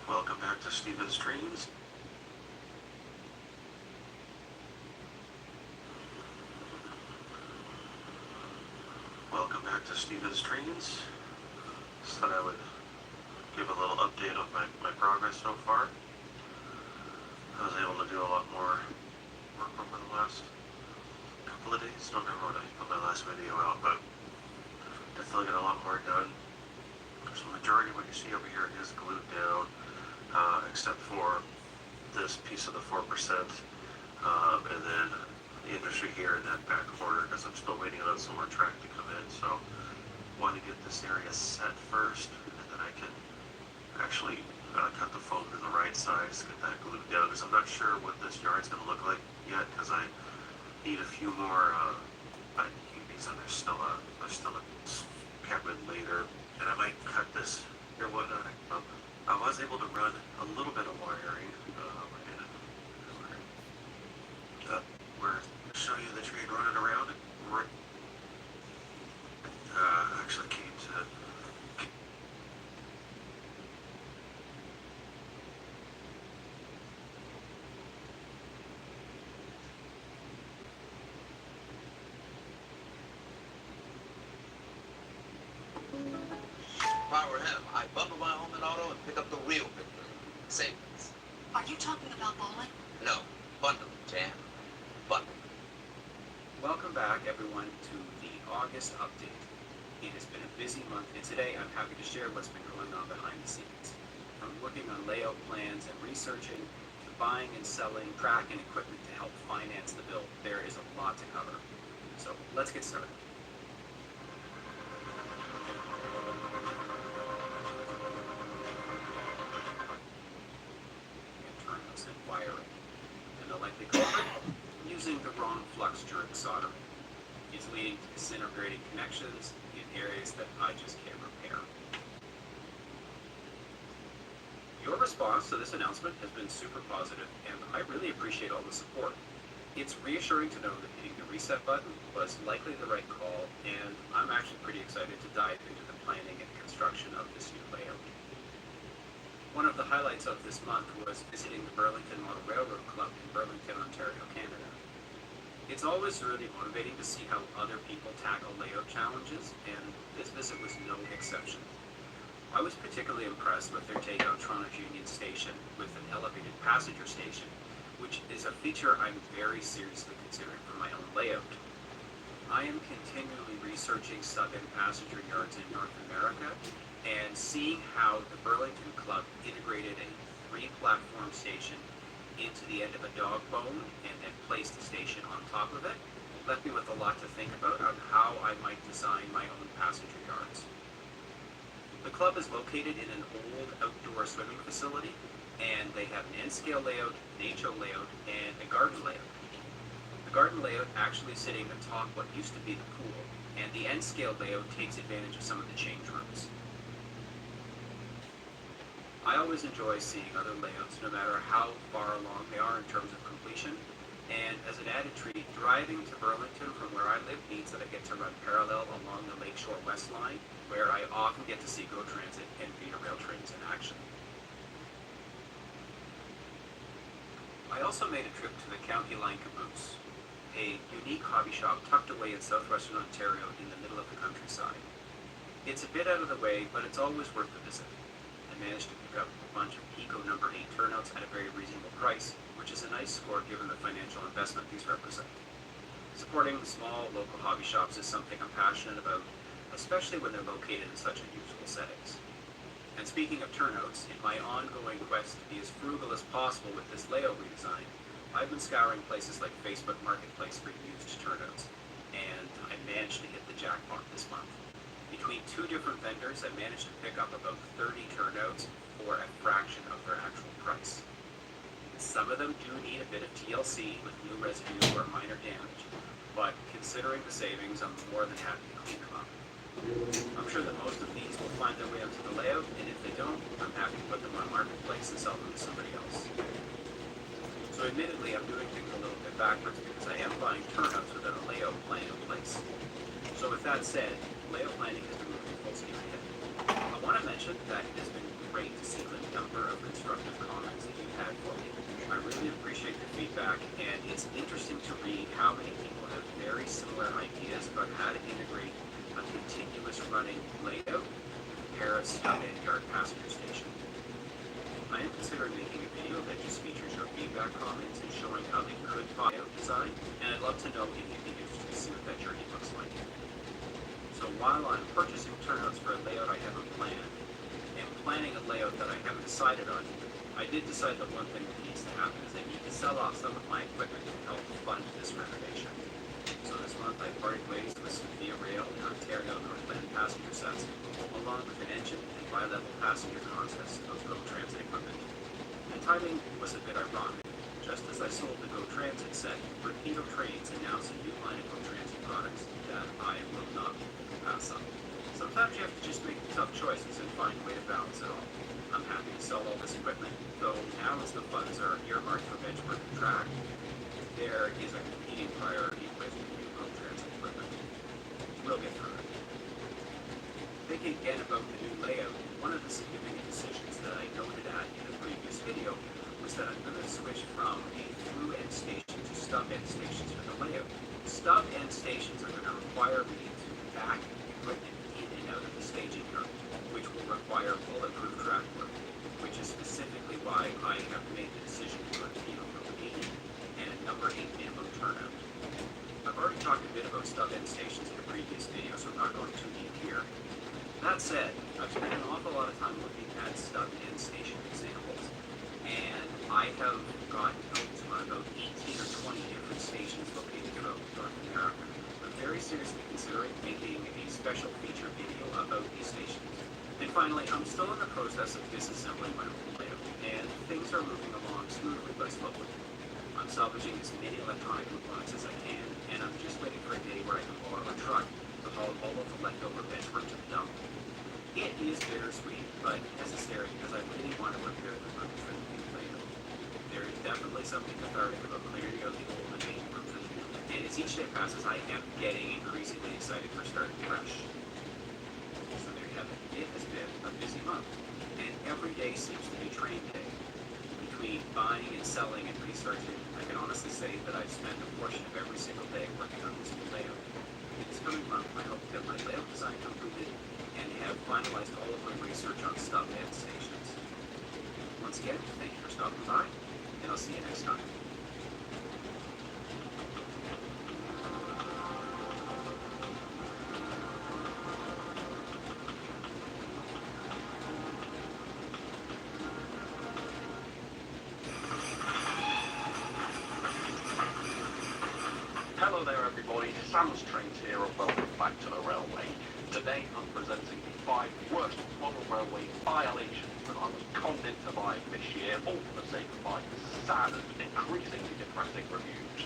Welcome back to Steven's Dreams. Welcome back to Steven's Dreams. Just thought I would give a little update my progress so far. I was able to do a lot more work over the last couple of days. Don't remember when I put my last video out, but definitely got a lot more done. So the majority of what you see over here is glued down, except for this piece of the 4%, and then the industry here in that back corner, because I'm still waiting on some more track to come in. So want to get this area set first, and then I can actually cut the foam to the right size, get that glued down, because I'm not sure what this yard's going to look like yet, because I need a few more UVs, and there's still a cabin later, and I might cut this or whatnot. I was able to run a little bit of wiring, where show you the train running around. Actually came to If I were him, I'd bundle my home and auto and pick up the real victory. Savings. Are you talking about bowling? No. Bundle, Jan. Bundle. Welcome back, everyone, to the August update. It has been a busy month, and today I'm happy to share what's been going on behind the scenes. From working on layout plans and researching, to buying and selling track and equipment to help finance the build, there is a lot to cover. So let's get started. Internals and wiring. And the likely culprit? Using the wrong flux during soldering. It's leading to disintegrating connections in areas that I just can't repair. Your response to this announcement has been super positive, and I really appreciate all the support. It's reassuring to know that hitting the reset button was likely the right call, and I'm actually pretty excited to dive into the planning and construction of this new layout. One of the highlights of this month was visiting the Burlington Model Railroad Club in Burlington, Ontario, Canada. It's always really motivating to see how other people tackle layout challenges, and this visit was no exception. I was particularly impressed with their take on Toronto's Union Station with an elevated passenger station, which is a feature I'm very seriously considering for my own layout. I am continually researching sub and passenger yards in North America, and seeing how the Burlington Club integrated a 3-platform station into the end of a dog bone and then placed the station on top of it left me with a lot to think about on how I might design my own passenger yards. The club is located in an old outdoor swimming facility, and they have an N-scale layout, an HO layout, and a garden layout. The garden layout actually sitting atop what used to be the pool, and the N-scale layout takes advantage of some of the change rooms. I always enjoy seeing other layouts, no matter how far along they are in terms of completion, and as an added treat, driving to Burlington from where I live means that I get to run parallel along the Lakeshore West Line, where I often get to see GO Transit and Vita Rail trains in action. I also made a trip to the County Line Caboose, a unique hobby shop tucked away in southwestern Ontario in the middle of the countryside. It's a bit out of the way, but it's always worth a visit. I managed to pick up a bunch of Pico No. 8 turnouts at a very reasonable price, which is a nice score given the financial investment these represent. Supporting the small local hobby shops is something I'm passionate about, especially when they're located in such unusual settings. And speaking of turnouts, in my ongoing quest to be as frugal as possible with this layout redesign, I've been scouring places like Facebook Marketplace for used turnouts, and I managed to hit the jackpot this month. Between 2 different vendors, I managed to pick up about 30 turnouts for a fraction of their actual price. Some of them do need a bit of TLC with new residue or minor damage, but considering the savings, I'm more than happy to clean them up. I'm sure that most of these will find their way onto the layout, and if they don't, I'm happy to put them on Marketplace and sell them to somebody else. So admittedly, I'm doing things a little bit backwards because I am buying turnouts without a layout plan in place. So with that said, layout planning has been moving full steam ahead. I want to mention that it has been great to see the number of constructive comments that you've had for me. I really appreciate the feedback, and it's interesting to read how many people have very similar ideas about how to integrate a continuous running layout with a pair of stub and yard passenger station. I am considering making a video that just features your feedback comments and showing how they could layout design, and I'd love to know if you'd be interested to see what that journey looks like. So while I'm purchasing turnouts for a layout I haven't planned, and planning a layout that I haven't decided on, I did decide that one thing that needs to happen is I need to sell off some of my equipment to help fund this renovation. So this month I parted ways with some Via Rail and Ontario Northland passenger sets, along with an engine and bi-level passenger consoles of GO Transit equipment. The timing was a bit ironic. Just as I sold the GO Transit set, Rapido Trains announced a new line of GO Transit products that I will not pass up. Sometimes you have to just make tough choices and find a way to balance it all. I'm happy to sell all this equipment, though now as the funds are earmarked for benchmark and track, there is a competing priority with new GO Transit equipment. We'll get through it. Thinking again about the new layout, one of the significant decisions that I noted at in the previous video was that I'm going to switch from a through end station to stub end stations for the layout. Stub end stations are going to require me to back equipment in and out of the staging yard, which will require bulletproof track work, which is specifically why I have made the decision to put number 8 and a number 8 minimum turnout. I've already talked a bit about stub end stations in a previous video, so I'm not going too deep here. That said, I've spent an awful lot of time looking at stub end station examples, and I have gotten notes on about 18 or 20 different stations located throughout North America. I'm very seriously considering making a special feature video about these stations. And finally, I'm still in the process of disassembling my own layout, and things are moving along smoothly but slowly. I'm salvaging as many electronic components as I can, and I'm just waiting for a day where I can borrow a truck to haul all of the leftover benchwork to the dump. It is bittersweet, but necessary because I really want to repair the roof for the new layout. There is definitely something cathartic about clearing out the old and making room for the new, and as each day passes, I am getting increasingly excited for starting fresh. So there you have it. It has been a busy month, and every day seems to be train day. Between buying and selling and researching, I can honestly say that I've spent a portion of every single day working on this new layout. This coming month, I hope to get my layout design completed and have finalized all of my research on stub end stations. Once again, thank you for stopping by, and I'll see you next time. Hello there everybody, Sam's Trains here and welcome back to the railway. Today I'm presenting the 5 worst model railway violations that I was conned into buying this year, all for the sake of buying sad and increasingly depressing reviews.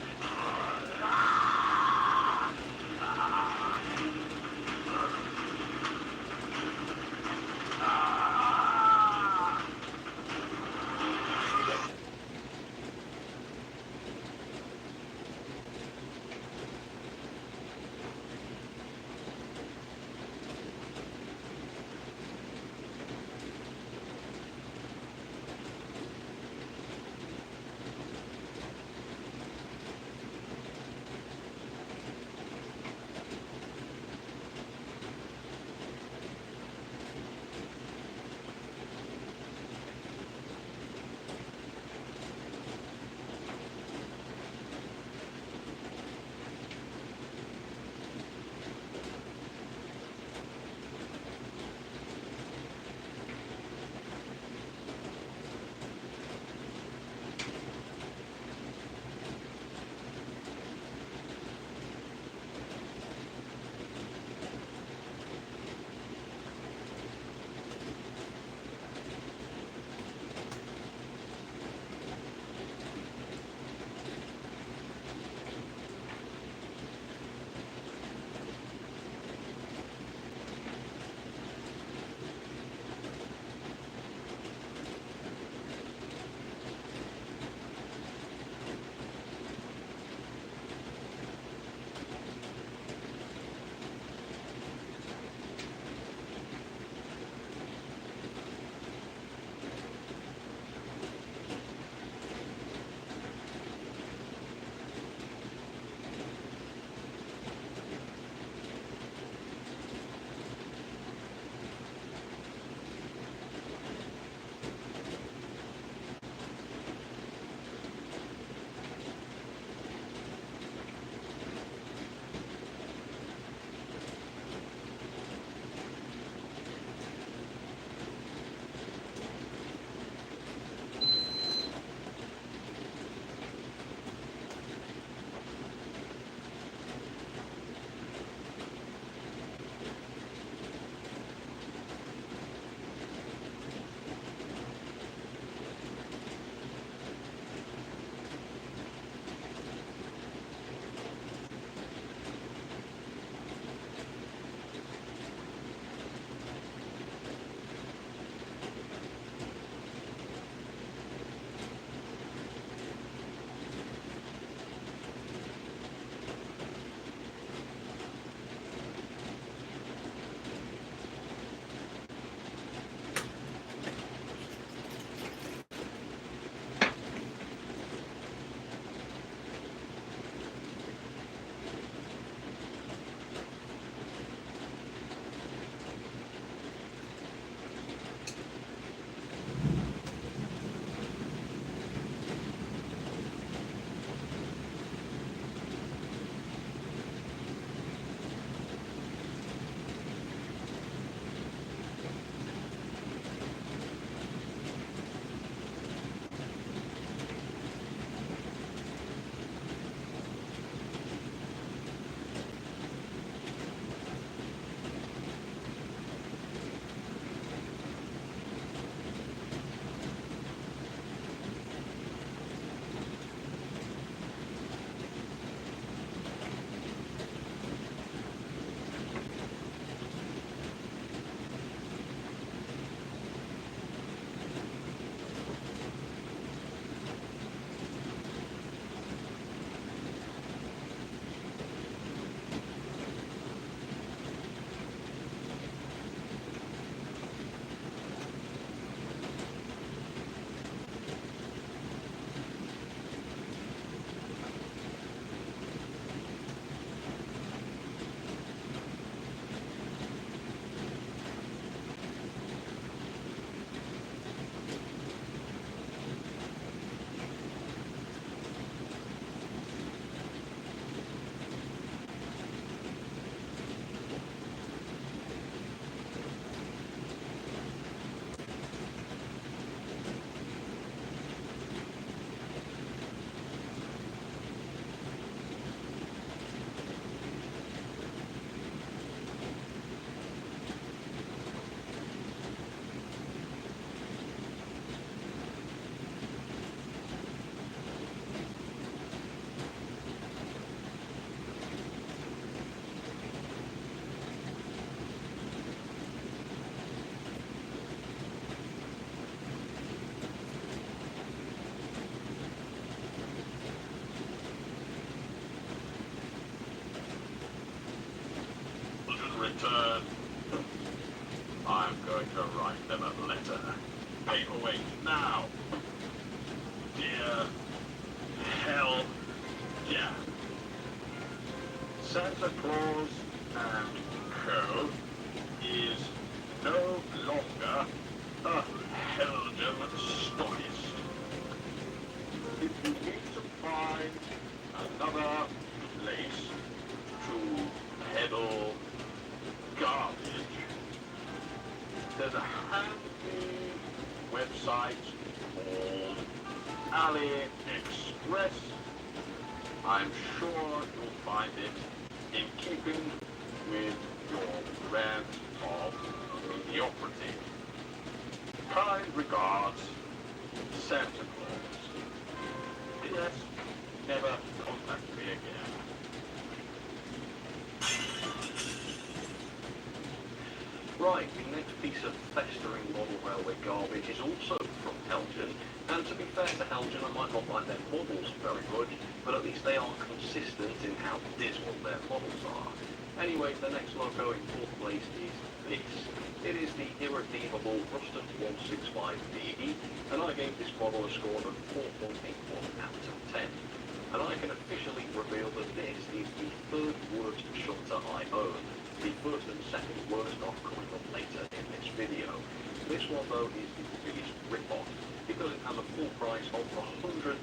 them a letter. Paperweight now. Dear hell yeah. Santa Claus and Co. is no longer a Helgen stockist. If you need to find another place to peddle garbage, there's a handy website called AliExpress. I'm sure you'll find it in keeping with your brand of mediocrity. Kind regards, Santa Claus. P.S. Never contact me again. Right, the next piece of festering model railway garbage is also from Helgen, and to be fair to Helgen, I might not like their models very much, but at least they are consistent in how dismal their models are. Anyway, the next logo in fourth place is this. It is the irredeemable Ruston 165BE, and I gave this model a score of 4.81 out of 10. And I can officially reveal that this is the third worst shutter I own. The first and second worst are coming up later in this video. This one though is the biggest rip-off, because it has a full price of £199.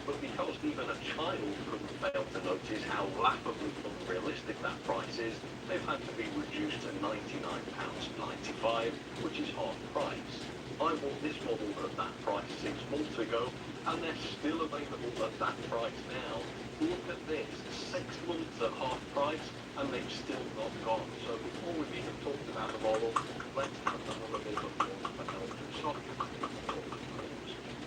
But because even a child couldn't fail to notice how laughably unrealistic that price is, they've had to be reduced to £99.95, which is half price. I bought this model at that price 6 months ago, and they're still available at that price now. Look at this, 6 months at half price, and they've still not gone. So before we've even talked about the model, let's have another bit of one for Helgen stock.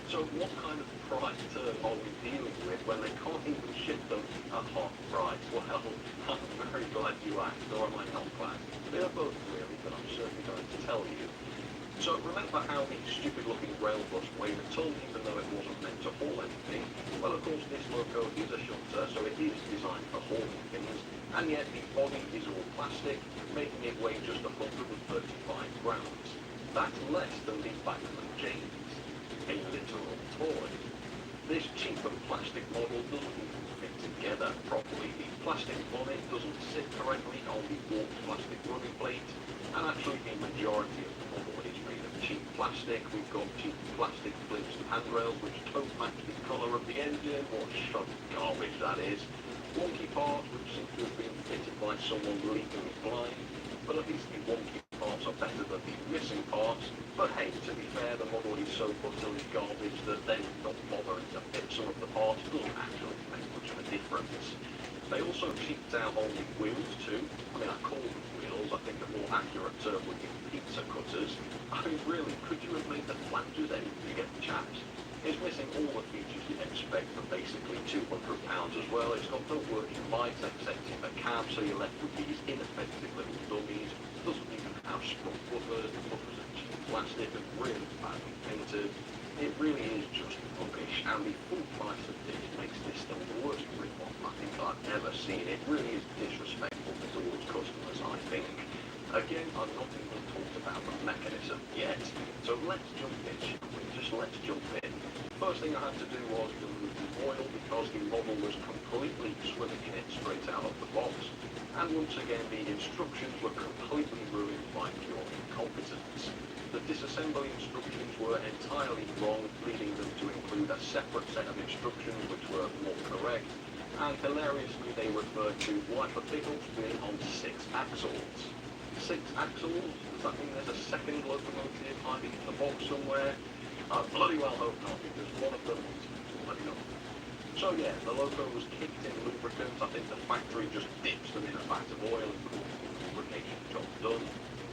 So what kind of price turn are we dealing with when they can't even ship them at half price? Well, I'm very glad you asked, or am I not glad? They are both really, but I'm certainly going to tell you. So remember how the stupid-looking rail bus weighed a ton, even though it wasn't meant to haul anything? Well, of course, this loco is a shunter, so it is designed for hauling things, and yet the body is all plastic, making it weigh just 135 grams. That's less than the Bachman James, a literal toy. This cheaper plastic model doesn't even fit together properly. The plastic bonnet doesn't sit correctly on the warped plastic running plate, and actually the majority of the model is made of cheap plastic. We've got cheap plastic flinched handrails which don't match the colour of the engine. What shoddy garbage that is. Wonky parts which seem to have been fitted by someone legally blind, but at least the wonky parts are better than the missing parts. But hey, to be fair, the model is so utterly garbage that then not bothering to fit some of the parts doesn't actually make much of a difference. They also cheaped out on the wheels too. I mean, I call them wheels, I think a more accurate term would be pizza cutters. I mean, really, could you have made the flanges any bigger, chaps? It's missing all the features you'd expect for basically £200 as well. It's got no working lights except in the cab, so you're left with these ineffective little dummies. It doesn't even have sprung buffers, the buffers are cheap plastic and really badly painted. It really is just rubbish, and the full price of this makes this the worst rip-off I think I've ever seen. It really is disrespectful towards customers, I think. Again, I've not even talked about the mechanism yet, so let's jump in, shall we? Just let's jump in. First thing I had to do was remove the oil because the model was completely swimming in it straight out of the box. And once again, the instructions were completely ruined by pure incompetence. The disassembly instructions were entirely wrong, leading them to include a separate set of instructions which were more correct. And hilariously, they referred to wiper pickles being on 6 axles. 6 axles? Does that mean there's a second locomotive hiding in the box somewhere? I bloody well hope not, because one of them is bloody up. So yeah, the loco was kicked in lubricants. I think the factory just dips them in a vat of oil and calls the lubrication job done.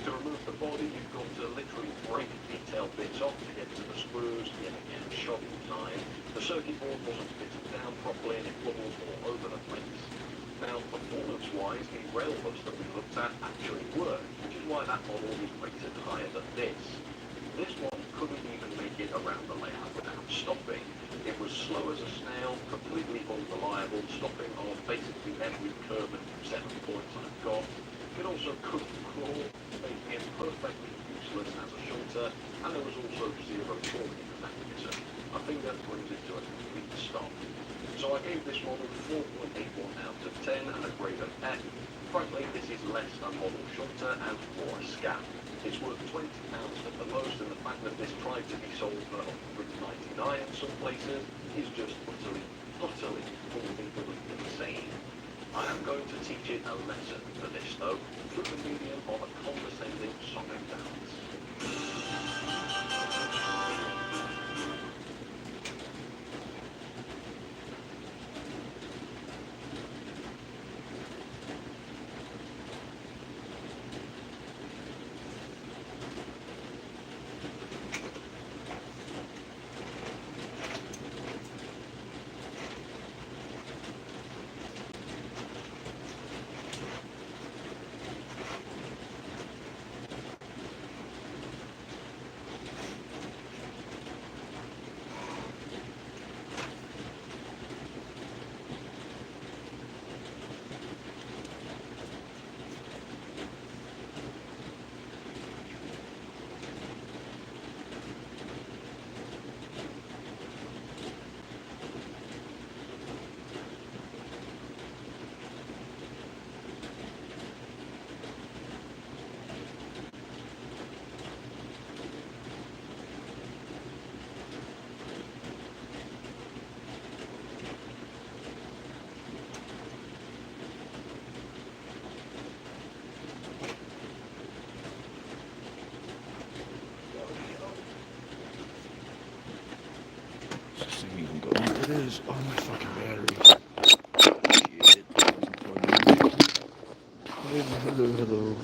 To remove the body, you've got to literally break detailed bits off to get to the screws, yet again, shoddy design. The circuit board wasn't fitted down properly and it bubbles all over the place. Now, performance-wise, the rail bus that we looked at actually worked, which is why that model is rated higher than this. This one couldn't even make it around the layout without stopping. It was slow as a snail, completely unreliable, stopping on basically every curve and 7 points I've got. It also couldn't crawl, making it perfectly that brings it to a complete stop. So I gave this model 4.81 out of 10 and a grade of F. Frankly, this is less than model shorter and more a scam. It's worth £20 at the most, and the fact that this tried to be sold for £199 in some places is just utterly, unthinkably insane. I am going to teach it a lesson for this though, through the medium of a condescending sonic dance. It is. Oh, my fucking battery. Shit. Hello.